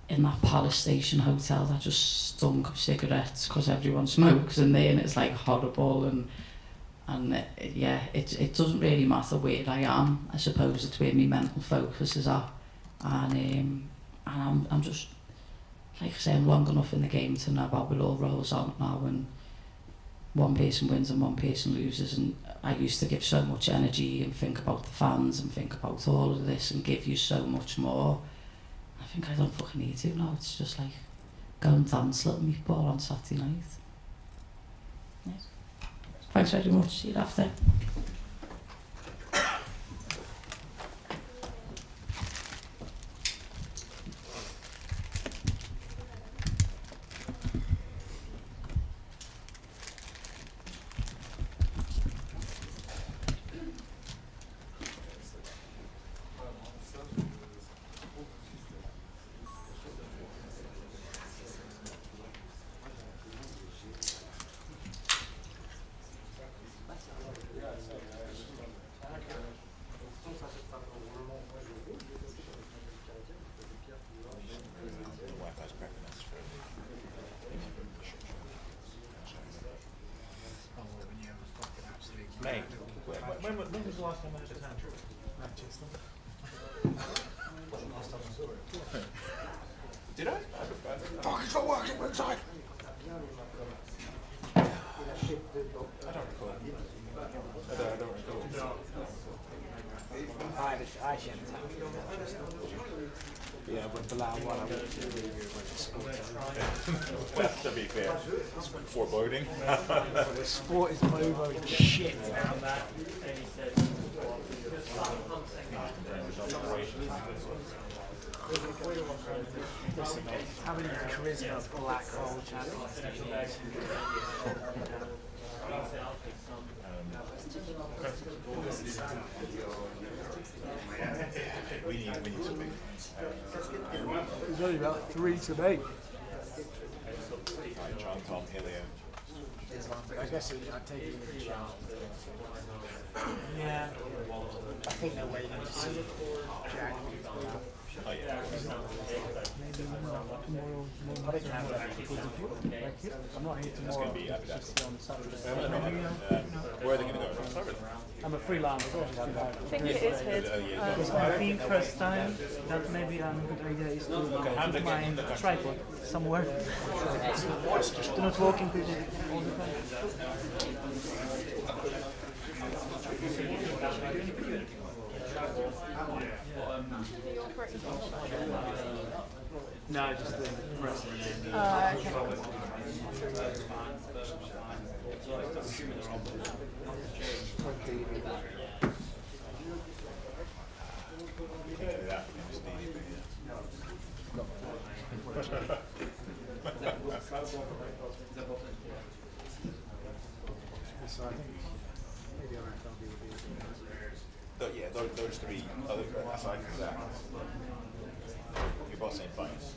in that Palace Station hotel that just stunk of cigarettes because everyone smokes in there, and it's like horrible, and yeah, it doesn't really matter where I am. I suppose it's where my mental focus is at, and I'm just, like I say, I'm long enough in the game to know how it all rolls out now, and one person wins and one person loses, and I used to give so much energy and think about the fans and think about all of this and give you so much more. I think I don't fucking need to now. It's just like, go and dance little meatball on Saturday night. Yes. Thanks very much. See you after. the last time I had a tantrum? Manchester. Last time I saw it. Did I? Fuck, it's not working inside. I don't recall. I don't recall. I actually had a tantrum in Manchester. Yeah, with Bilal while I went to To be fair, it's foreboding. the sport is over in shit. Having the charisma of black hole champions. We need something. There's only about 3 to make. John, Tom, Ilya. I guess I'd take it with a chance. Yeah. I think they're waiting to see Jack. Oh yeah. Maybe tomorrow. I'm not here tomorrow. That's going to be Just on Saturday. Where are they going to go? I'm a freelancer. I think it is his. I think first time that maybe a good idea is to put my tripod somewhere. Do not walking all the time. No, just the wrestling. So I think maybe RFLB would be yeah, those three other aside from that, you're both saying fights,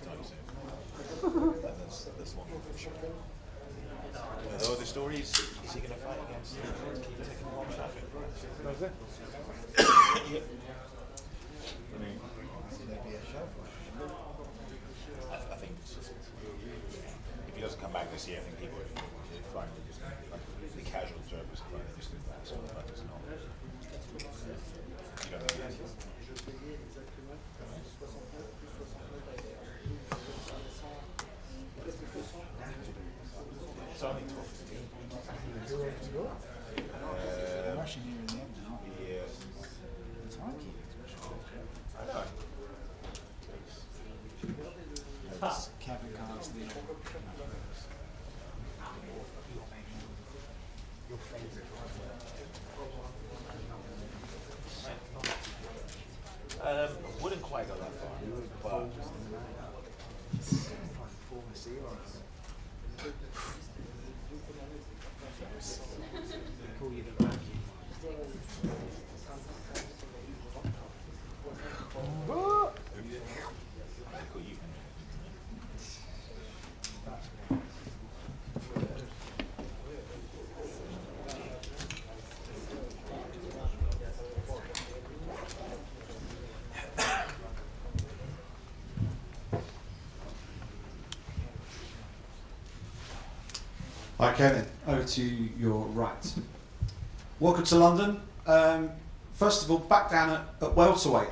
that's one for sure. The other stories, is he going to fight against taking one traffic? Was it? I mean, maybe a show for I think if he doesn't come back this year, I think people would find just the casual observers find it just that sort of fight is not. You don't think it is? It's only 12:15. Rushing here in the end now. Yeah. It's hockey. I know. It's Kevin Constantine. Your favorite. Wouldn't quite go that far, but Former Seahawks. Call you the Rocky. Hi Kevin, over to your right. Welcome to London. First of all, back down at welterweight.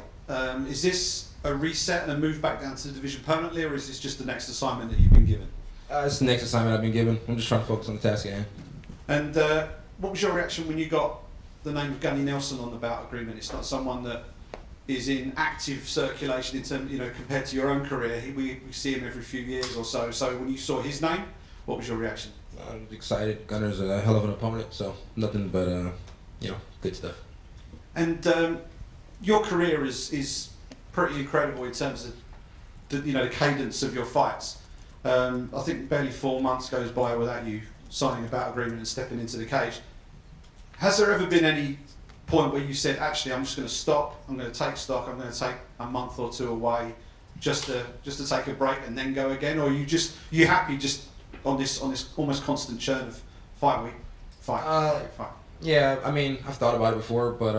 Is this a reset and a move back down to the division permanently, or is this just the next assignment that you've been given? It's the next assignment I've been given. I'm just trying to focus on the task at hand. And what was your reaction when you got the name of Gunnar Nelson on the bout agreement? It's not someone that is in active circulation in terms, compared to your own career. We see him every few years or so. So when you saw his name, what was your reaction? I'm excited. Gunnar's a hell of an opponent, so nothing but good stuff. And your career is pretty incredible in terms of the cadence of your fights. I think barely 4 months goes by without you signing a bout agreement and stepping into the cage. Has there ever been any point where you said, actually, I'm just going to stop, I'm going to take stock, I'm going to take a month or two away just to take a break and then go again? Or are you happy just on this almost constant churn of fight? Yeah, I mean, I've thought about it before, but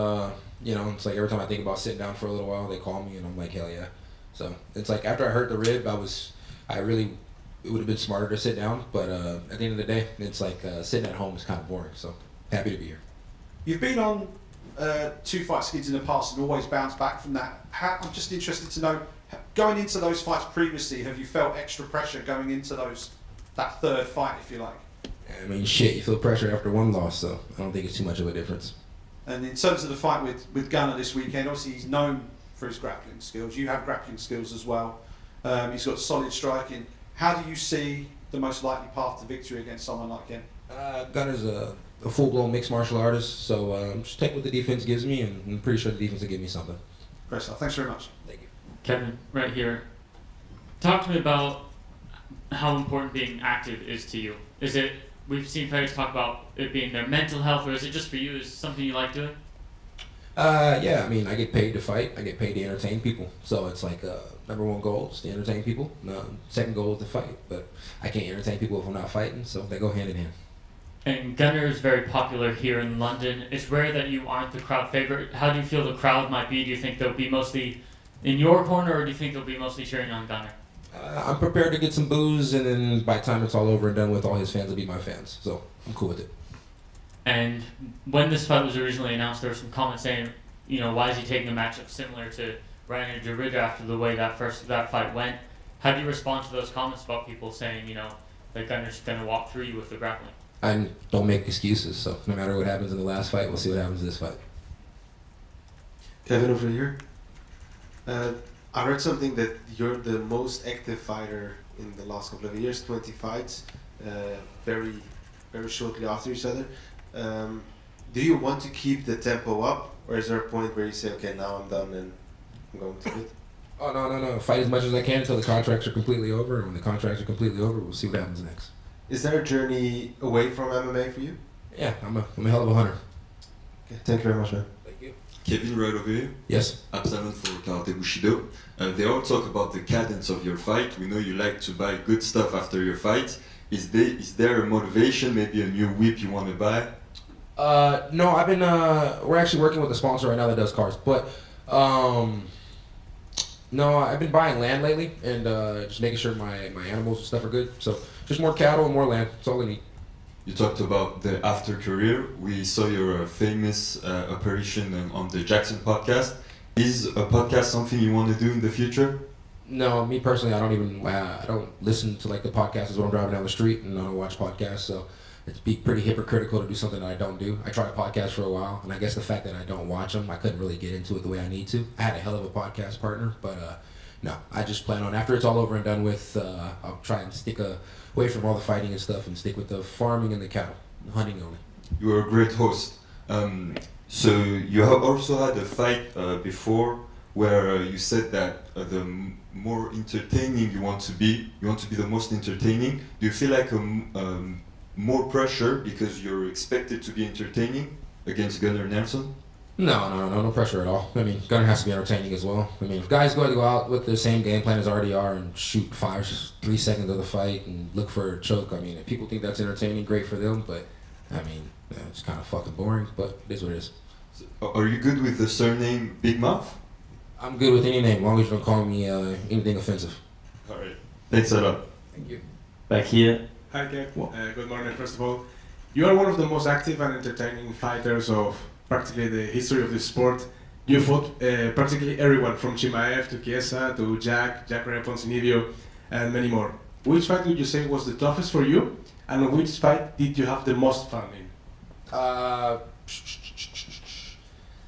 it's like every time I think about sitting down for a little while, they call me and I'm like, hell yeah. So it's like after I hurt the rib, it would have been smarter to sit down, but at the end of the day, it's like sitting at home is kind of boring, so happy to be here. You've been on two fight skids in the past and always bounced back from that. I'm just interested to know, going into those fights previously, have you felt extra pressure going into that third fight, if you like? I mean, shit, you feel pressure after one loss, so I don't think it's too much of a difference. And in terms of the fight with Gunnar this weekend, obviously he's known for his grappling skills. You have grappling skills as well. He's got solid striking. How do you see the most likely path to victory against someone like him? Gunnar's a full-blown mixed martial artist, so just take what the defense gives me, and I'm pretty sure the defense will give me something. Great stuff. Thanks very much. Thank you. Kevin, right here. Talk to me about how important being active is to you. Is it, we've seen fighters talk about it being their mental health, or is it just for you? Is it something you like doing? Yeah, I mean, I get paid to fight. I get paid to entertain people. So it's like number one goal is to entertain people. Second goal is to fight. But I can't entertain people if I'm not fighting, so they go hand in hand. And Gunnar is very popular here in London. It's rare that you aren't the crowd favorite. How do you feel the crowd might be? Do you think they'll be mostly in your corner, or do you think they'll be mostly cheering on Gunnar? I'm prepared to get some boos, and then by the time it's all over and done with, all his fans will be my fans. So I'm cool with it. And when this fight was originally announced, there were some comments saying, you know, why is he taking a matchup similar to Ryan and Charriere after the way that fight went? How do you respond to those comments about people saying, you know, that Gunnar's going to walk through you with the grappling? I don't make excuses, so no matter what happens in the last fight, we'll see what happens in this fight. Kevin, over here. I read something that you're the most active fighter in the last couple of years, 20 fights, very shortly after each other. Do you want to keep the tempo up, or is there a point where you say, okay, now I'm done and I'm going to it? Oh, no. Fight as much as I can until the contracts are completely over, and when the contracts are completely over, we'll see what happens next. Is there a journey away from MMA for you? Yeah, I'm a hell of a hunter. Okay, thank you very much, man. Thank you. Kevin, right over here. Yes. Absalon for Karate Bushido. They all talk about the cadence of your fight. We know you like to buy good stuff after your fight. Is there a motivation, maybe a new whip you want to buy? No, I've been, we're actually working with a sponsor right now that does cars, but, no, I've been buying land lately, and just making sure my animals and stuff are good, so just more cattle and more land, that's all I need. You talked about the after career. We saw your famous apparition on the Jackson podcast. Is a podcast something you want to do in the future? No, me personally, I don't listen to like the podcasts when I'm driving down the street, and I don't watch podcasts, so it'd be pretty hypocritical to do something that I don't do. I tried a podcast for a while, and I guess the fact that I don't watch them, I couldn't really get into it the way I need to. I had a hell of a podcast partner, but no, I just plan on, after it's all over and done with, I'll try and stick away from all the fighting and stuff and stick with the farming and the cattle, hunting only. You are a great host. So you have also had a fight before where you said that the more entertaining you want to be the most entertaining. Do you feel like more pressure because you're expected to be entertaining against Gunnar Nelson? No pressure at all. I mean, Gunnar has to be entertaining as well. I mean, if guys go out with the same game plan as already are and shoot 3 seconds of the fight and look for a choke, I mean, if people think that's entertaining, great for them, but I mean, it's kind of fucking boring, but it is what it is. So, are you good with the surname Big Mouth? I'm good with any name, as long as you don't call me anything offensive. Alright. Thanks a lot. Thank you. Back here. Hi, Kev. Good morning, first of all. You are one of the most active and entertaining fighters of practically the history of this sport. You fought practically everyone from Chimaev to Chiesa to Jack Poncinibio, and many more. Which fight would you say was the toughest for you, and which fight did you have the most fun in?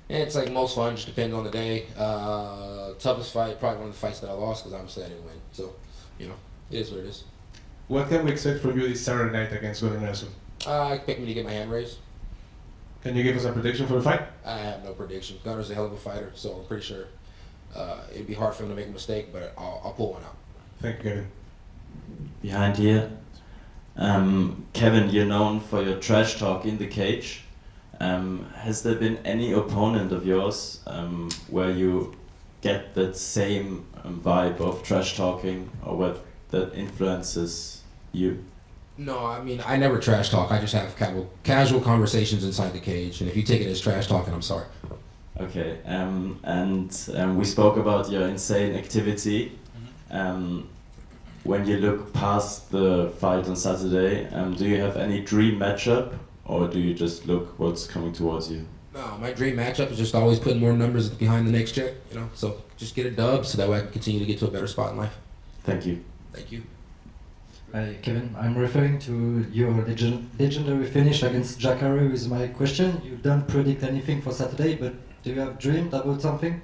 It's like most fun, just depends on the day. Toughest fight, probably one of the fights that I lost because obviously I didn't win. So, you know, it is what it is. What can we expect from you this Saturday night against Gunnar Nelson? I expect me to get my hand raised. Can you give us a prediction for the fight? I have no prediction. Gunnar's a hell of a fighter, so I'm pretty sure it'd be hard for him to make a mistake, but I'll pull one out. Thank you, Kevin. Behind here. Kevin, you're known for your trash talk in the cage. Has there been any opponent of yours where you get that same vibe of trash talking, or what that influences you? No, I mean, I never trash talk. I just have casual conversations inside the cage, and if you take it as trash talking, I'm sorry. Okay, and we spoke about your insane activity. When you look past the fight on Saturday, do you have any dream matchup, or do you just look what's coming towards you? No, my dream matchup is just always putting more numbers behind the next check, you know. So just get a dub so that way I can continue to get to a better spot in life. Thank you. Thank you. Hi, Kevin. I'm referring to your legendary finish against Charriere with my question. You don't predict anything for Saturday, but do you have dreamed about something?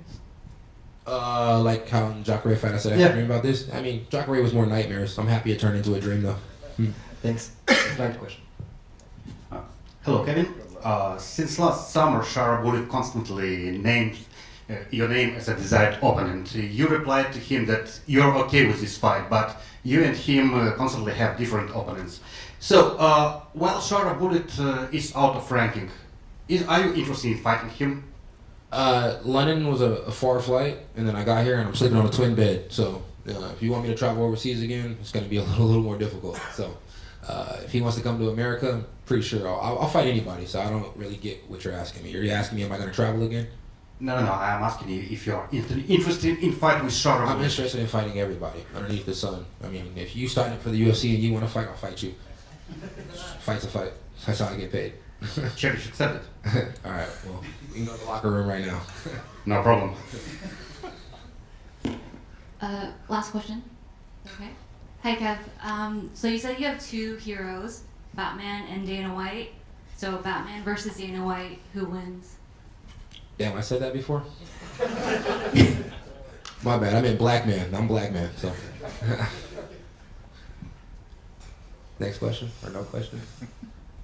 Like how in Charriere fight I said I Yeah. had a dream about this. I mean, Charriere was more nightmares. I'm happy it turned into a dream though. Thanks. Right question. Hello, Kevin. Since last summer, Charriere constantly named your name as a desired opponent. You replied to him that you're okay with this fight, but you and him constantly have different opponents. So, while Charriere is out of ranking, are you interested in fighting him? London was a far flight, and then I got here and I'm sleeping on a twin bed. So if you want me to travel overseas again, it's going to be a little more difficult. So if he wants to come to America, I'm pretty sure I'll fight anybody. So I don't really get what you're asking me. Are you asking me, am I going to travel again? No, I'm asking you if you're interested in fighting with Charriere. I'm interested in fighting everybody underneath the sun. I mean, if you sign up for the UFC and you want to fight, I'll fight you. Fight's a fight. That's how I get paid. Cherish accepted. All right, well, we can go to the locker room right now. No problem. Last question. Okay. Hi, Kev. So you said you have two heroes, Batman and Dana White. So Batman versus Dana White, who wins? Damn, I said that before? My bad, I meant black man. I'm black man, so. Next question, or no question?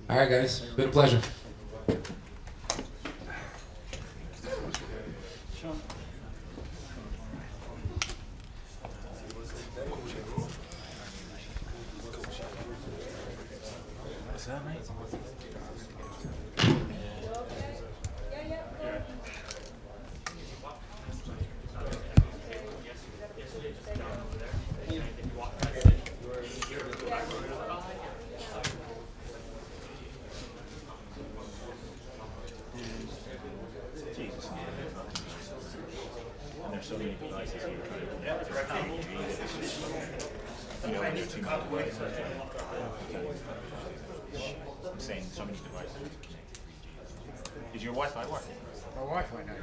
All right, guys, been a pleasure. What's that, mate? Jesus. And there's so many devices here. You know, when you're too much away. I'm saying so many devices connected 3G. Is your Wi-Fi working? My Wi-Fi now.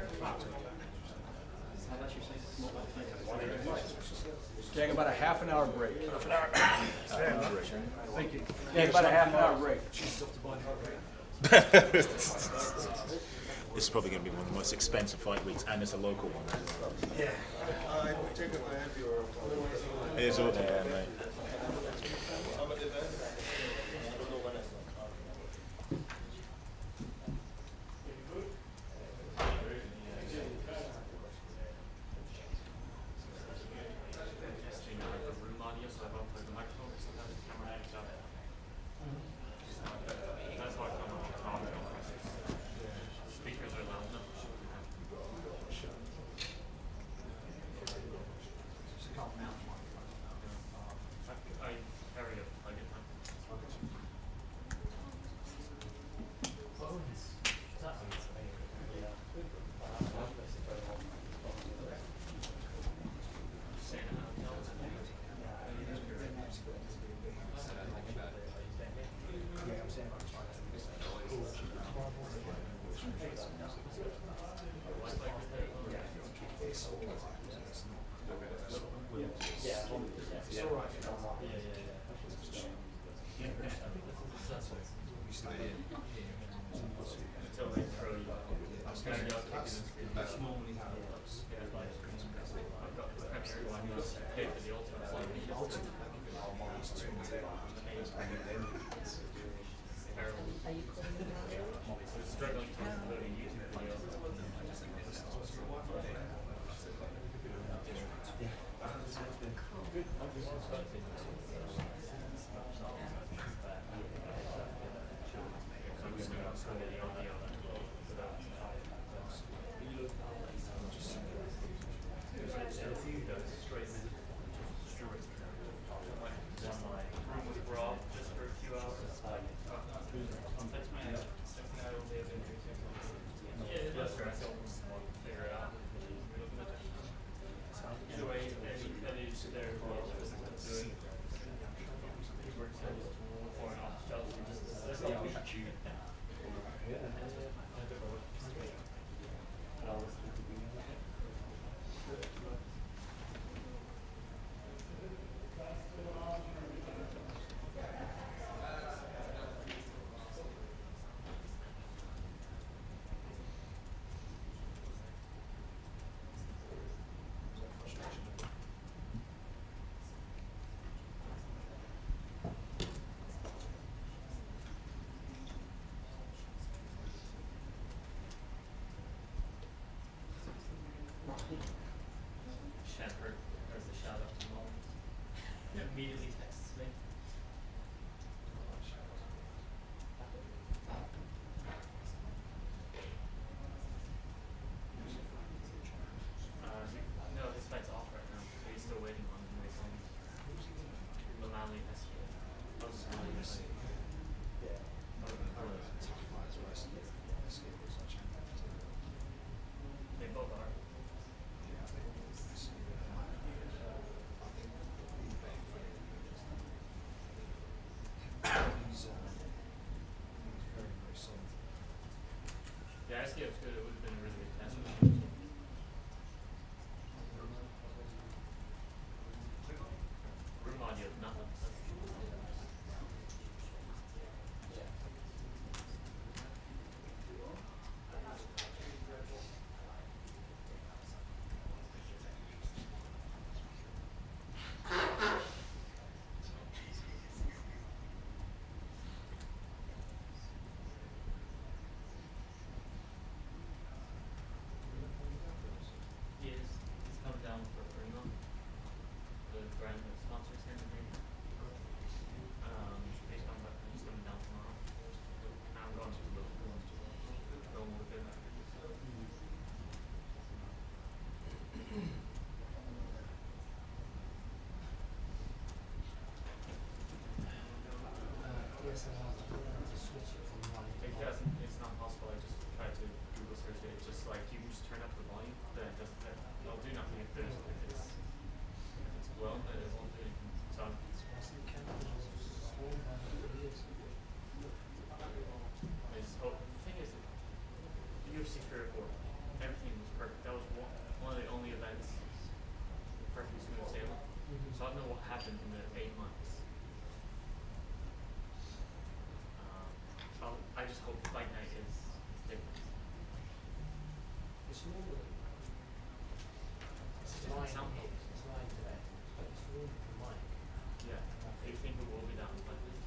Take about a half an hour break. Half an hour. Thank you. Take about a half an hour break. This is probably going to be one of the most expensive fight weeks, and it's a local one. Yeah. Check if I have your. It's all there, mate. McCann heard the shout out to Holland. He immediately texts me. No, his fight's off right now, so he's still waiting on him. Lamali has to. They both are. Yeah, SKO was good. It would have been a really good test. Room audio, nothing. He's come down for Reno. The brand that sponsors him and he's coming down tomorrow. I'm going to go with him. It's not possible. I just tried to Google search it. It's just like you can just turn up the volume. Then it doesn't. It'll do nothing if it's blown. Then it won't do anything. So I just hope. The thing is, the UFC 3 or 4, everything was perfect. That was one of the only events perfectly smooth sailing. So I don't know what happened in the 8 months. I just hope Fight Night is different. It's different sound. Yeah. Do you think it will be down like this?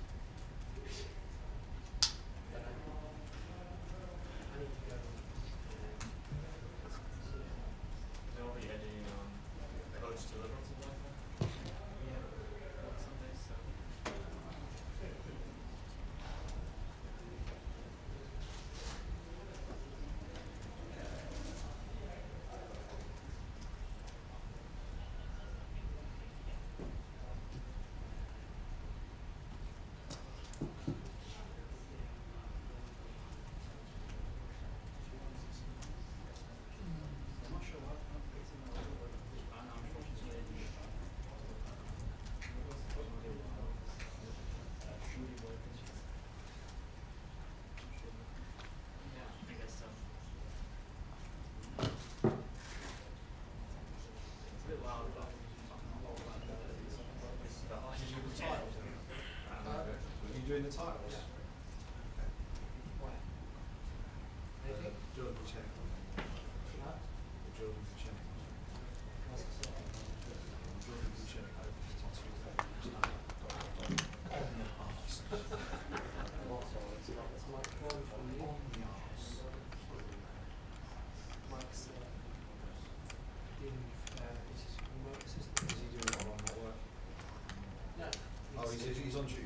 They'll be editing coach deliverables like that? Yeah. Some days, so. Doing the titles? Jordan Vucenic. Jordan Vucenic. Jordan Vucenic Oh, he's on duty.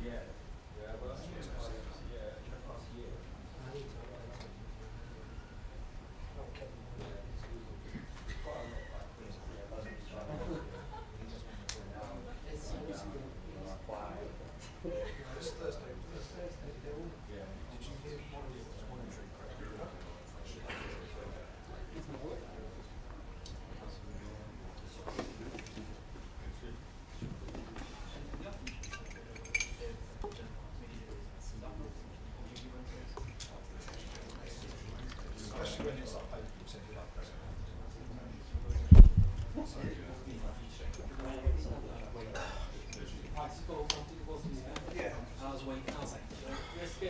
Yeah, well, that's You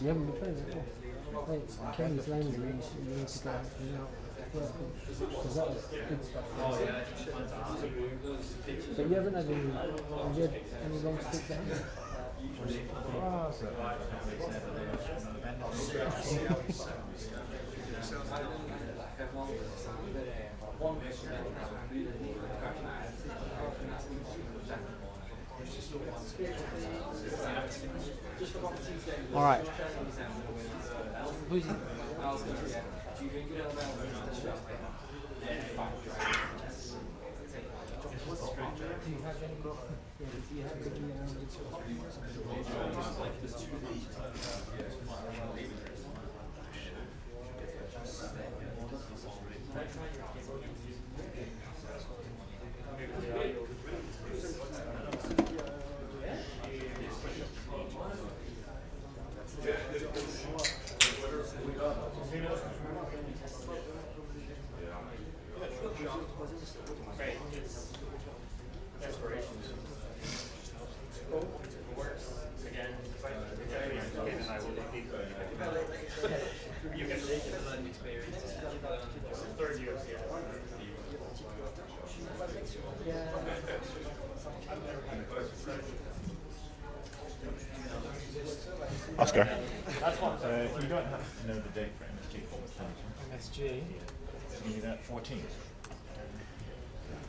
haven't been training at all. Wait, Kenny's landing, you need to go out. Because that was good stuff. But you haven't had any long stick down? All right. Who's he? Oscar. You don't have to know the date for MSG format. MSG? Give me that 14th.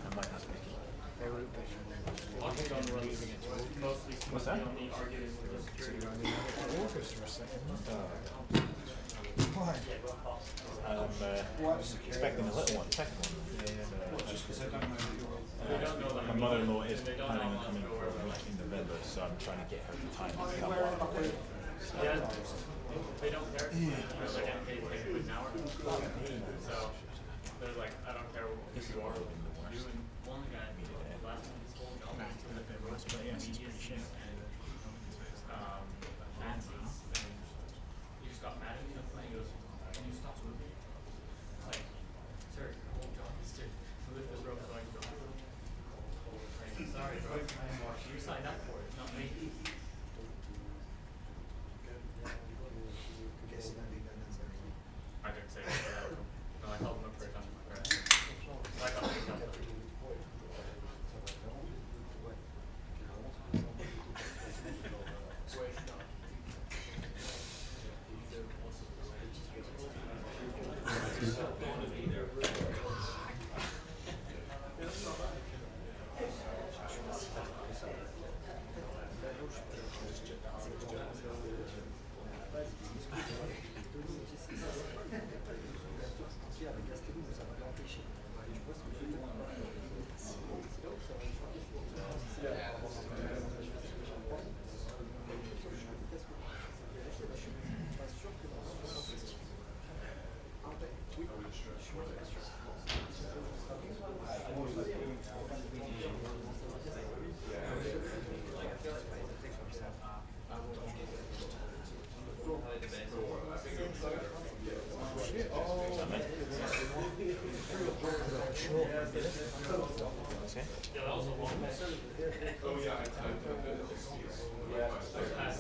I might not make it. What's that? August for a second. Why? I'm expecting a little one, second one. My mother-in-law is planning on coming for a week in November, so I'm trying to get her time to come on. Yeah. They don't care. They're like getting paid an hour. So they're like, I don't care what you are. You and one guy, last time he told me, fancy. He just got mad at me. And he goes, can you stop moving? Like, sir, your whole job is to lift this rope so I can go. Sorry, bro. You signed up for it, not me. I didn't say that. No, I helped him look for a customer. I got the customer.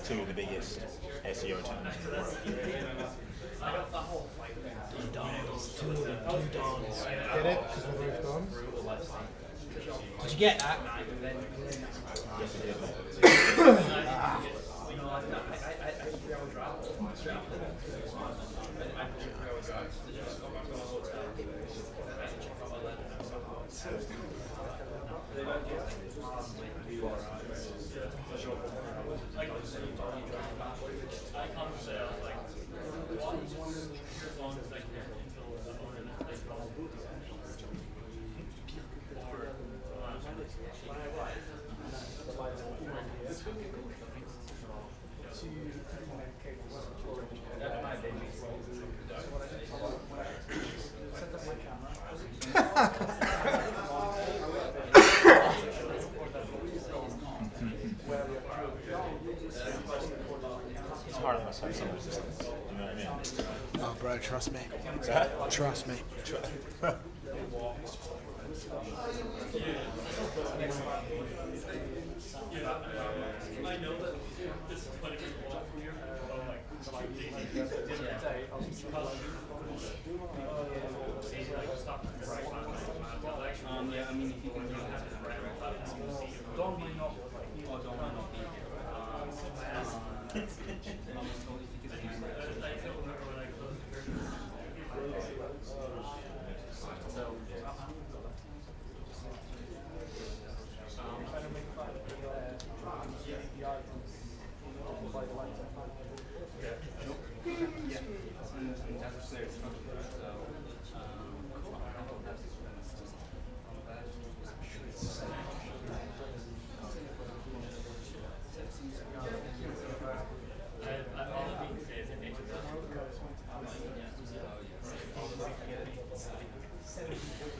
Two of the biggest SEO channels in the world. Two dons. Get it? Because we're both dons. Did you get that? Yes, I did. Harlem must have some resistance. You know what I mean? Oh, bro, trust me. That? Trust me. Yeah, I mean, if you can do that, Don might not, or Don might not be here. I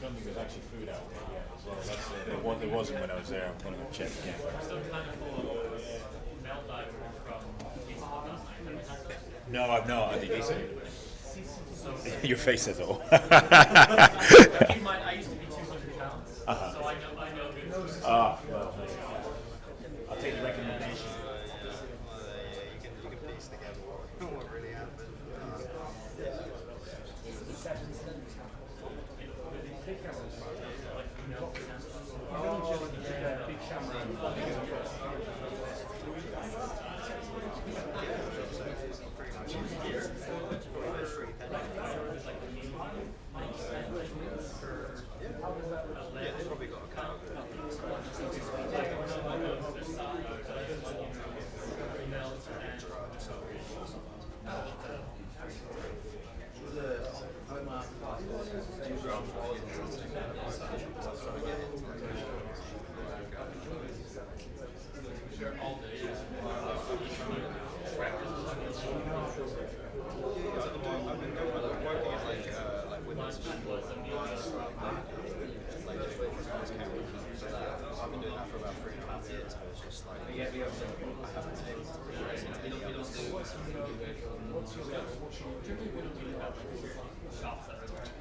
don't think there's actually food out there yet as well. There wasn't when I was there. I'm going to go check again. No, I've not. I think he said your face says it all. I used to be 200 pounds, so I know good food. Well, I'll take the recommendation. You can piece together what really happened. Yeah, they've probably got a car.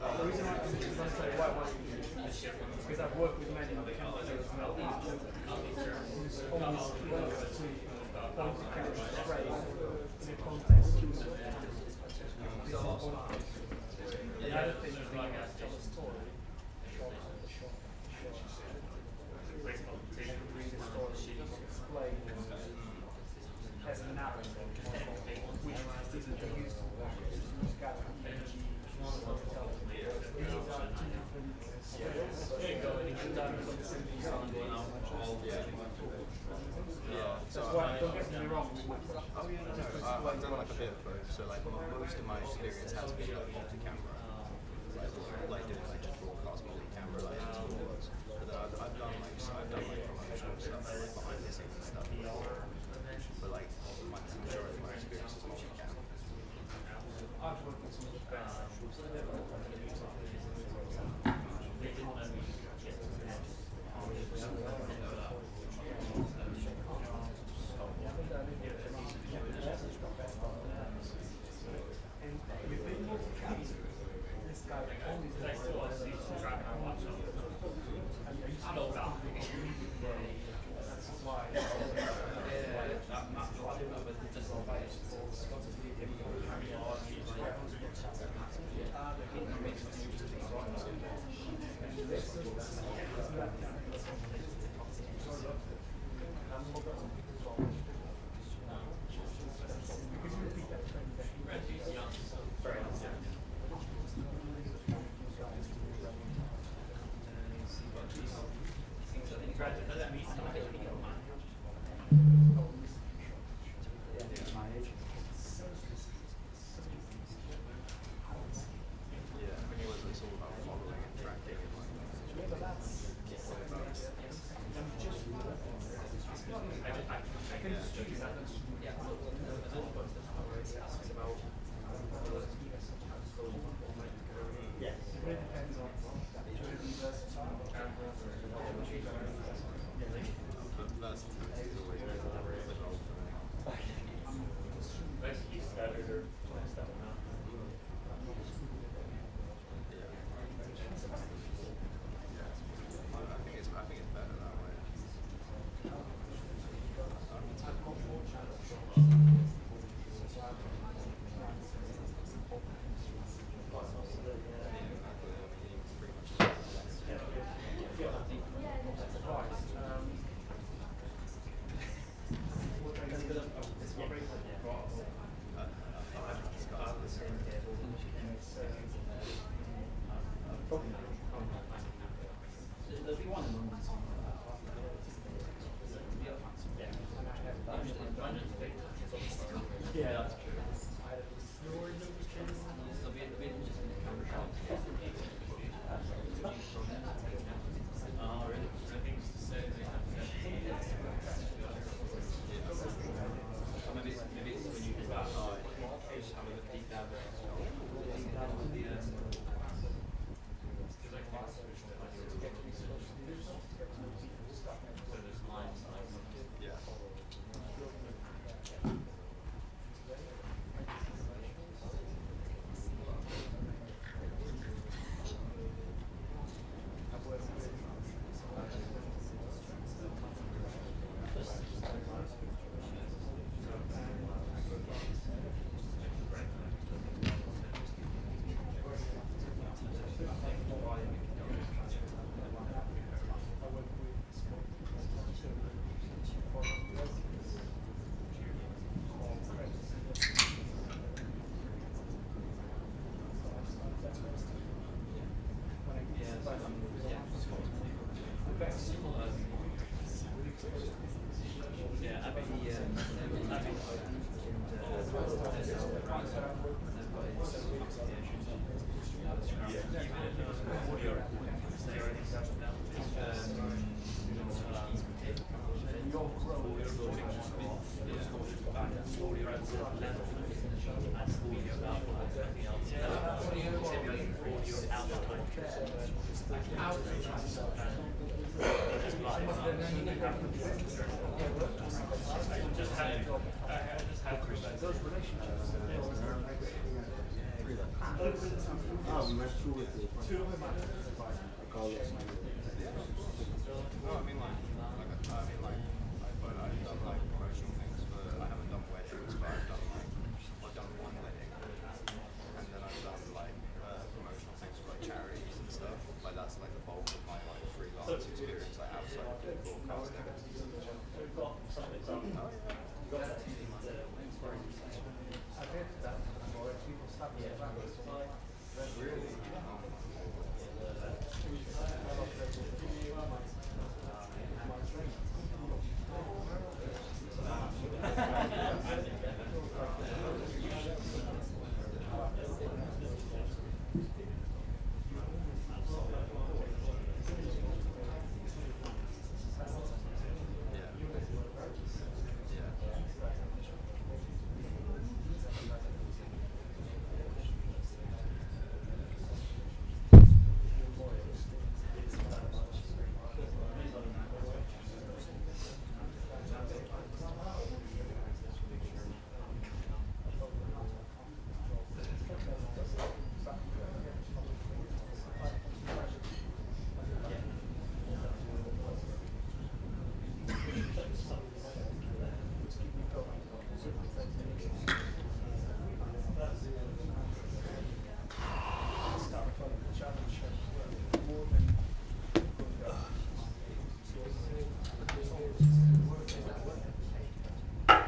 The reason I say why is because I've worked with many other companies who's always works to point to character phrase in a context of this is important. The other thing is tell a story. Explain as a narrative, which isn't used to So don't get me wrong. Oh yeah, no, I've done like a bit of both. So like most of my experience has been like multi-camera, like doing like just broadcast multi-camera like sports. But then I've done like promotional stuff, like behind the scenes stuff. But like my majority of my experience is multi-camera. I've worked with some of the best.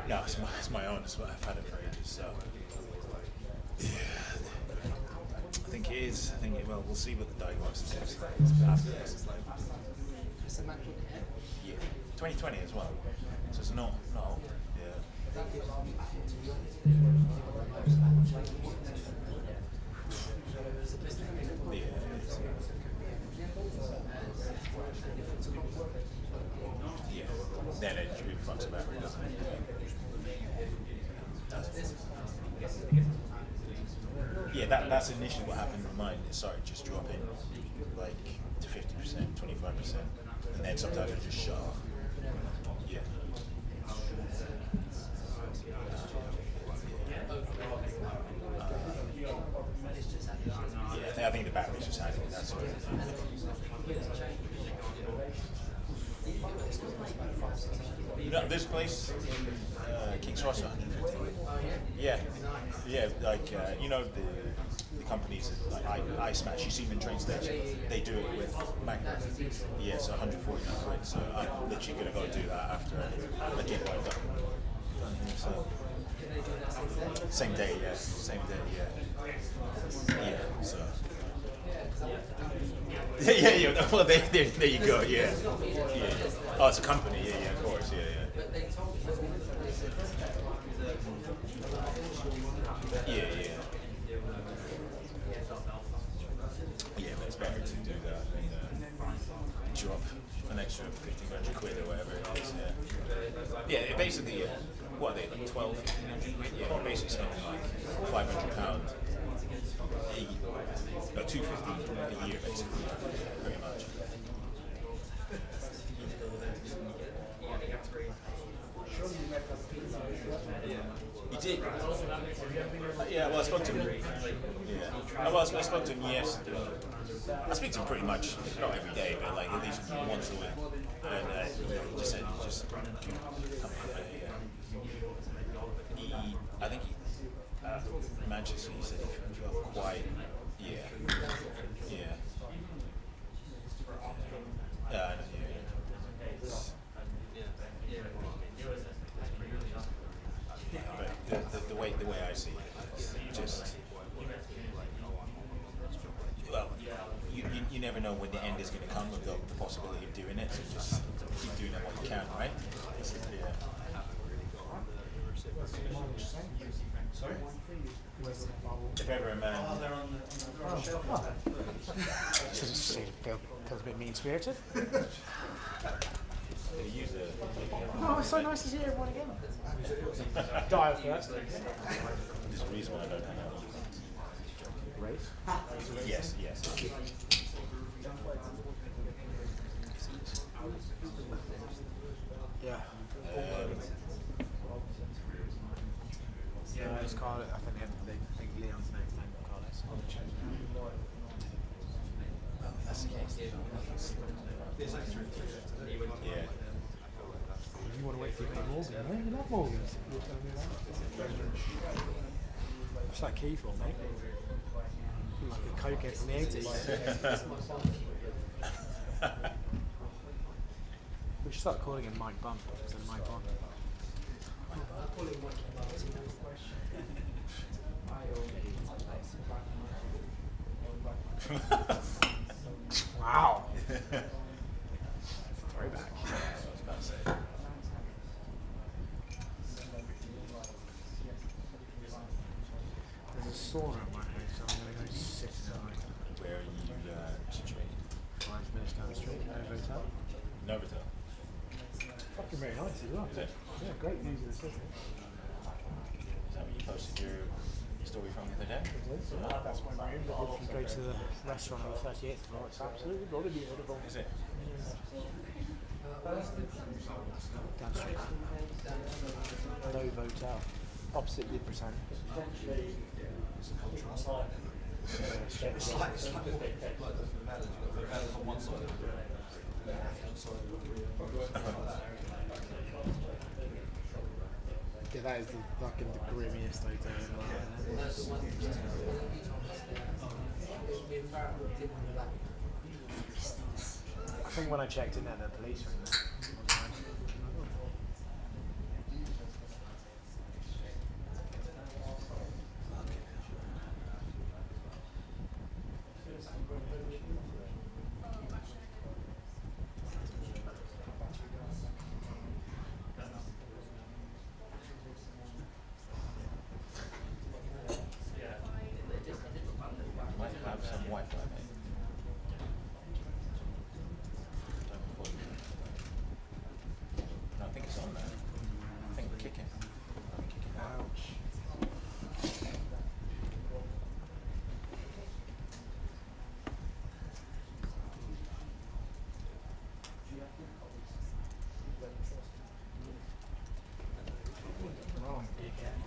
No, it's my own. It's what I've had it for ages. So yeah, I think it is. I think well, we'll see what the diagnosis is after this. It's like yeah, 2020 as well. So it's not old. Yeah. Yeah. Then it fucks about it, doesn't it? Yeah, that's initially what happened with mine. It started just dropping like to 50%, 25%, and then sometimes it just shut off. Yeah. Yeah, I think the battery's just hanging. That's what it is. No, this place, King's Cross 150. Yeah, yeah, like you know the companies like Ice Match. You see them in train stations. They do it with McCann. Yeah, so 149 quid. So I'm literally gonna go do that after I get what I've done. So same day, yeah, same day, yeah, yeah. So yeah. Well, there you go. Yeah, yeah. Oh, it's a company. Yeah, of course. Yeah. Yeah. Yeah, but it's better to do that and drop an extra 1,500 quid or whatever it is. Yeah. Yeah. It basically, what are they like 12, 1,500 quid? Yeah, you're basically spending like £500 250 a year, basically, pretty much. He did. Yeah, well, I spoke to him. Yeah. Well, I spoke to him yesterday. I speak to him pretty much, not every day, but like at least once a week. And he just said, I think Manchester, he said he felt quite, yeah. But the way I see it, just well, you never know when the end is going to come with the possibility of doing it. So just keep doing what you can, right? Sorry? If ever a man. Oh, they're on the shelf. Feels a bit mean-spirited. They use it. Oh, it's so nice to see everyone again. Dial first. There's a reason why I don't hang out. Race? Yes, yes. Yeah. Yeah, it's Carlos. I think Leon's name's Carlos. Well, that's the case. Yeah. You want to wait for your Morgan, eh? You love Morgans. It's like key for me. Like a cokehead from the 80s. We should start calling him Mike Bump instead of Mike Bond. Wow. Throwback. I was about to say. There's a sauna at my house, so I'm going to go sit tonight. Where are you situated? 5 minutes down the street, Novotel. Novotel. Fucking very nice as well. Is it? Yeah, great views of the city. Is that what you posted your story from the other day? That's my room, but if you go to the restaurant on the 38th floor, it's absolutely bloody beautiful. Is it? Down the street. Novotel. Opposite the Britannia. It's a contrast. It's like the Vermellas. You've got Vermellas on one side and the African side. Yeah, that is the fucking the grimmiest hotel in the world. I think when I checked in there, the police were in there. Might have some Wi-Fi, mate. No, I think it's on there. I think we're kicking. Ouch. Wrong, dickhead.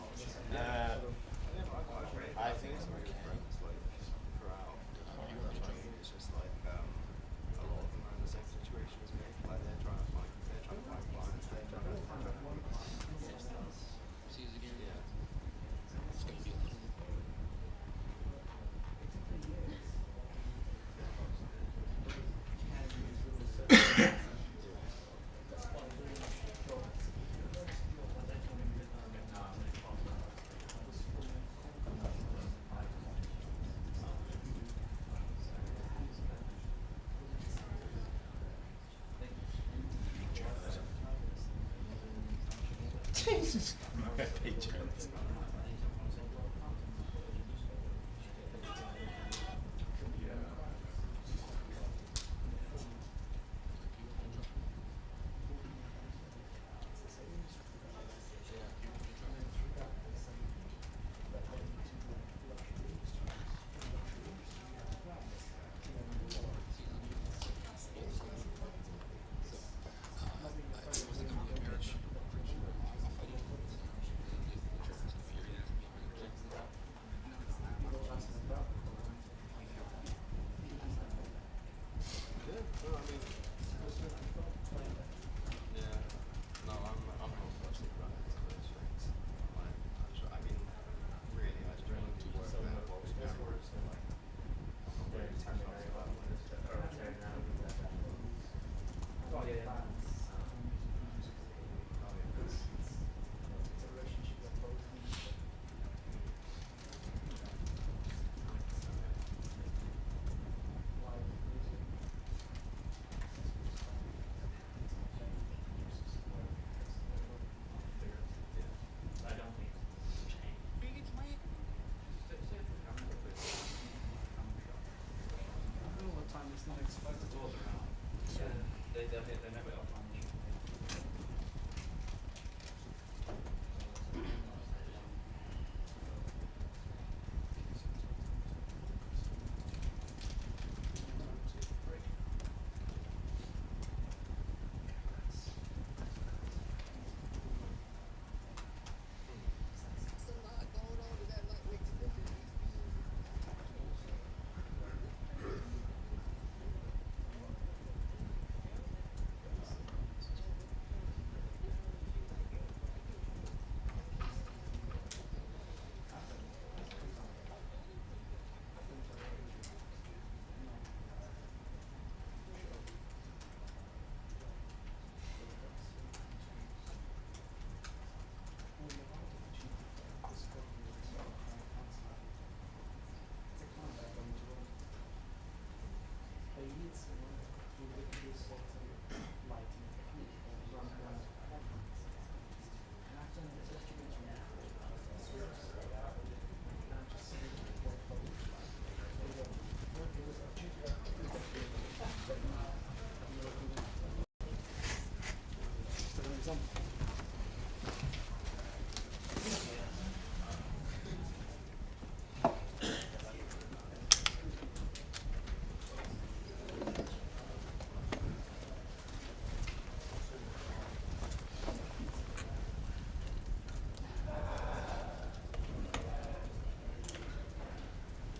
I think it's McCann. It's just like a lot of them are in the same situation as me. Like they're trying to find clients, they're trying to find Jesus. Big journalism.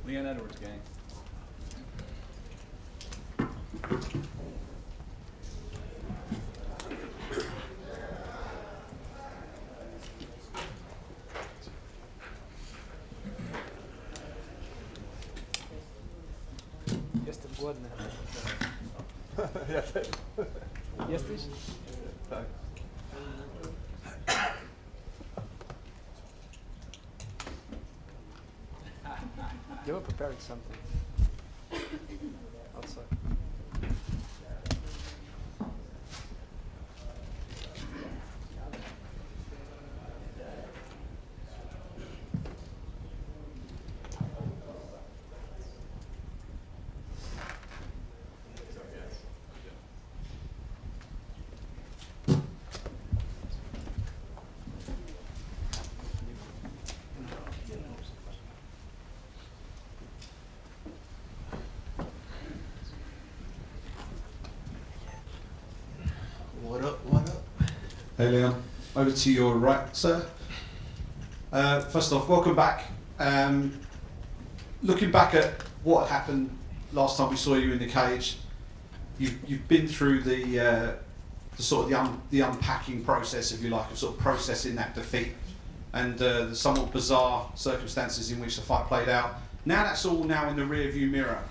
Leon Edwards, gang. Jestem głodny. Ja też. Jesteś? Tak. You were preparing something. Outside. What up, what up? Hey Leon, over to your right, sir. First off, welcome back. Looking back at what happened last time we saw you in the cage, you've been through the sort of the unpacking process, if you like, of sort of processing that defeat and the somewhat bizarre circumstances in which the fight played out. Now that's all now in the rear view mirror.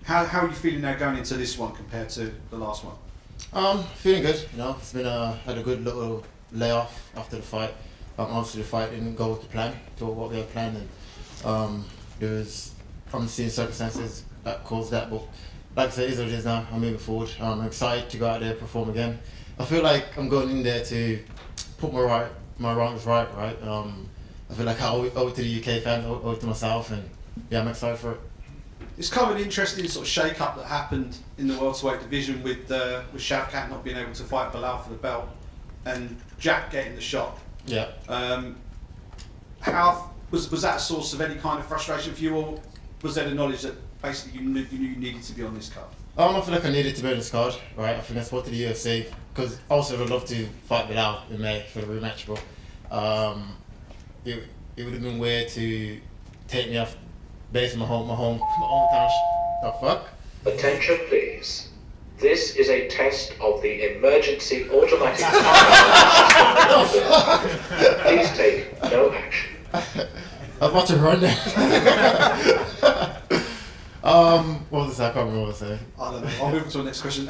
How are you feeling now going into this one compared to the last one? Feeling good, you know. It's been had a good little layoff after the fight. Obviously the fight didn't go to plan, to what we had planned, and there was unforeseen circumstances that caused that. But like I said, it is what it is now. I'm moving forward. I'm excited to go out there, perform again. I feel like I'm going in there to put my wrongs right. I feel like I owe it to the UK fans, I owe it to myself, and yeah, I'm excited for it. It's kind of an interesting sort of shake-up that happened in the welterweight division with Shavkat not being able to fight Bilal for the belt and Jack getting the shot. Yeah. How was that a source of any kind of frustration for you, or was there the knowledge that basically you knew you needed to be on this card? I feel like I needed to be on this card, right? I think I spoke to the UFC because also I'd love to fight Bilal in May for the rematch, but it would have been weird to take me off based on my hometown. The fuck? Attention please. This is a test of the emergency automatic Please take no action. I'm about to run there. What was that? I can't remember what I was saying. I don't know. I'll move on to the next question.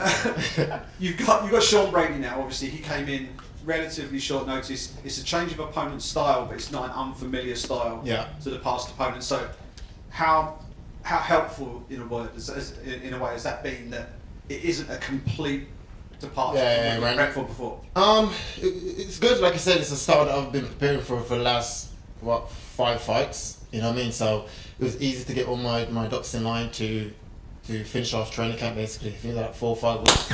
You've got Sean Brady now. Obviously, he came in relatively short notice. It's a change of opponent style, but it's not an unfamiliar style to the past opponent. So, how helpful in a way has that been that it isn't a complete departure from what you've prepped for before? It's good. Like I said, it's a style that I've been preparing for the last 5 fights. You know what I mean? So it was easy to get all my ducks in line to finish off training camp. Basically, I think like 4 or 5 weeks.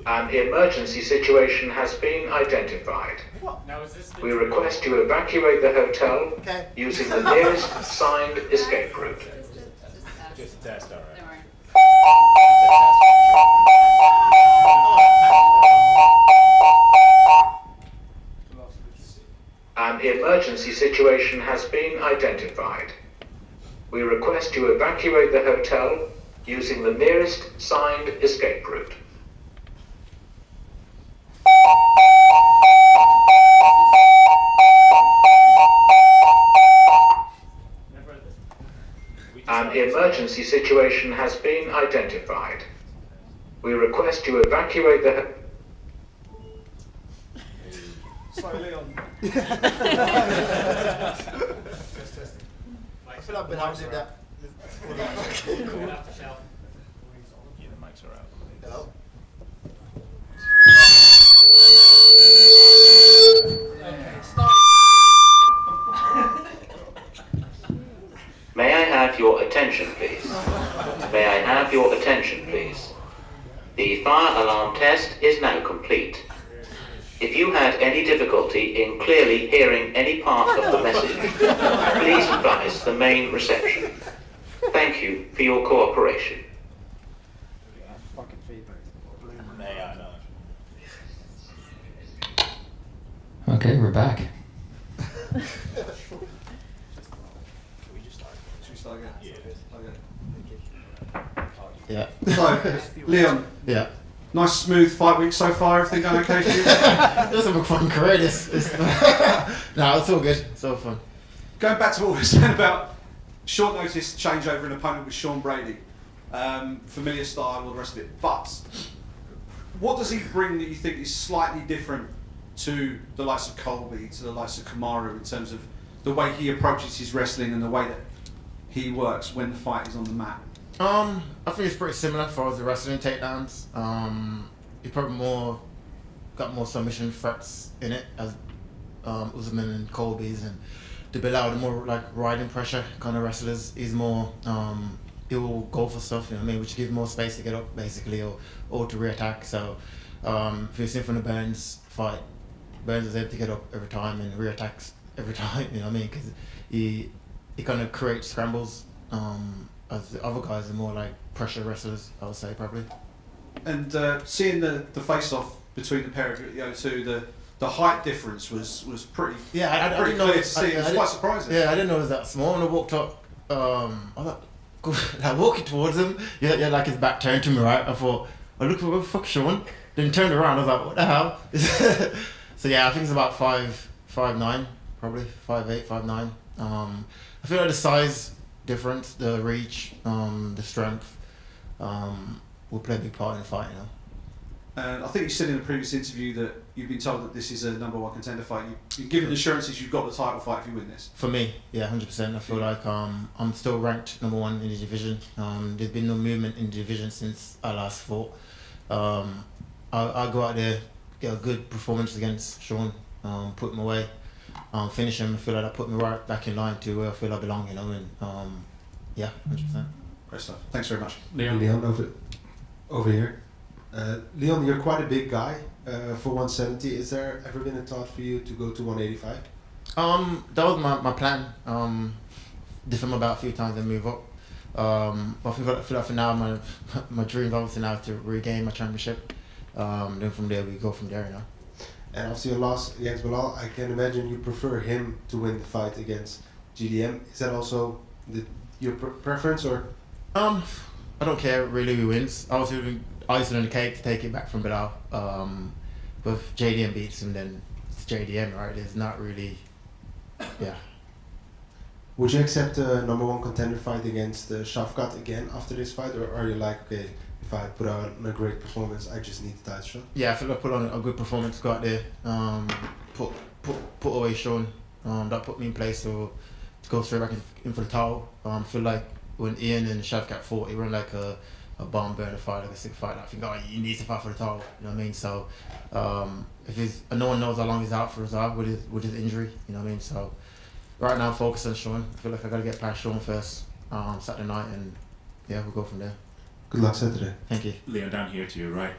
An emergency situation has been identified. We request you evacuate the hotel using the nearest signed escape route. Just a test, alright. An emergency situation has been identified. We request you evacuate the hotel using the nearest signed escape route. An emergency situation has been identified. We request you evacuate the Sorry, Leon. I feel like Bilal did that. Yeah, the mics are out. Hello? May I have your attention, please? May I have your attention, please? The fire alarm test is now complete. If you had any difficulty in clearly hearing any part of the message, please advise the main reception. Thank you for your cooperation. May I know? Okay, we're back. Yeah. So, Leon. Yeah. Nice smooth fight week so far. Everything going okay for you? This is a fucking career. This. No, it's all good. It's all fun. Going back to what we were saying about short notice changeover an opponent with Sean Brady, familiar style, all the rest of it. But what does he bring that you think is slightly different to the likes of Colby, to the likes of Kamaru, in terms of the way he approaches his wrestling and the way that he works when the fight is on the mat? I think it's pretty similar as far as the wrestling takedowns. He probably got more submission threats in it as Usman and Colby's, and to Bilal, the more like riding pressure kind of wrestlers. He's more he will go for stuff, you know what I mean, which gives more space to get up basically, or to reattack. So if you've seen from the Burns fight, Burns is able to get up every time and reattacks every time, you know what I mean, because he kind of creates scrambles. As the other guys are more like pressure wrestlers, I would say, probably. And seeing the face-off between the pair of you two, the height difference was pretty I pretty didn't know clear to see. It was quite surprising. Yeah, I didn't know it was that small. When I walked up, I thought, like walking towards him, yeah, like his back turned to me, right? I thought, I looked for what the fuck, Sean. Then turned around, I was like, what the hell? So yeah, I think it's about 5'9", probably 5'8", 5'9". I feel like the size difference, the reach, the strength, will play a big part in the fight, you know. And I think you said in a previous interview that you've been told that this is a #1 contender fight. You've given assurances you've got the title fight if you win this. For me, yeah, 100%. I feel like I'm still ranked #1 in the division. There's been no movement in the division since I last fought. I'll go out there, get a good performance against Sean, put him away, finish him. I feel like that put me right back in line to where I feel I belong, you know. And yeah, 100%. Great stuff. Thanks very much. Leon over here. Leon, you're quite a big guy for 170. Is there ever been a thought for you to go to 185? That was my plan. Defend my belt a few times and move up. But I feel like for now, my dream obviously now is to regain my championship. Then from there we go from there, you know. And after your loss against Bilal, I can imagine you prefer him to win the fight against GDM. Is that also your preference, or? I don't care really who wins. I was doing icing on the cake to take it back from Bilal. But if JDM beats him, then it's JDM, right? It's not really, yeah. Would you accept a #1 contender fight against Shafkat again after this fight, or are you like, okay, if I put out a great performance, I just need the title shot? Yeah, I feel like I put on a good performance, go out there, put away Sean. That put me in place to go straight back in for the title. I feel like when Ian and Shafkat fought, it ran like a bomb burner fight, like a sick fight. I think, he needs to fight for the title. You know what I mean? So no one knows how long he's out for with his injury. You know what I mean? So right now I'm focused on Sean. I feel like I gotta get past Sean first Saturday night, and yeah, we'll go from there. Good luck Saturday. Thank you. Leon, down here to your right.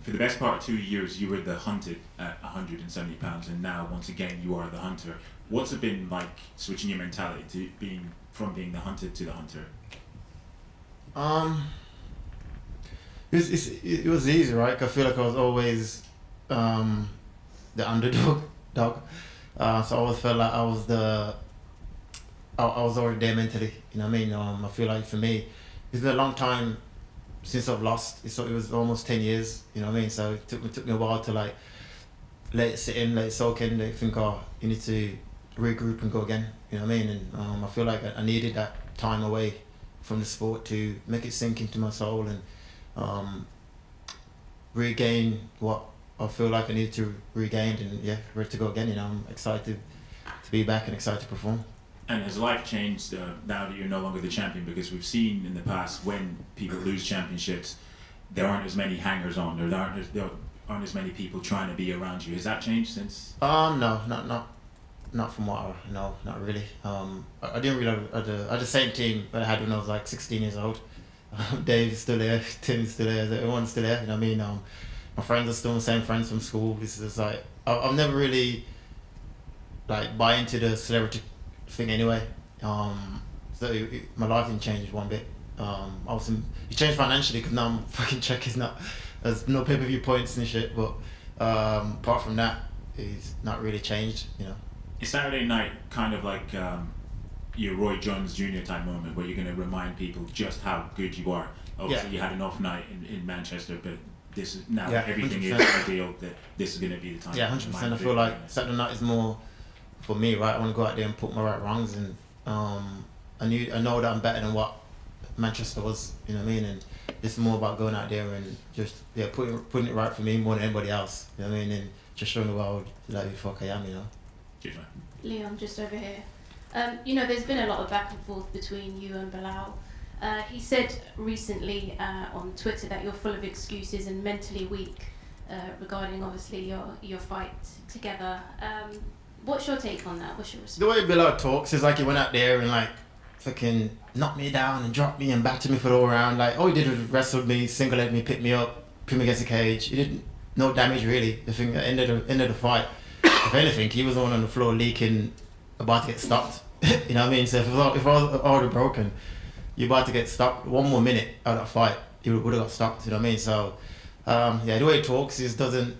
For the best part of 2 years, you were the hunted at 170 pounds, and now once again you are the hunter. What's it been like switching your mentality to being the hunted to the hunter? It was easy, right? I feel like I was always the underdog. So I always felt like I was already there mentally. You know what I mean? I feel like for me, it's been a long time since I've lost. So it was almost 10 years. You know what I mean? So it took me a while to like let it sit in, let it soak in. They think, you need to regroup and go again. You know what I mean? And I feel like I needed that time away from the sport to make it sink into my soul and regain what I feel like I need to regain, and yeah, ready to go again. You know, I'm excited to be back and excited to perform. And has life changed now that you're no longer the champion? Because we've seen in the past when people lose championships, there aren't as many hangers on, or there aren't as many people trying to be around you. Has that changed since? No, not from what I know, not really. I didn't really have the same team that I had when I was like 16 years old. Dave's still there, Tim's still there, everyone's still there. You know what I mean? My friends are still the same friends from school. This is like I've never really like buy into the celebrity thing anyway. So my life didn't change one bit. It changed financially because now I'm fucking check is not there's no pay-per-view points and shit. But apart from that, he's not really changed, you know. Is Saturday night kind of like your Roy Jones Jr. type moment where you're going to remind people just how good you are? Obviously, you had an off night in Manchester, but this is now everything 100%. Is ideal. That this is going to be the time. Yeah, 100%. I feel like Saturday night is more for me, right? I want to go out there and put my right wrongs, and I know that I'm better than what Manchester was. You know what I mean? And this is more about going out there and just putting it right for me more than anybody else. You know what I mean? And just showing the world like who fuck I am. You know. Cheers, man. Leon, just over here. You know, there's been a lot of back and forth between you and Bilal. He said recently on Twitter that you're full of excuses and mentally weak regarding obviously your fight together. What's your take on that? What's your response? The way Bilal talks is like he went out there and like fucking knocked me down and dropped me and battered me for the all round. Like all he did was wrestled me, single-legged me, picked me up, put me against the cage. He didn't no damage really. The thing at the end of the fight, if anything, he was the one on the floor leaking, about to get stopped. You know what I mean? So if I was already broken, you're about to get stopped 1 more minute out of that fight, you would have got stopped. You know what I mean? So yeah, the way he talks is doesn't.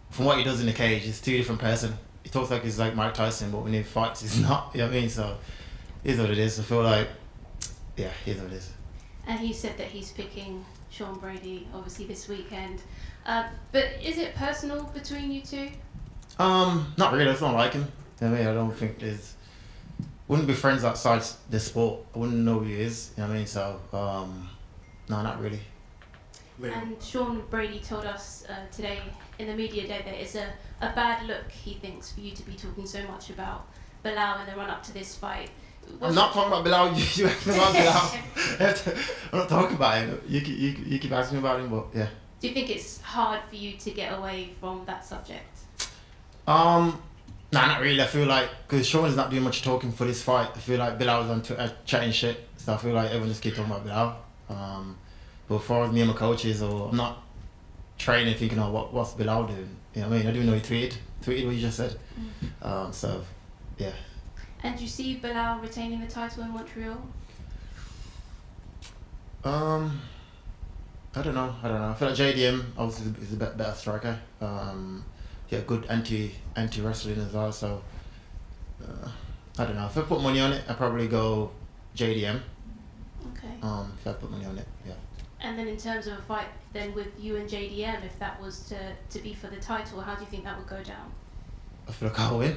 From what he does in the cage, he's 2 different person. He talks like he's like Mike Tyson, but when he fights, he's not. You know what I mean? So it is what it is. I feel like, yeah, it is what it is. And he said that he's picking Sean Brady, obviously this weekend. But is it personal between you two? Not really. It's not like him. You know what I mean? I don't think there's. Wouldn't be friends outside the sport. I wouldn't know who he is. You know what I mean? So, no, not really. And Sean Brady told us today in the media day that it's a bad look, he thinks, for you to be talking so much about Bilal in the run up to this fight. I'm not talking about Bilal. You asked me about Bilal. I'm not talking about him. You keep asking me about him, but yeah. Do you think it's hard for you to get away from that subject? Nah, not really. I feel like, because Sean's not doing much talking for this fight, I feel like Bilal was on Twitter chatting shit, so I feel like everyone just keep talking about Bilal. But as far as me and my coaches, or I'm not training thinking, oh, what's Bilal doing? You know what I mean? I didn't know he tweeted what you just said. So, yeah. And do you see Bilal retaining the title in Montreal? I don't know. I feel like JDM obviously is a better striker. Yeah, good anti wrestling as well. So I don't know. If I put money on it, I'd probably go JDM. Okay. If I put money on it, yeah. And then in terms of a fight then with you and JDM, if that was to be for the title, how do you think that would go down? I feel like I'll win.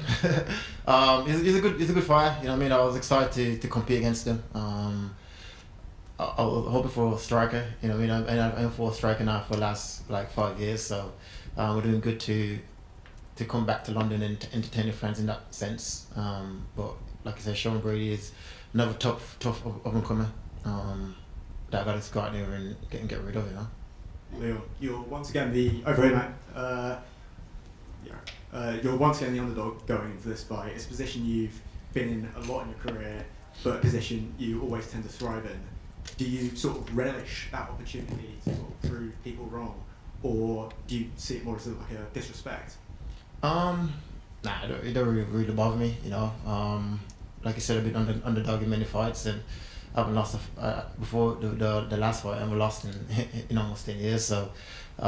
He's a good fighter. You know what I mean? I was excited to compete against him. I was hoping for a striker. You know what I mean? I'm for a striker now for the last like 5 years. So we're doing good to come back to London and entertain the fans in that sense. But like I said, Sean Brady is another tough up and comer. That I got to go out there and get rid of, you know. Leon, you're once again the you're once again the underdog going into this fight. It's a position you've been in a lot in your career, but a position you always tend to thrive in. Do you sort of relish that opportunity to sort of prove people wrong, or do you see it more as like a disrespect? Nah, it don't really bother me, you know. Like I said, I've been underdog in many fights, and I haven't lost before the last fight. I haven't lost in almost 10 years. So, if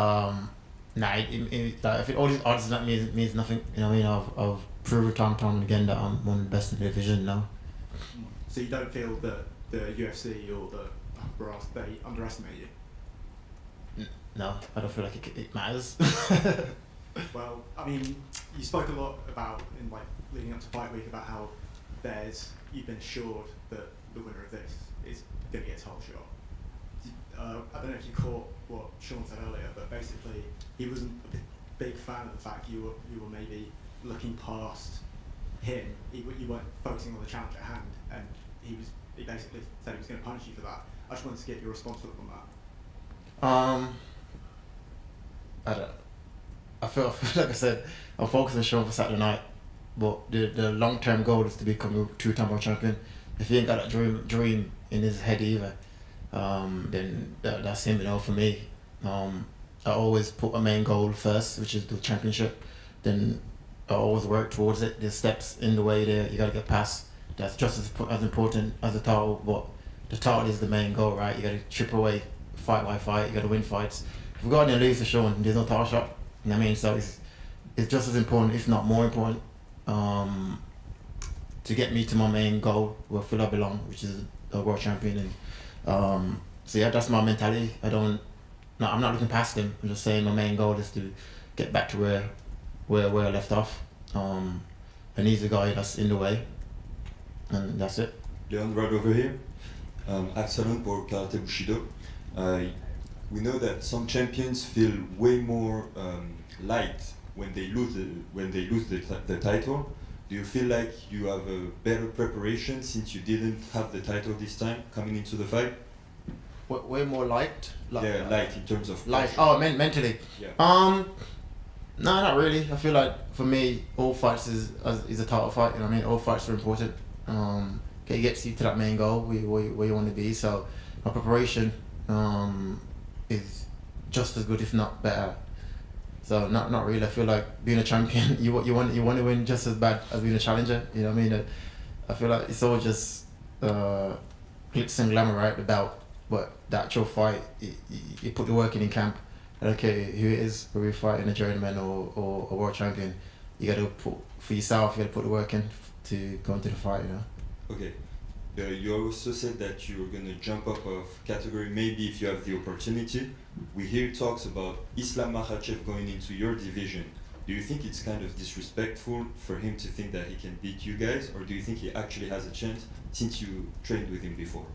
all these odds that means nothing. You know what I mean? I've proved time and time again that I'm one of the best in the division now. So you don't feel that the UFC or the brass, they underestimate you? No, I don't feel like it matters. Well, I mean, you spoke a lot about in like leading up to fight week about how you've been assured that the winner of this is going to get a title shot. I don't know if you caught what Sean said earlier, but basically he wasn't a big fan of the fact you were maybe looking past him. You weren't focusing on the challenge at hand, and he basically said he was going to punish you for that. I just wanted to get your response on that. I feel like I said, I'm focused on Sean for Saturday night, but the long-term goal is to become a 2-time world champion. If he ain't got that dream in his head either, then that's him, you know, for me. I always put my main goal first, which is the championship. Then I always work towards it. There's steps in the way there you got to get past. That's just as important as the title, but the title is the main goal, right? You got to chip away fight by fight. You got to win fights. If we go out there and lose to Sean, there's no title shot. You know what I mean? So is just as important, if not more important, to get me to my main goal, where I feel I belong, which is a world champion. And so yeah, that's my mentality. I'm not looking past him. I'm just saying my main goal is to get back to where I left off. And he's the guy that's in the way, and that's it. Leon, right over here. Excellent for Karate Bushido. We know that some champions feel way more light when they lose the title. Do you feel like you have a better preparation since you didn't have the title this time coming into the fight? Way more light? Yeah, light in terms of light. pressure. Oh, mentally. Yeah. No, not really. I feel like for me, all fights is a title fight. You know what I mean? All fights are important. It gets you to that main goal where you want to be. So my preparation is just as good, if not better. So not really. I feel like being a champion, you want to win just as bad as being a challenger. You know what I mean? I feel like it's all just glitz and glamour, right? About but the actual fight, you put the work in camp. I don't care who it is, whether you're fighting a journeyman or a world champion. You got to put for yourself. You got to put the work in to go into the fight. You know. Okay. You also said that you're going to jump up of category maybe if you have the opportunity. We hear talks about Islam Makhachev going into your division. Do you think it's kind of disrespectful for him to think that he can beat you guys, or do you think he actually has a chance since you trained with him before?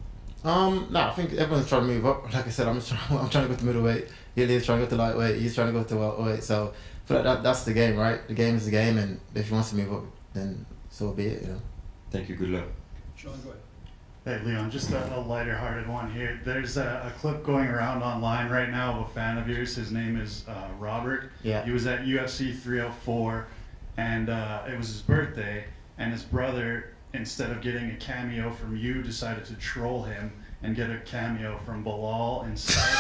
No, I think everyone's trying to move up. Like I said, I'm trying to go to middleweight. He's trying to go to lightweight. He's trying to go to welterweight. So I feel like that's the game, right? The game is the game, and if he wants to move up, then so be it. You know. Thank you. Good luck. Sean, go ahead. Hey Leon, just a lighter-hearted one here. There's a clip going around online right now of a fan of yours. His name is Robert. Yeah. He was at UFC 304, and it was his birthday, and his brother, instead of getting a cameo from you, decided to troll him and get a cameo from Bilal instead.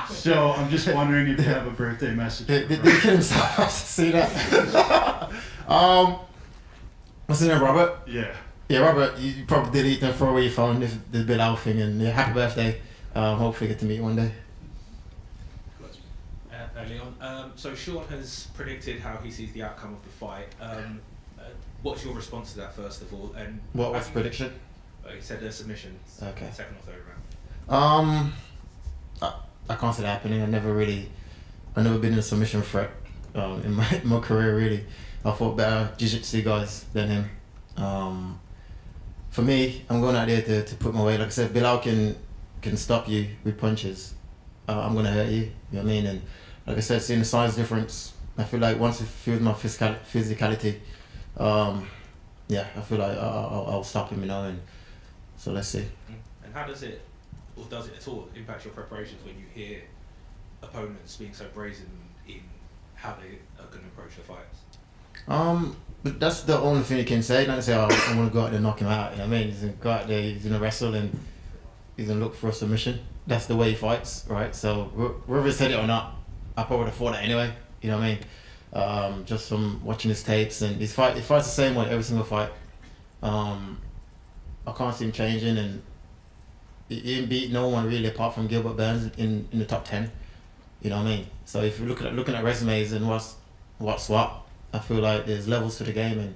So I'm just wondering if you have a birthday message. Did he kill himself after see that? What's his name, Robert? Yeah. Yeah, Robert, you probably did eat and throw away your phone if the Bilal thing, and yeah, happy birthday. Hopefully get to meet you one day. Leon, so Sean has predicted how he sees the outcome of the fight. What's your response to that, first of all? And What's the prediction? He said a submission. Okay. Second or third round. I can't see that happening. I've never been in a submission threat in my career, really. I fought better jiu-jitsu guys than him. For me, I'm going out there to put my weight. Like I said, Bilal can stop you with punches. I'm going to hurt you, you know what I mean? And like I said, seeing the size difference, I feel like once it feels my physicality, yeah, I feel like I'll stop him, you know, and so let's see. And how does it, or does it at all, impact your preparations when you hear opponents being so brazen in how they are going to approach the fights? But that's the only thing you can say. Not to say, oh, I'm going to go out there and knock him out. You know what I mean? He's going to go out there, he's going to wrestle, and he's going to look for a submission. That's the way he fights, right? So whether he said it or not, I probably would have fought it anyway. You know what I mean? Just from watching his tapes, and he fights the same way every single fight. I can't see him changing, and he didn't beat no one really apart from Gilbert Burns in the top 10. You know what I mean? So if you're looking at resumes and what's what, I feel like there's levels to the game, and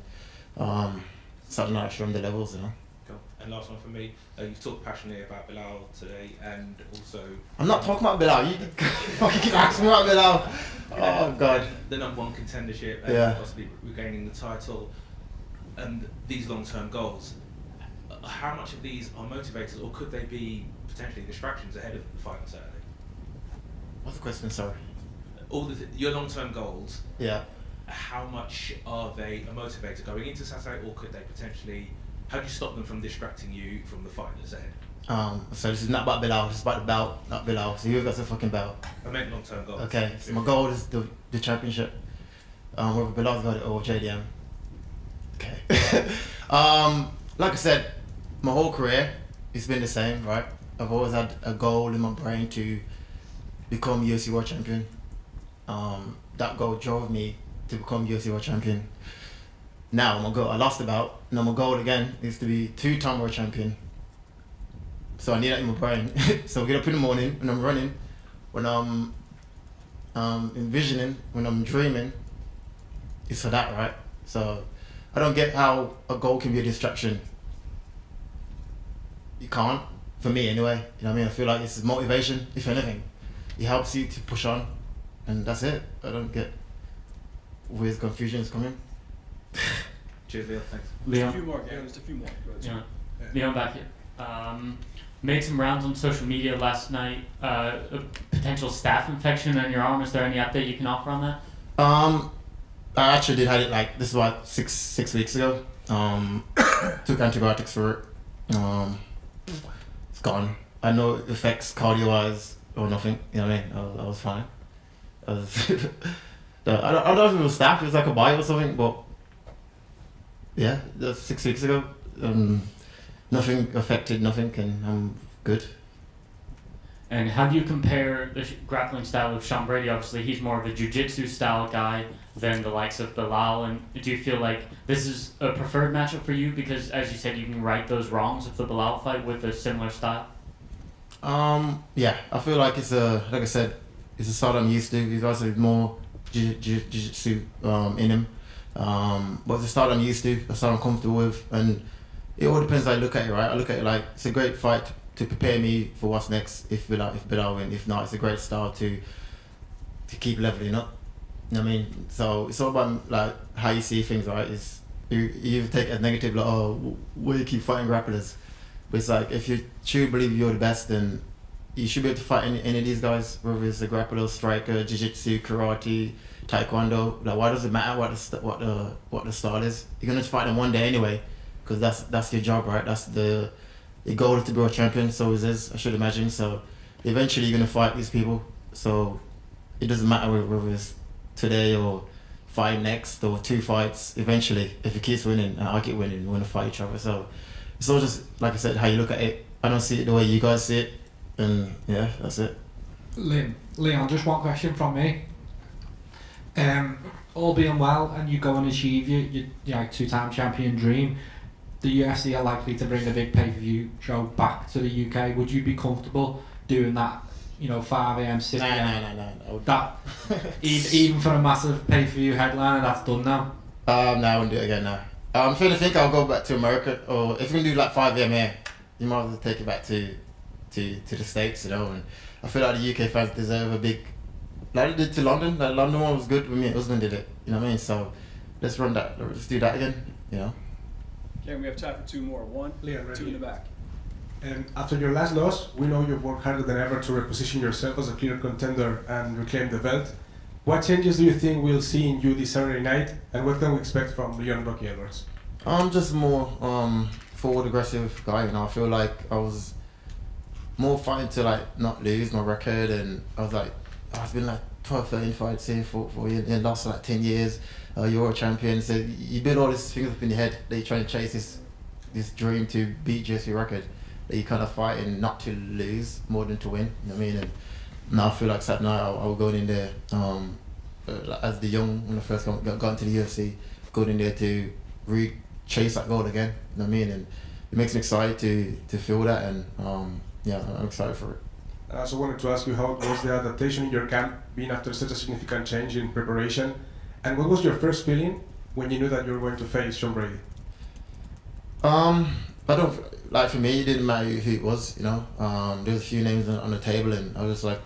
something like show him the levels, you know. Cool. And last one for me, you've talked passionately about Bilal today, and also... I'm not talking about Bilal, you fucking keep asking me about Bilal. Oh God. The #1 contendership, and Yeah. possibly regaining the title, and these long-term goals. How much of these are motivators, or could they be potentially distractions ahead of the fight on Saturday? What's the question, sorry? Your long-term goals. Yeah. How much are they a motivator going into Saturday, or could they potentially? How do you stop them from distracting you from the fight that's ahead? So this is not about Bilal, it's about the belt, not Bilal. So you've got the fucking belt. I meant long-term goals. Okay, so my goal is the championship. Whether Bilal's got it or JDM. Okay. Like I said, my whole career, it's been the same, right? I've always had a goal in my brain to become UFC World Champion. That goal drove me to become UFC World Champion. Now my goal, I lost the belt. Now my goal again is to be 2-time World Champion. So I need that in my brain. So I get up in the morning when I'm running, when I'm envisioning, when I'm dreaming, it's for that, right? So I don't get how a goal can be a distraction. You can't, for me anyway. You know what I mean? I feel like it's motivation, if anything. It helps you to push on, and that's it. I don't get where the confusion is coming. Cheers, Leo. Thanks. Leon. Just a few more. Yeah, just a few more. Go ahead. Yeah. Leon back here. Made some rounds on social media last night. A potential staph infection on your arm. Is there any update you can offer on that? I actually did have it like this is what six weeks ago. Took antibiotics for it. It's gone. I know it affects cardio-wise or nothing. You know what I mean? I was fine. I don't know if it was staph. It was like a bite or something, but yeah, that's 6 weeks ago. Nothing affected nothing, and I'm good. And how do you compare the grappling style of Sean Brady? Obviously, he's more of a jiu-jitsu style guy than the likes of Bilal. And do you feel like this is a preferred matchup for you? Because, as you said, you can right those wrongs of the Bilal fight with a similar style. Yeah, I feel like it's like I said, it's a style I'm used to. He's also more jiu-jitsu in him. But it's a style I'm used to, a style I'm comfortable with, and it all depends how you look at it, right? I look at it like it's a great fight to prepare me for what's next. If Bilal win, if not, it's a great style to keep leveling up. You know what I mean? So it's all about like how you see things, right? It's you either take it as negative, like why you keep fighting grapplers, but it's like if you truly believe you're the best, then you should be able to fight any of these guys, whether it's a grappler, striker, jiu-jitsu, karate, taekwondo. Like, why does it matter what the style is? You're gonna fight them one day anyway, because that's your job, right? That's the goal is to be a champion. So is his, I should imagine. So eventually you're gonna fight these people. So it doesn't matter whether it's today or fight next or 2 fights. Eventually, if he keeps winning and I keep winning, we're gonna fight each other. So it's all just like I said, how you look at it. I don't see it the way you guys see it, and yeah, that's it. Leon, just one question from me. All being well, and you go and achieve your 2-time champion dream, the UFC are likely to bring a big pay-per-view show back to the UK. Would you be comfortable doing that? 5 AM, 6 AM. No. That even for a massive pay-per-view headliner, that's done now. No, I wouldn't do it again now. I'm trying to think I'll go back to America, or if you're gonna do like 5 AM here, you might as well take it back to the States, And I feel like the UK fans deserve a big, like they did to London. That London one was good when me and husband did it. You know what I mean? So let's run that. Let's do that again. Okay, we have time for 2 more. 1, Leon, 2 in the back. After your last loss, we know you've worked harder than ever to reposition yourself as a clear contender and reclaim the belt. What changes do you think we'll see in you this Saturday night, and what can we expect from Leon Rocky Edwards? I'm just more forward aggressive guy. I feel like I was more fighting to like not lose my record, and I was like, I've been like 12, 13 fights here for years, lost for like 10 years. You're a champion, so you build all these things up in your head that you're trying to chase this dream to beat just your record. That you kind of fighting not to lose more than to win. You know what I mean? And now I feel like Saturday night I was going in there as the young when I first got into the UFC, going in there to chase that goal again. You know what I mean? And it makes me excited to feel that, and yeah, I'm excited for it. I also wanted to ask you how was the adaptation in your camp, being after such a significant change in preparation, and what was your first feeling when you knew that you were going to face Sean Brady? I don't like, for me it didn't matter who it was, there was a few names on the table, and I was just like,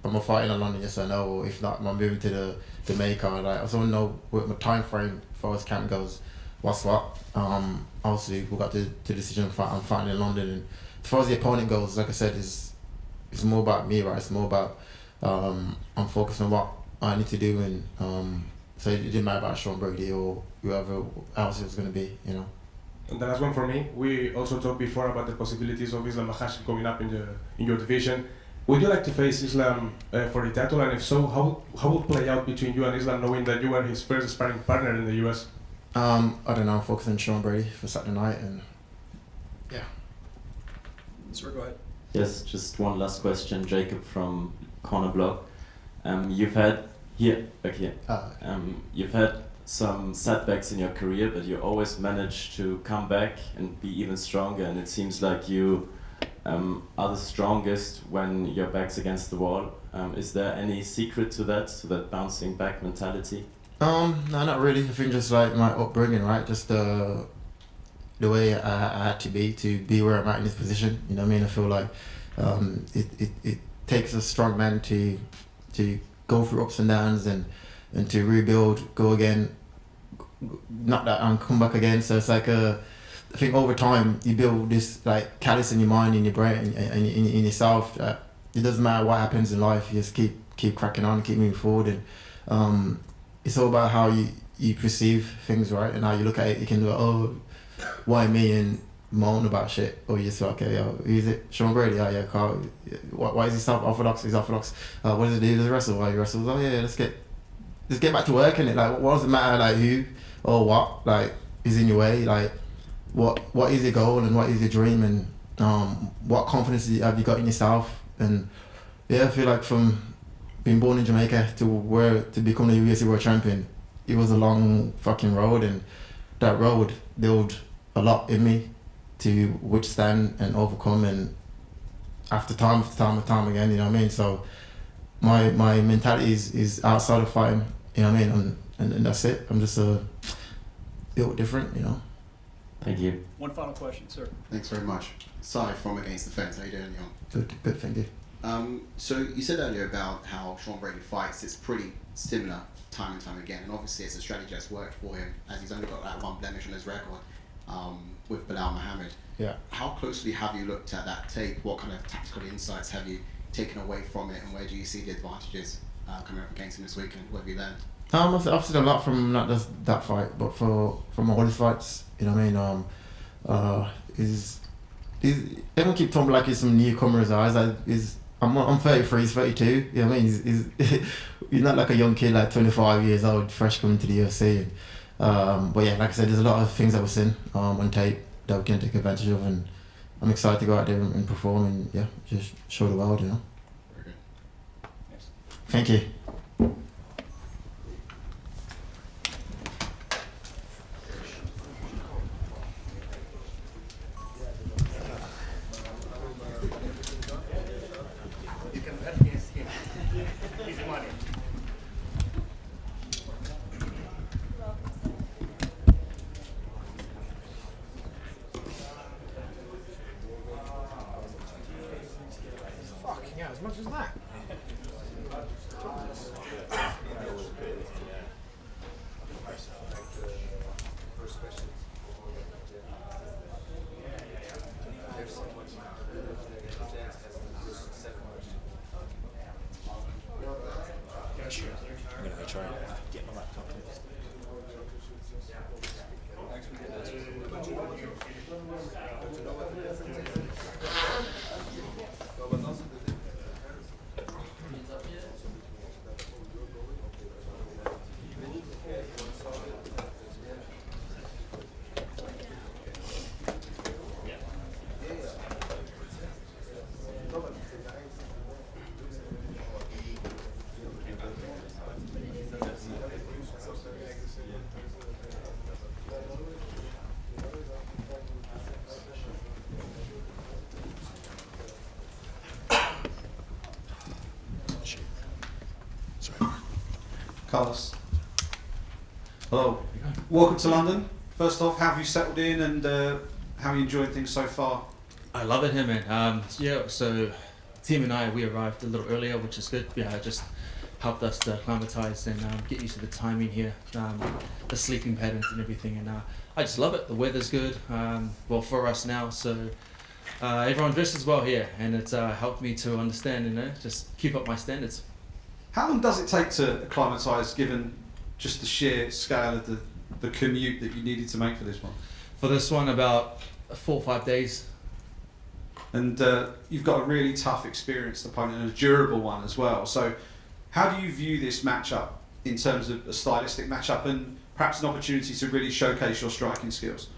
am I fighting in London, yes or no, or if not, am I moving to the Jamaica? Like, I just want to know what my time frame as far as camp goes, what's what. Obviously we got the decision I'm fighting in London, and as far as the opponent goes, like I said, it's more about me, right? It's more about I'm focused on what I need to do, and so it didn't matter about Sean Brady or whoever else it was going to be, And the last one for me, we also talked before about the possibilities of Islam Makhachev coming up in your division. Would you like to face Islam for the title, and if so, how would it play out between you and Islam, knowing that you were his first sparring partner in the US? I don't know, I'm focused on Sean Brady for Saturday night, and yeah. Sir, go ahead. Yes, just one last question, Jacob from Corner Block. You've had you've had some setbacks in your career, but you always manage to come back and be even stronger, and it seems like you are the strongest when your back's against the wall. Is there any secret to that bouncing back mentality? No, not really. I think just like my upbringing, right? Just the way I had to be where I'm at in this position. You know what I mean? I feel like it takes a strong man to go through ups and downs and to rebuild, go again, knock that and come back again. So it's like I think over time you build this like callus in your mind, in your brain, and in yourself. It doesn't matter what happens in life. You just keep cracking on, keep moving forward, and it's all about how you perceive things, right? And how you look at it. You can do oh, why me, and moan about shit, or you just like, okay, yo, who is it? Sean Brady? Oh yeah, Carl. Why is he orthodox? He's orthodox. What does he do? Does he wrestle? Why he wrestles? Oh yeah, let's get back to work, innit? Like, what does it matter? Like who or what? Like is in your way? Like what is your goal and what is your dream, and what confidence have you got in yourself? And yeah, I feel like from being born in Jamaica to become the UFC World Champion, it was a long fucking road, and that road built a lot in me to withstand and overcome, and after time again, you know what I mean? So my mentality is outside of fighting, you know what I mean? And that's it. I'm just built different, you know. Thank you. One final question, sir. Thanks very much. Sai from Against the Fence. How you doing, Jan? Good, thank you. So you said earlier about how Sean Brady fights. It's pretty similar time and time again, and obviously it's a strategy that's worked for him, as he's only got that one blemish on his record with Belal Muhammad. Yeah. How closely have you looked at that tape? What kind of tactical insights have you taken away from it, and where do you see the advantages coming up against him this weekend? What have you learned? I've seen a lot from not just that fight, but from all his fights. You know what I mean? Everyone keep talking like he's some newcomer's eyes. I'm 33, he's 32. You know what I mean? He's not like a young kid, like 25 years old, fresh coming to the UFC. But yeah, like I said, there's a lot of things that we've seen on tape that we can take advantage of, and I'm excited to go out there and perform and yeah, just show the world, you know. Very good. Yes. Thank you. You can bet against him. He's money. Fucking hell, as much as that. Yeah, sure. I'm going to try and get my laptop. Carlos. Hello. Welcome to London. First off, how have you settled in, and how are you enjoying things so far? I love it here, man. Yeah, so team and I, we arrived a little earlier, which is good. Yeah, it just helped us to acclimatise and get used to the timing here, the sleeping patterns and everything. And I just love it. The weather's good, well, for us now. So everyone dresses well here, and it's helped me to understand, you know, just keep up my standards. How long does it take to acclimatise, given just the sheer scale of the commute that you needed to make for this one? For this one, about 4 or 5 days. And you've got a really tough, experienced opponent, and a durable one as well. So how do you view this matchup in terms of a stylistic matchup, and perhaps an opportunity to really showcase your striking skills?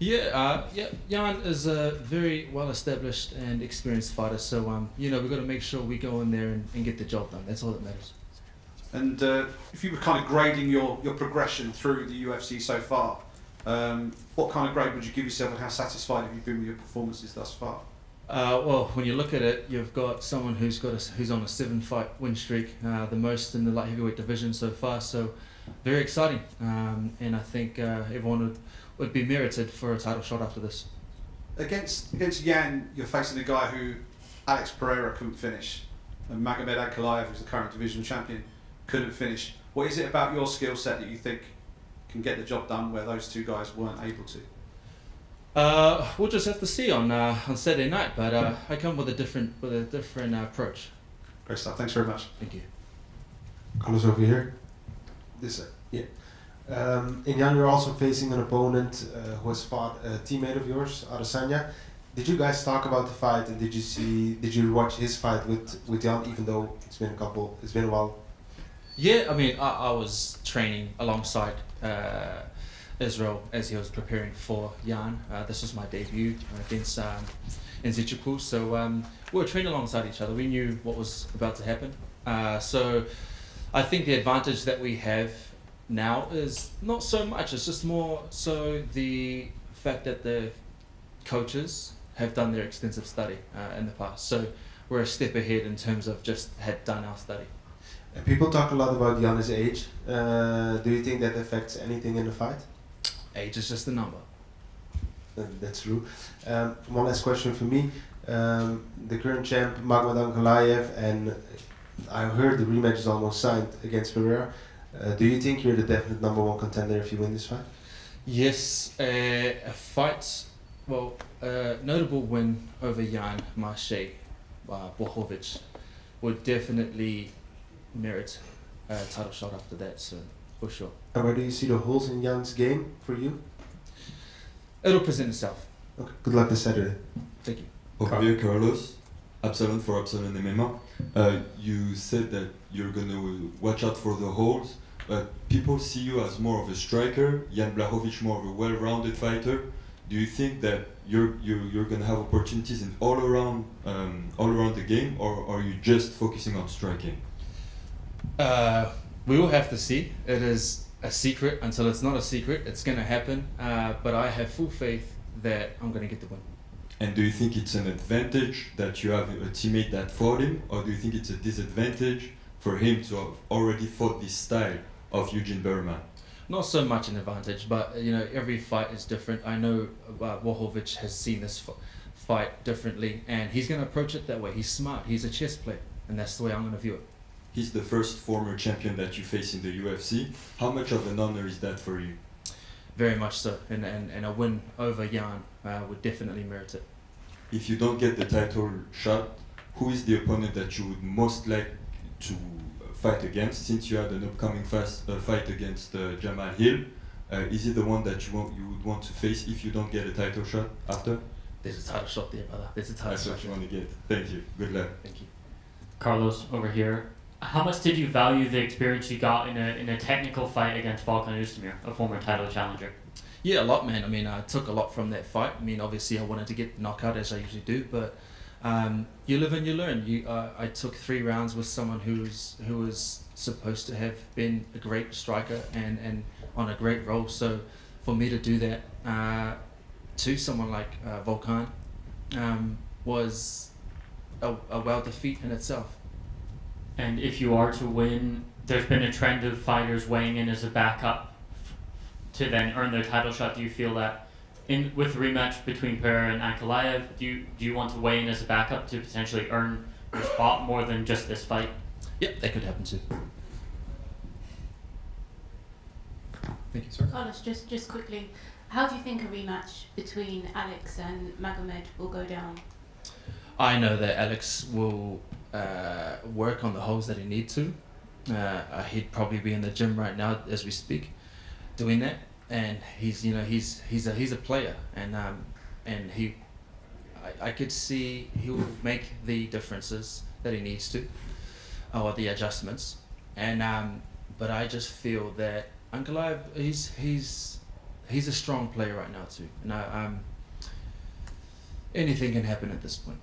Yeah, Jan is a very well-established and experienced fighter, so you know, we've got to make sure we go in there and get the job done. That's all that matters. And if you were kind of grading your progression through the UFC so far, what kind of grade would you give yourself, and how satisfied have you been with your performances thus far? Well, when you look at it, you've got someone who's on a 7-fight win streak, the most in the light heavyweight division so far. So, very exciting, and I think everyone would be merited for a title shot after this. Against Jan, you're facing a guy who Alex Pereira couldn't finish, and Magomed Ankalaev, who's the current division champion, couldn't finish. What is it about your skill set that you think can get the job done where those two guys weren't able to? We'll just have to see on Saturday night, but I come with a different approach. Great stuff. Thanks very much. Thank you. Carlos over here. This side. Yeah. In Jan, you're also facing an opponent who has fought a teammate of yours, Adesanya. Did you guys talk about the fight, and did you watch his fight with Jan, even though it's been a while? Yeah, I mean, I was training alongside Israel as he was preparing for Jan. This was my debut against Nzechukwu, so we were training alongside each other. We knew what was about to happen. So I think the advantage that we have now is not so much, it's just more so the fact that the coaches have done their extensive study in the past. So we're a step ahead in terms of just had done our study. And people talk a lot about Jan's age. Do you think that affects anything in the fight? Age is just a number. That's true. One last question for me. The current champ, Magomed Ankalaev, and I heard the rematch is almost signed against Pereira. Do you think you're the definite #1 contender if you win this fight? Yes, a fight, notable win over Jan Marche, Błachowicz, would definitely merit a title shot after that, so for sure. And where do you see the holes in Jan's game for you? It'll present itself. Okay, good luck this Saturday. Thank you. Over here, Carlos, Absalon for Absalon MMA. You said that you're gonna watch out for the holes, but people see you as more of a striker, Jan Błachowicz more of a well-rounded fighter. Do you think that you're gonna have opportunities in all around the game, or are you just focusing on striking? We will have to see. It is a secret until it's not a secret. It's going to happen, but I have full faith that I'm going to get the win. And do you think it's an advantage that you have a teammate that fought him, or do you think it's a disadvantage for him to have already fought this style of Eugene Berman? Not so much an advantage, but every fight is different. I know Błachowicz has seen this fight differently, and he's going to approach it that way. He's smart. He's a chess player, and that's the way I'm going to view it. He's the first former champion that you face in the UFC. How much of an honor is that for you? Very much so, and a win over Jan would definitely merit it. If you don't get the title shot, who is the opponent that you would most like to fight against? Since you had an upcoming fight against Jamal Hill, is it the one that you would want to face if you don't get a title shot after? There's a title shot there, brother. There's a title That's shot. what you want to get. Thank you. Good luck. Thank you. Carlos, over here. How much did you value the experience you got in a technical fight against Volkan Oezdemir, a former title challenger? Yeah, a lot, man. I mean, I took a lot from that fight. I mean, obviously, I wanted to get knocked out as I usually do, but you live and you learn. I took 3 rounds with someone who was supposed to have been a great striker and on a great roll. So, for me to do that to someone like Volkan was a well defeat in itself. And if you are to win, there's been a trend of fighters weighing in as a backup to then earn their title shot. Do you feel that with the rematch between Pereira and Ankalaev, do you want to weigh in as a backup to potentially earn your spot more than just this fight? Yep, that could happen too. Thank you, sir. Carlos, just quickly, how do you think a rematch between Alex and Magomed will go down? I know that Alex will work on the holes that he needs to. He'd probably be in the gym right now as we speak, doing that. And he's a player, and I could see he will make the differences that he needs to, or the adjustments. And but I just feel that Ankalaev, he's a strong player right now too, and anything can happen at this point.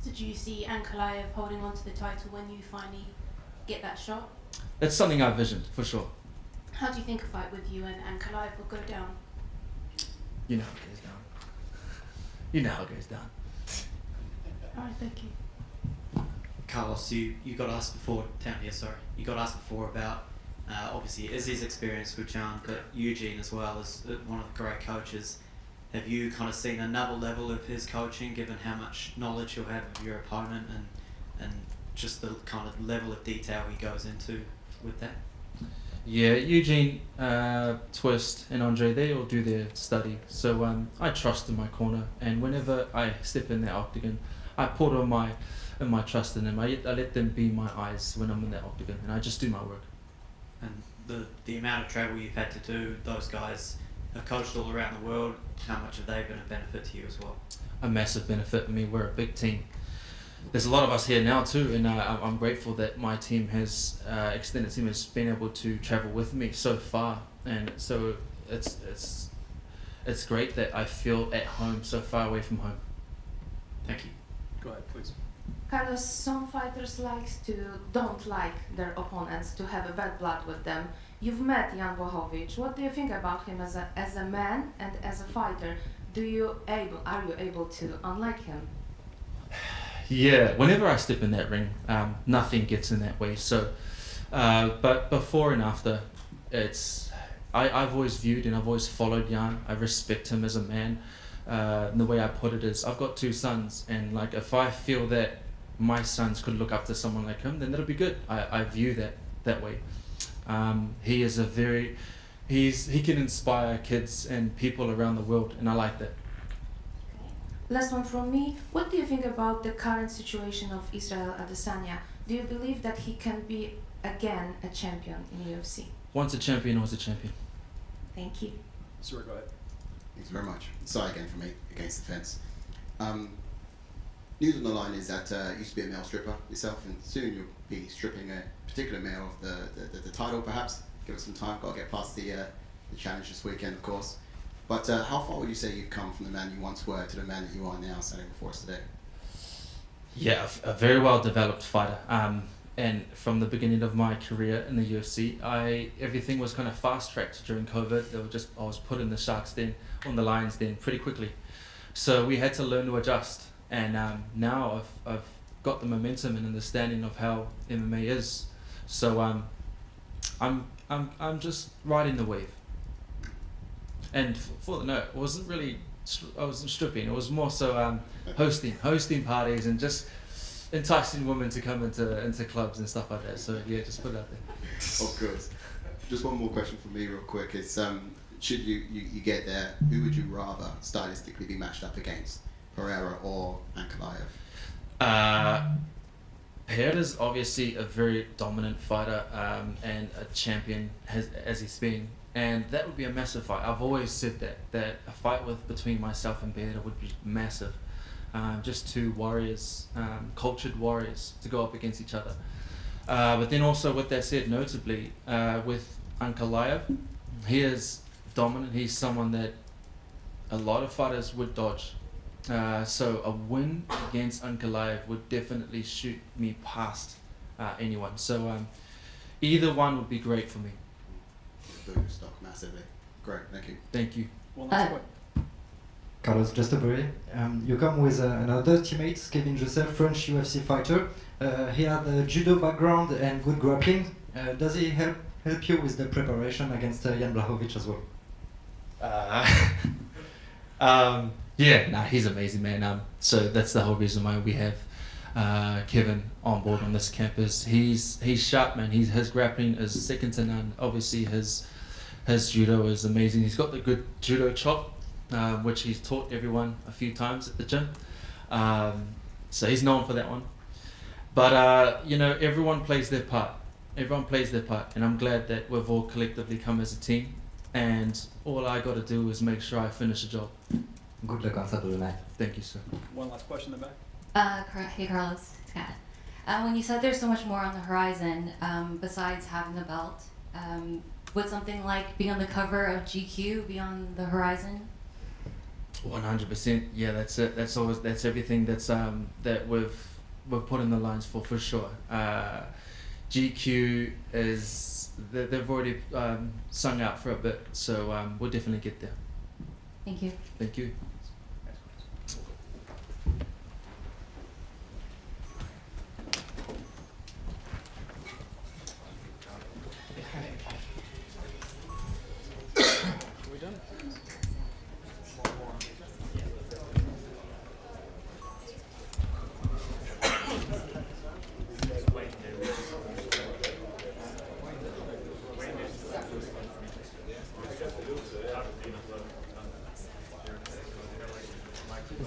So do you see Ankalaev holding on to the title when you finally get that shot? That's something I visioned, for sure. How do you think a fight with you and Ankalaev will go down? You know how it goes down. You know how it goes down. All right, thank you. Carlos, you got asked before down here. Sorry, you got asked before about obviously Izzy's experience with John, but Eugene as well as one of the great coaches. Have you kind of seen another level of his coaching, given how much knowledge you'll have of your opponent and just the kind of level of detail he goes into with that? Yeah, Eugene, Twist, and Andre, they all do their study. So I trust in my corner, and whenever I step in the octagon, I put all my trust in them. I let them be my eyes when I'm in the octagon, and I just do my work. And the amount of travel you've had to do, those guys have coached all around the world. How much have they been a benefit to you as well? A massive benefit. I mean, we're a big team. There's a lot of us here now too, and I'm grateful that my team has, extended team has been able to travel with me so far, and so it's great that I feel at home so far away from home. Thank you. Go ahead, please. Carlos, some fighters don't like their opponents to have a bad blood with them. You've met Jan Błachowicz. What do you think about him as a man and as a fighter? Are you able to unlike him? Yeah, whenever I step in that ring, nothing gets in that way. So, but before and after, I've always viewed and I've always followed Jan. I respect him as a man. And the way I put it is, I've got 2 sons, and like if I feel that my sons could look up to someone like him, then that'll be good. I view that way. He is he can inspire kids and people around the world, and I like that. Last one from me. What do you think about the current situation of Israel Adesanya? Do you believe that he can be again a champion in UFC? Once a champion, always a champion. Thank you. Sir, go ahead. Thanks very much. Sorry again for me, against the fence. News on the line is that you used to be a male stripper yourself, and soon you'll be stripping a particular male of the title, perhaps. Give us some time, got to get past the challenge this weekend, of course. But how far would you say you've come from the man you once were to the man that you are now standing before us today? Yeah, a very well developed fighter. And from the beginning of my career in the UFC, everything was kind of fast tracked during COVID. I was put in the Sharks Den, on the Lions Den pretty quickly. So we had to learn to adjust. And now I've got the momentum and understanding of how MMA is. So I'm just riding the wave. And for the note, I wasn't stripping. It was more so hosting parties and just enticing women to come into clubs and stuff like that. So yeah, just put it out there. Of course. Just one more question from me real quick. It's should you get there, who would you rather stylistically be matched up against? Pereira or Ankalaev? Pereira's obviously a very dominant fighter and a champion as he's been, and that would be a massive fight. I've always said that a fight between myself and Pereira would be massive. Just 2 warriors, cultured warriors to go up against each other. But then also with that said, notably with Ankalaev, he is dominant. He's someone that a lot of fighters would dodge. So a win against Ankalaev would definitely shoot me past anyone. So either one would be great for me. Boom, stock massively. Great, thank you. Thank you. One last point. Carlos, just a break. You come with another teammate, Kevin Joseph, French UFC fighter. He had a judo background and good grappling. Does he help you with the preparation against Jan Błachowicz as well? Yeah, he's amazing, man. So that's the whole reason why we have Kevin on board on this camp. Is he's sharp, man. His grappling is second to none. Obviously, his judo is amazing. He's got the good judo chop, which he's taught everyone a few times at the gym. So he's known for that one. But everyone plays their part. Everyone plays their part, and I'm glad that we've all collectively come as a team. And all I got to do is make sure I finish the job. Good luck on Saturday night. Thank you, sir. One last question in the back. Hey Carlos, it's Kat. When you said there's so much more on the horizon besides having the belt, would something like being on the cover of GQ be on the horizon? 100%. Yeah, that's it. That's everything that we've put in the lines for sure. GQ they've already sung out for a bit, so we'll definitely get there. Thank you. Thank you.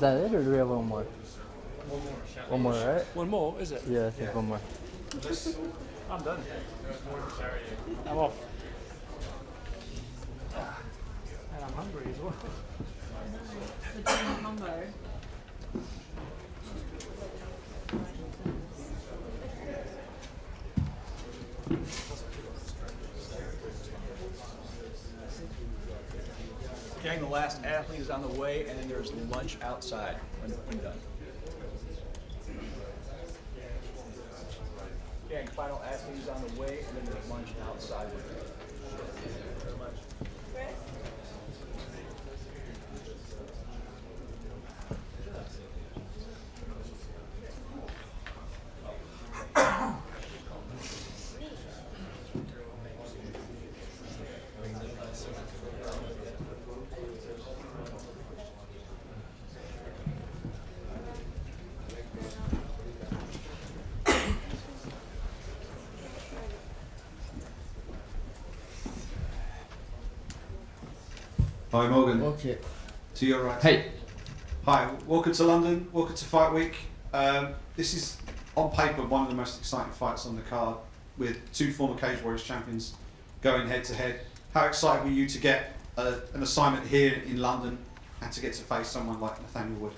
that it, or do we have one more? One more. One more, right? One more, is it? Yeah, I think one more. I'm done. I'm off. And I'm hungry as well. Gang, the last athlete is on the way, and then there's lunch outside when done. Gang, final athlete is on the way, and then there's lunch outside. Thank you very much. Hi Morgan. Okay. To your right. Hey. Hi, welcome to London, welcome to Fight Week. This is, on paper, one of the most exciting fights on the card, with two former Cage Warriors champions going head to head. How excited were you to get an assignment here in London and to get to face someone like Nathaniel Wood?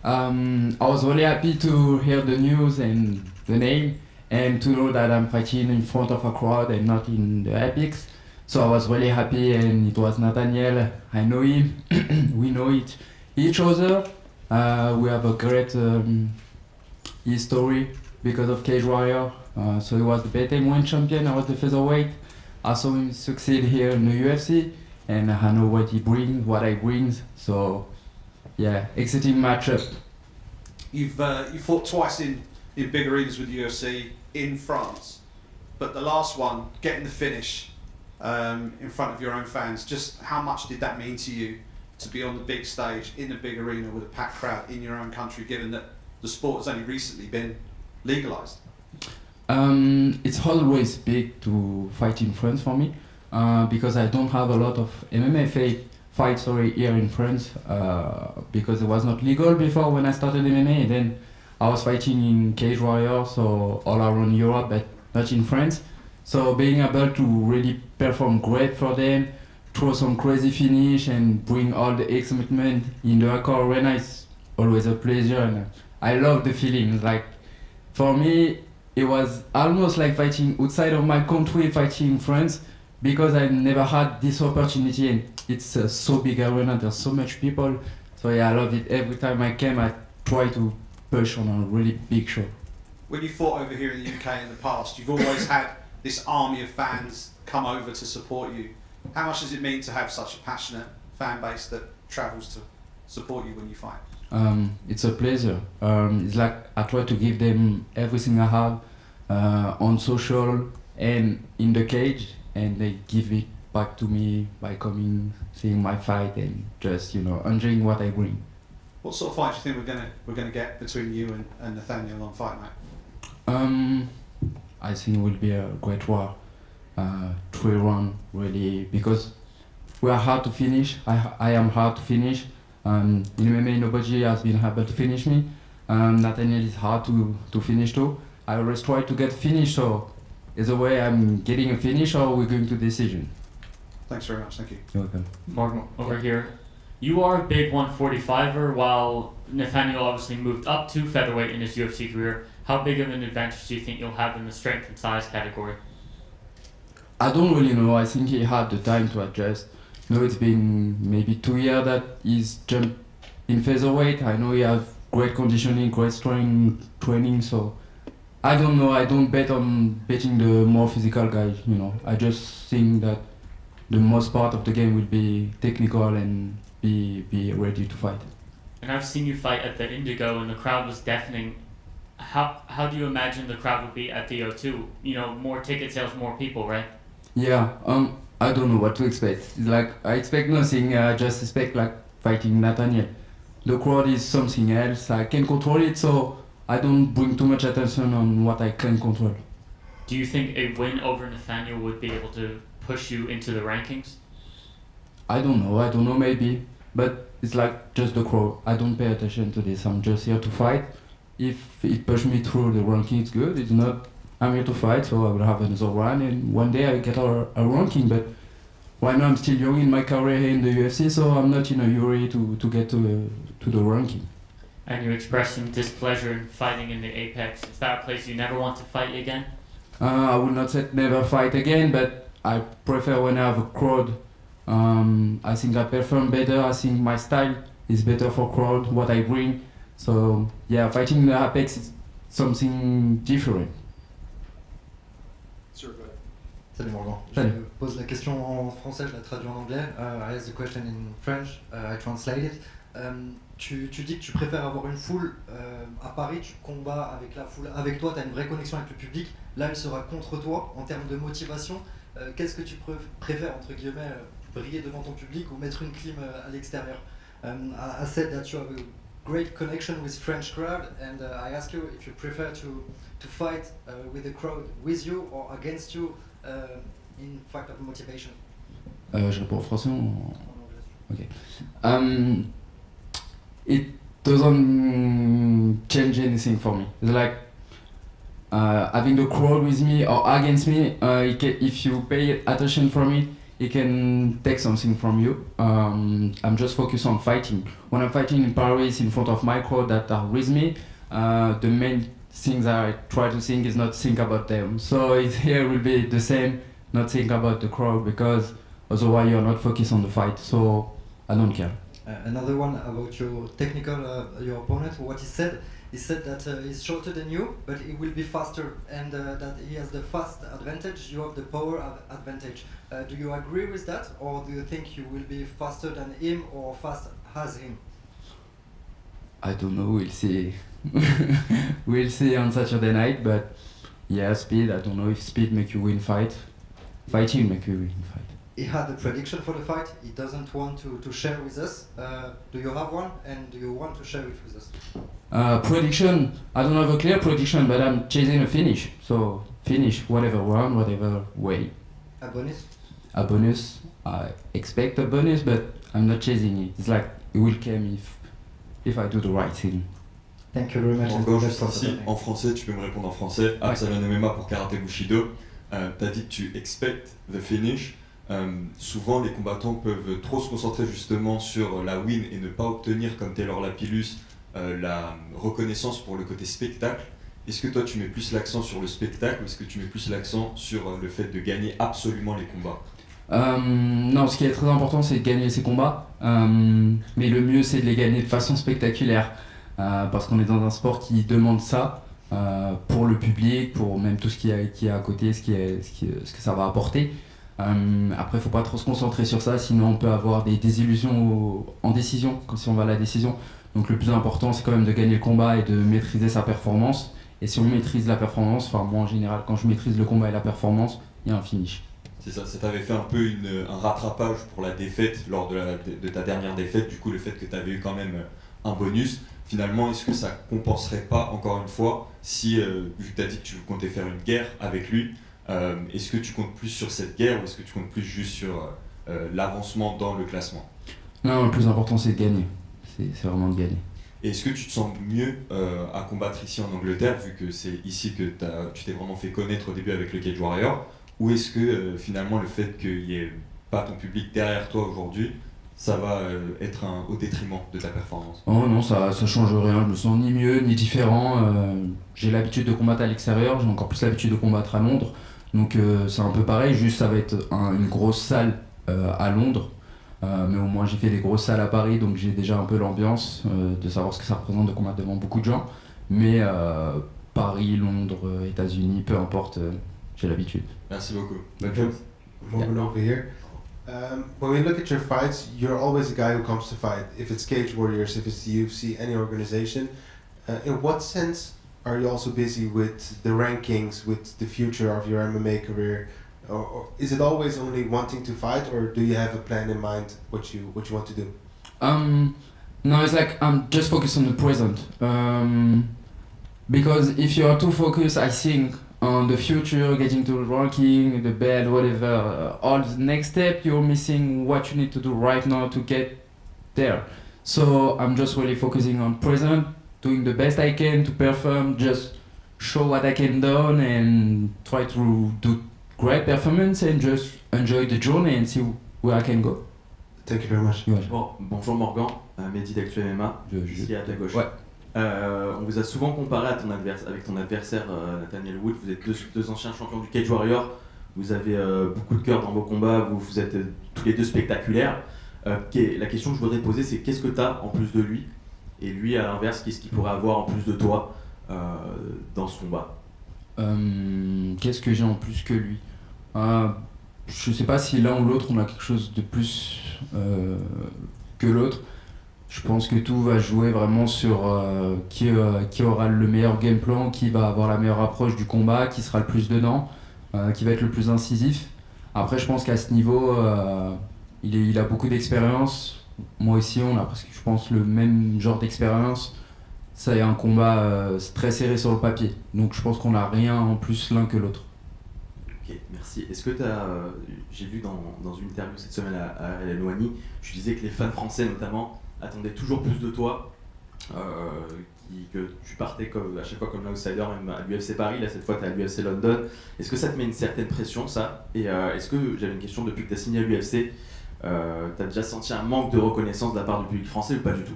I was really happy to hear the news and the name, and to know that I'm fighting in front of a crowd and not in the epics. So I was really happy, and it was Nathaniel. I know him. We know each other. We have a great history because of Cage Warrior. So he was the BTM1 champion. I was the featherweight. I saw him succeed here in the UFC, and I know what he brings, what I brings. So yeah, exciting matchup. You fought twice in big arenas with the UFC in France, but the last one, getting the finish in front of your own fans, just how much did that mean to you to be on the big stage in the big arena with a packed crowd in your own country, given that the sport has only recently been legalized? It's always big to fight in France for me, because I don't have a lot of MMA fights here in France, because it was not legal before when I started MMA. Then I was fighting in Cage Warrior, so all around Europe, but not in France. So being able to really perform great for them, throw some crazy finish and bring all the excitement in the hardcore arena is always a pleasure, and I love the feeling. Like, for me, it was almost like fighting outside of my country, fighting in France, because I never had this opportunity, and it's a so big arena, there's so much people. So yeah, I love it. Every time I came, I try to push on a really big show. When you fought over here in the UK in the past, you've always had this army of fans come over to support you. How much does it mean to have such a passionate fan base that travels to support you when you fight? It's a pleasure. It's like I try to give them everything I have on social and in the cage, and they give it back to me by coming, seeing my fight, and just enjoying what I bring. What sort of fight do you think we're gonna get between you and Nathaniel on Fight Night? I think it will be a great war. 3 rounds, really, because we are hard to finish. I am hard to finish. In MMA, nobody has been able to finish me. Nathaniel is hard to finish too. I always try to get finished, so either way I'm getting a finish or we're going to decision. Thanks very much, thank you. You're welcome. Morgan, over here. You are a big 145er, while Nathaniel obviously moved up to featherweight in his UFC career. How big of an advantage do you think you'll have in the strength and size category? I don't really know. I think he had the time to adjust. It's been maybe 2 years that he's jumped in featherweight. I know he has great conditioning, great strength training, so I don't know. I don't bet on betting the more physical guy, I just think that the most part of the game will be technical and be ready to fight. And I've seen you fight at the Indigo, and the crowd was deafening. How do you imagine the crowd will be at the O2? More ticket sales, more people, right? Yeah, I don't know what to expect. Like, I expect nothing. I just expect like fighting Nathaniel. The crowd is something else. I can control it, so I don't bring too much attention on what I can control. Do you think a win over Nathaniel would be able to push you into the rankings? I don't know, maybe. but it's like just the crowd. I don't pay attention to this. I'm just here to fight. If it pushes me through the ranking, it's good. It's not. I'm here to fight, so I will have another run, and one day I get a ranking. But right now I'm still young in my career here in the UFC, so I'm not in a hurry to get to the ranking. And you expressed some displeasure in fighting in the Apex. Is that a place you never want to fight again? I will not say never fight again, but I prefer when I have a crowd. I think I perform better. I think my style is better for crowd, what I bring. So yeah, fighting in the Apex is something different. Salut Morgan. Salut. Je pose la question en français, je la traduis en anglais. I ask the question in French, I translate it. Tu dis que tu préfères avoir une foule. À Paris, tu combats avec la foule. Avec toi, tu as une vraie connexion avec le public. Là, elle sera contre toi en termes de motivation. Qu'est-ce que tu préfères, entre guillemets, briller devant ton public ou mettre une clim à l'extérieur? I said that you have a great connection with French crowd, and I ask you if you prefer to fight with the crowd with you or against you in fact of motivation. Je réponds en français ou en... Ok. It doesn't change anything for me. It's like having the crowd with me or against me. If you pay attention for me, it can take something from you. I'm just focused on fighting. When I'm fighting in Paris in front of my crowd that are with me, the main things I try to think is not think about them. So here will be the same, not think about the crowd, because otherwise you're not focused on the fight. So I don't care. Another one about your technical, your opponent, what he said that he's shorter than you, but he will be faster, and that he has the fast advantage, you have the power advantage. Do you agree with that, or do you think you will be faster than him or fast as him? I don't know, we'll see. We'll see on Saturday night, but yeah, speed, I don't know if speed make you win fight. Fighting make you win fight. He had a prediction for the fight. He doesn't want to share with us. Do you have one, and do you want to share it with us? Prediction, I don't have a clear prediction, but I'm chasing a finish. So finish, whatever round, whatever way. A bonus? A bonus, I expect a bonus, but I'm not chasing it. It's like it will come if I do the right thing. Thank you very much. Encore juste ainsi, en français, tu peux me répondre en français. Absalon MMA pour Karaté Bushido. T'as dit que tu expectes the finish. Souvent les combattants peuvent trop se concentrer justement sur la win et ne pas obtenir, comme Taylor Lapillus, la reconnaissance pour le côté spectacle. Est-ce que toi tu mets plus l'accent sur le spectacle ou est-ce que tu mets plus l'accent sur le fait de gagner absolument les combats? Non, ce qui est très important c'est de gagner ces combats, mais le mieux c'est de les gagner de façon spectaculaire, parce qu'on est dans un sport qui demande ça pour le public, pour même tout ce qui est à côté, ce que ça va apporter. Après, faut pas trop se concentrer sur ça, sinon on peut avoir des désillusions en décision, comme si on va à la décision. Donc le plus important, c'est quand même de gagner le combat et de maîtriser sa performance. Et si on maîtrise la performance, enfin moi en général, quand je maîtrise le combat et la performance, il y a un finish. C'est ça, ça t'avait fait un peu un rattrapage pour la défaite lors de ta dernière défaite, du coup le fait que tu avais eu quand même un bonus. Finalement, est-ce que ça compenserait pas encore une fois si, vu que tu as dit que tu comptais faire une guerre avec lui, est-ce que tu comptes plus sur cette guerre ou est-ce que tu comptes plus juste sur l'avancement dans le classement? Non, le plus important c'est de gagner, c'est vraiment de gagner. Et est-ce que tu te sens mieux à combattre ici en Angleterre, vu que c'est ici que tu t'es vraiment fait connaître au début avec le Cage Warrior, ou est-ce que finalement le fait qu'il n'y ait pas ton public derrière toi aujourd'hui, ça va être au détriment de ta performance? Oh non, ça change rien, je me sens ni mieux ni différent. J'ai l'habitude de combattre à l'extérieur, j'ai encore plus l'habitude de combattre à Londres. Donc c'est un peu pareil, juste ça va être une grosse salle à Londres. Mais au moins j'ai fait des grosses salles à Paris, donc j'ai déjà un peu l'ambiance de savoir ce que ça représente de combattre devant beaucoup de gens. Mais Paris, Londres, États-Unis, peu importe, j'ai l'habitude. Merci beaucoup. Bonne chance. Moving over here. When we look at your fights, you're always a guy who comes to fight. If it's Cage Warriors, if it's the UFC, any organization. In what sense are you also busy with the rankings, with the future of your MMA career? Or is it always only wanting to fight, or do you have a plan in mind what you want to do? No, it's like I'm just focused on the present. Because if you are too focused, I think, on the future, getting to the ranking, the belt, whatever, all the next step, you're missing what you need to do right now to get there. So I'm just really focusing on present, doing the best I can to perform, just show what I can do and try to do great performance and just enjoy the journey and see where I can go. Thank you very much. Bon, bonjour Morgan, Mehdi d'Actu MMA, ici à ta gauche. Ouais. On vous a souvent comparé à avec ton adversaire Nathaniel Wood. Vous êtes deux anciens champions du Cage Warrior. Vous avez beaucoup de cœur dans vos combats. Vous êtes tous les deux spectaculaires. La question que je voudrais poser, c'est qu'est-ce que tu as en plus de lui? Et lui, à l'inverse, qu'est-ce qu'il pourrait avoir en plus de toi dans ce combat? Qu'est-ce que j'ai en plus que lui? Je sais pas si l'un ou l'autre on a quelque chose de plus que l'autre. Je pense que tout va jouer vraiment sur qui aura le meilleur game plan, qui va avoir la meilleure approche du combat, qui sera le plus dedans, qui va être le plus incisif. Après, je pense qu'à ce niveau, il a beaucoup d'expérience. Moi aussi, on a presque, je pense, le même genre d'expérience. Ça y est un combat très serré sur le papier. Donc je pense qu'on n'a rien en plus l'un que l'autre. Ok, merci. Est-ce que j'ai vu dans une interview cette semaine à Eloigny, je disais que les fans français notamment attendaient toujours plus de toi, que tu partais à chaque fois comme l'outsider, même à l'UFC Paris, là cette fois tu es à l'UFC London. Est-ce que ça te met une certaine pression ça? Et est-ce que, j'avais une question, depuis que tu as signé à l'UFC, tu as déjà senti un manque de reconnaissance de la part du public français ou pas du tout?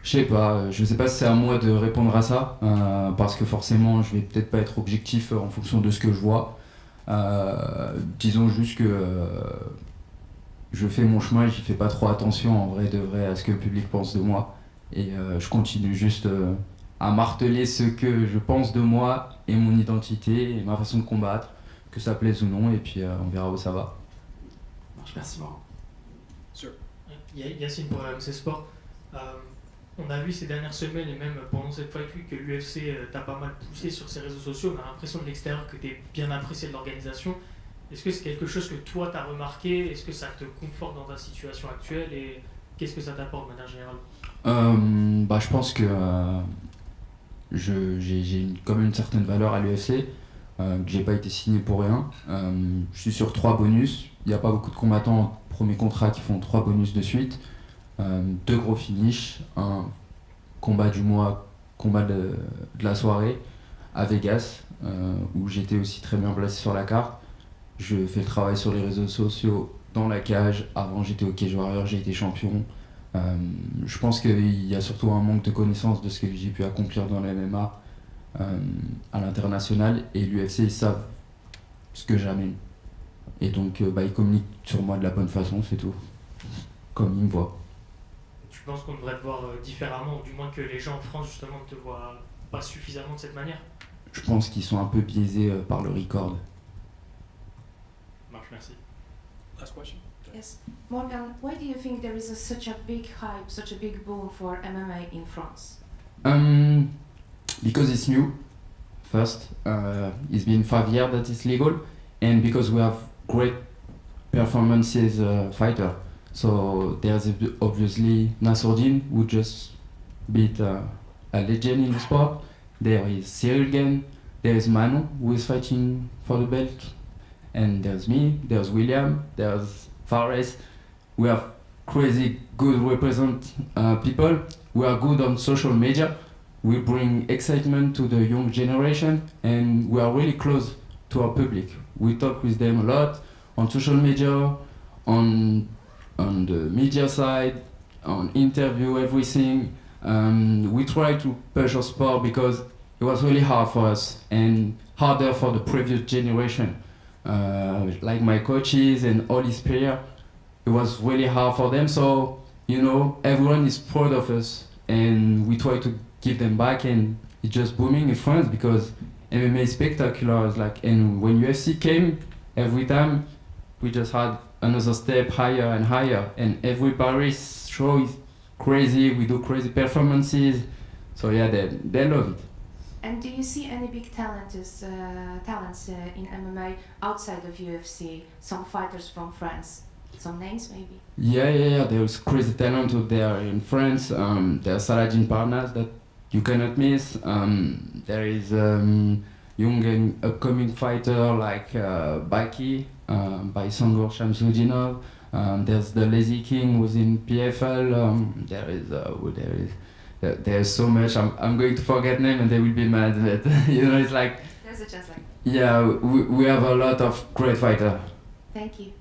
Je sais pas, je sais pas si c'est à moi de répondre à ça, parce que forcément je vais peut-être pas être objectif en fonction de ce que je vois. Disons juste que je fais mon chemin et j'y fais pas trop attention en vrai de vrai à ce que le public pense de moi. Et je continue juste à marteler ce que je pense de moi et mon identité et ma façon de combattre, que ça plaise ou non, et puis on verra où ça va. Merci Laurent. Yacine pour MC Sport. On a vu ces dernières semaines et même pendant cette Fight Week que l'UFC t'a pas mal poussé sur ses réseaux sociaux. On a l'impression de l'extérieur que tu es bien apprécié de l'organisation. Est-ce que c'est quelque chose que toi t'as remarqué? Est-ce que ça te conforte dans ta situation actuelle et qu'est-ce que ça t'apporte de manière générale? Je pense que j'ai quand même une certaine valeur à l'UFC, que j'ai pas été signé pour rien. Je suis sur 3 bonus. Il n'y a pas beaucoup de combattants en premier contrat qui font 3 bonus de suite. 2 gros finishes, un combat du mois, combat de la soirée à Vegas, où j'étais aussi très bien placé sur la carte. Je fais le travail sur les réseaux sociaux, dans la cage. Avant j'étais au Cage Warrior, j'ai été champion. Je pense qu'il y a surtout un manque de connaissance de ce que j'ai pu accomplir dans le MMA à l'international, et l'UFC ils savent ce que j'amène. Et donc ils communiquent sur moi de la bonne façon, c'est tout. Comme ils me voient. Tu penses qu'on devrait te voir différemment, ou du moins que les gens en France justement ne te voient pas suffisamment de cette manière? Je pense qu'ils sont un peu biaisés par le record. Marche, merci. Last question. Yes. Morgan, why do you think there is such a big hype, such a big boom for MMA in France? Because it's new. First, it's been 5 years that it's legal, and because we have great performances fighter. So there's obviously Nassourdine, who just beat a legend in the sport. There is Cyril Gane, there is Manu, who is fighting for the belt, and there's me, there's William, there's Fares. We have crazy good represent people. We are good on social media. We bring excitement to the young generation, and we are really close to our public. We talk with them a lot on social media, on the media side, on interview, everything. We try to push our sport because it was really hard for us and harder for the previous generation. Like my coaches and all these players, it was really hard for them. So, everyone is proud of us, and we try to give them back, and it's just booming in France because MMA is spectacular. And when UFC came, every time we just had another step higher and higher, and every Paris show is crazy. We do crazy performances, so yeah, they love it. And do you see any big talents in MMA outside of UFC? Some fighters from France, some names maybe? Yeah. There's crazy talent out there in France. There's Saladin Parnas that you cannot miss. There is young and upcoming fighter like Baki, by Sangor Shamsudinov. There's the Lazy King who's in PFL. There's so much. I'm going to forget name and they will be mad. But it's like. There's a chance like. Yeah, we have a lot of great fighters. Thank you.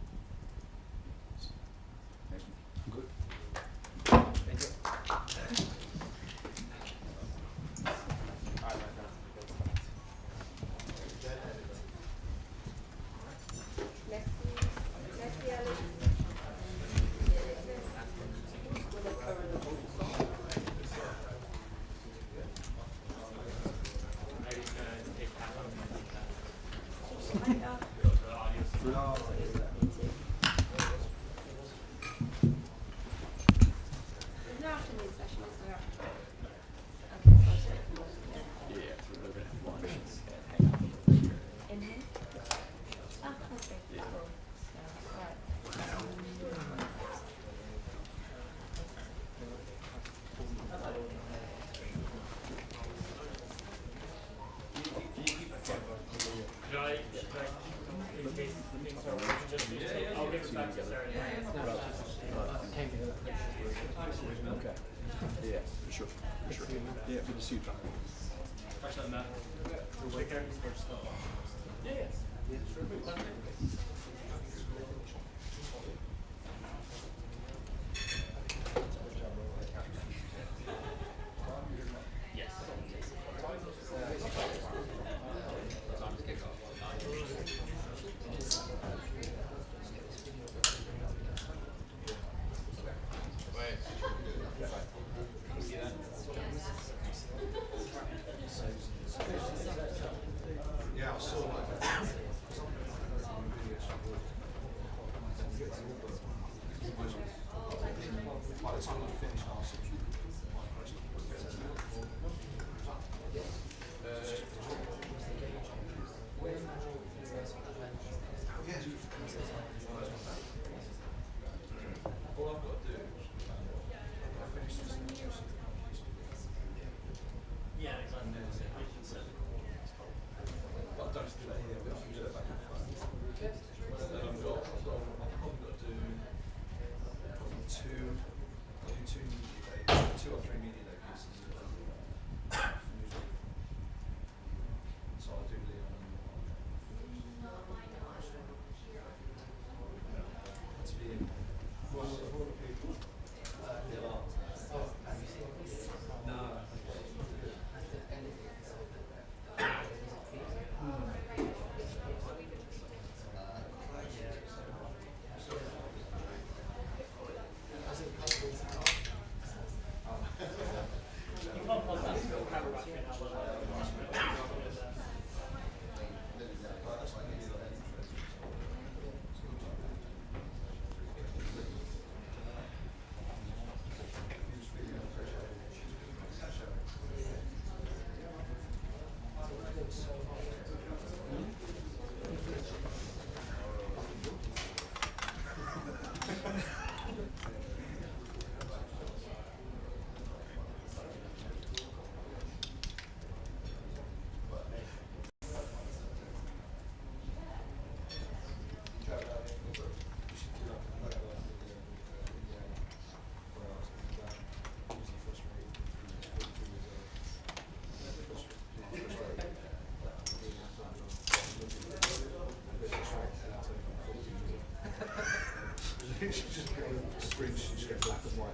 She's just put on the screen, she's black and white.